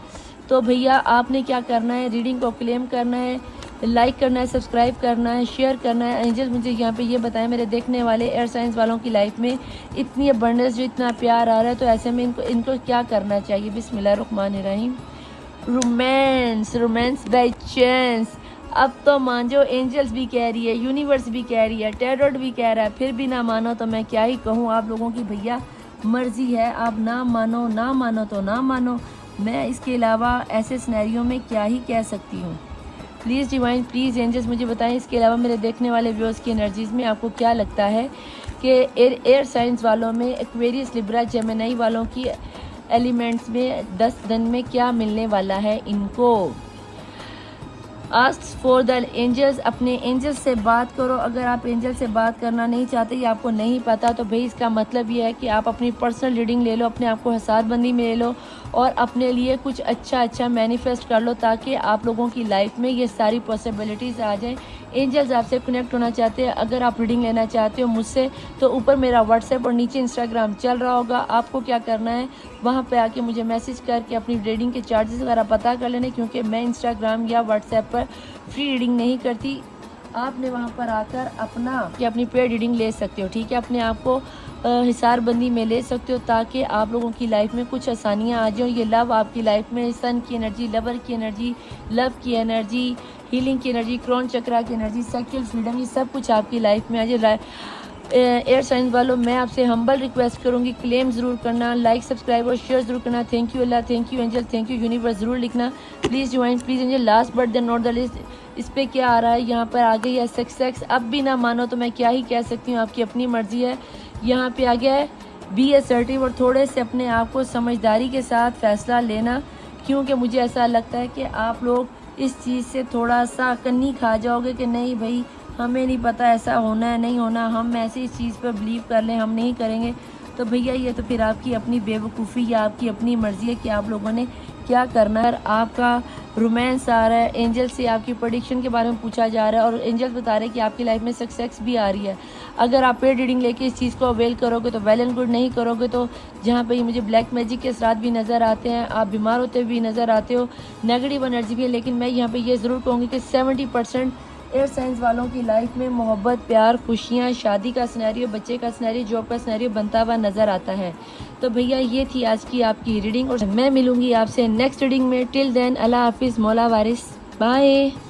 तो भैया आपने क्या करना है? रीडिंग को क्लेम करना है, लाइक करना है, सब्सक्राइब करना है, शेयर करना है। एंजल्स मुझे यहाँ पे ये बताएं, मेरे देखने वाले एयर साइंस वालों की लाइफ में इतनी अबंडेंस, जो इतना प्यार आ रहा है, तो ऐसे में इनको क्या करना चाहिए? बिस्मिल्लाहिर्रहमानिर्रहीम। Romance by chance. अब तो मान जो, एंजल्स भी कह रही है, यूनिवर्स भी कह रही है, टैरोट भी कह रहा है, फिर भी ना मानो तो मैं क्या ही कहूँ। आप लोगों की भैया मर्जी है, आप ना मानो, ना मानो तो ना मानो। मैं इसके अलावा ऐसे सिनेरियो में क्या ही कह सकती हूँ। प्लीज़ डिवाइन, प्लीज़ एंजल्स, मुझे बताएं इसके अलावा मेरे देखने वाले व्यूअर्स की एनर्जीज़ में आपको क्या लगता है कि एयर साइंस वालों में, एक्वेरियस, लिब्रा, जेमिनी वालों की एलिमेंट्स में 10 दिन में क्या मिलने वाला है इनको। Ask for the angels. अपने एंजल्स से बात करो। अगर आप एंजल से बात करना नहीं चाहते या आपको नहीं पता, तो भाई इसका मतलब ये है कि आप अपनी पर्सनल रीडिंग ले लो, अपने आप को हिसाबबंदी में ले लो और अपने लिए कुछ अच्छा मैनिफेस्ट कर लो, ताकि आप लोगों की लाइफ में ये सारी पॉसिबिलिटीज़ आ जाएं। एंजल्स आपसे कनेक्ट होना चाहते हैं। अगर आप रीडिंग लेना चाहते हो मुझसे, तो ऊपर मेरा व्हाट्सएप और नीचे इंस्टाग्राम चल रहा होगा। आपको क्या करना है, वहाँ पे आके मुझे मैसेज करके अपनी रीडिंग के चार्जेस वगैरह पता कर लेने, क्योंकि मैं इंस्टाग्राम या व्हाट्सएप पर फ्री रीडिंग नहीं करती। आपने वहाँ पर आकर अपनी पेड रीडिंग ले सकते हो, ठीक है। अपने आप को हिसारबंदी में ले सकते हो, ताकि आप लोगों की लाइफ में कुछ आसानियाँ आ जाएं। ये लव आपकी लाइफ में, सन की एनर्जी, लवर की एनर्जी, लव की एनर्जी, हीलिंग की एनर्जी, क्रोन चक्रा की एनर्जी, सेक्सुअल फ्रीडम, ये सब कुछ आपकी लाइफ में आ जाए। एयर साइंस वालों, मैं आपसे हम्बल रिक्वेस्ट करूंगी, क्लेम ज़रूर करना, लाइक, सब्सक्राइब और शेयर ज़रूर करना। Thank you Allah, thank you angel, thank you universe ज़रूर लिखना। Please divine, please angel. Last but the not the list, इस पर क्या आ रहा है? यहाँ पर आ गई है सक्सेस। अब भी ना मानो तो मैं क्या ही कह सकती हूँ, आपकी अपनी मर्जी है। यहाँ पे आ गया है बी असर्टिव, और थोड़े से अपने आप को समझदारी के साथ फ़ैसला लेना, क्योंकि मुझे ऐसा लगता है कि आप लोग इस चीज़ से थोड़ा सा कन्नी खा जाओगे कि नहीं भाई हमें नहीं पता ऐसा होना है नहीं होना, हम ऐसे इस चीज़ पर बिलीव कर लें, हम नहीं करेंगे। तो भैया ये तो फिर आपकी अपनी बेवकूफ़ी या आपकी अपनी मर्ज़ी है कि आप लोगों ने क्या करना है। आपका रोमांस आ रहा है, एंजल से आपकी प्रेडिक्शन के बारे में पूछा जा रहा है और एंजल्स बता रहे हैं कि आपकी लाइफ में सक्सेस भी आ रही है। अगर आप पेड रीडिंग लेके इस चीज़ को अवेल करोगे तो वेल एंड गुड, नहीं करोगे तो जहाँ पे मुझे ब्लैक मैजिक के असरात भी नज़र आते हैं, आप बीमार होते भी नज़र आते हो, नेगेटिव एनर्जी भी है। लेकिन मैं यहाँ पे ये ज़रूर कहूँगी कि 70% एयर साइंस वालों की लाइफ में मोहब्बत, प्यार, खुशियाँ, शादी का सिनेरियो, बच्चे का सिनेरियो, जॉब का सिनेरियो बनता हुआ नज़र आता है। तो भैया ये थी आज की आपकी रीडिंग और मैं मिलूंगी आपसे नेक्स्ट रीडिंग में। टिल देन अल्लाह हाफिज़, मौला वारिस, बाय।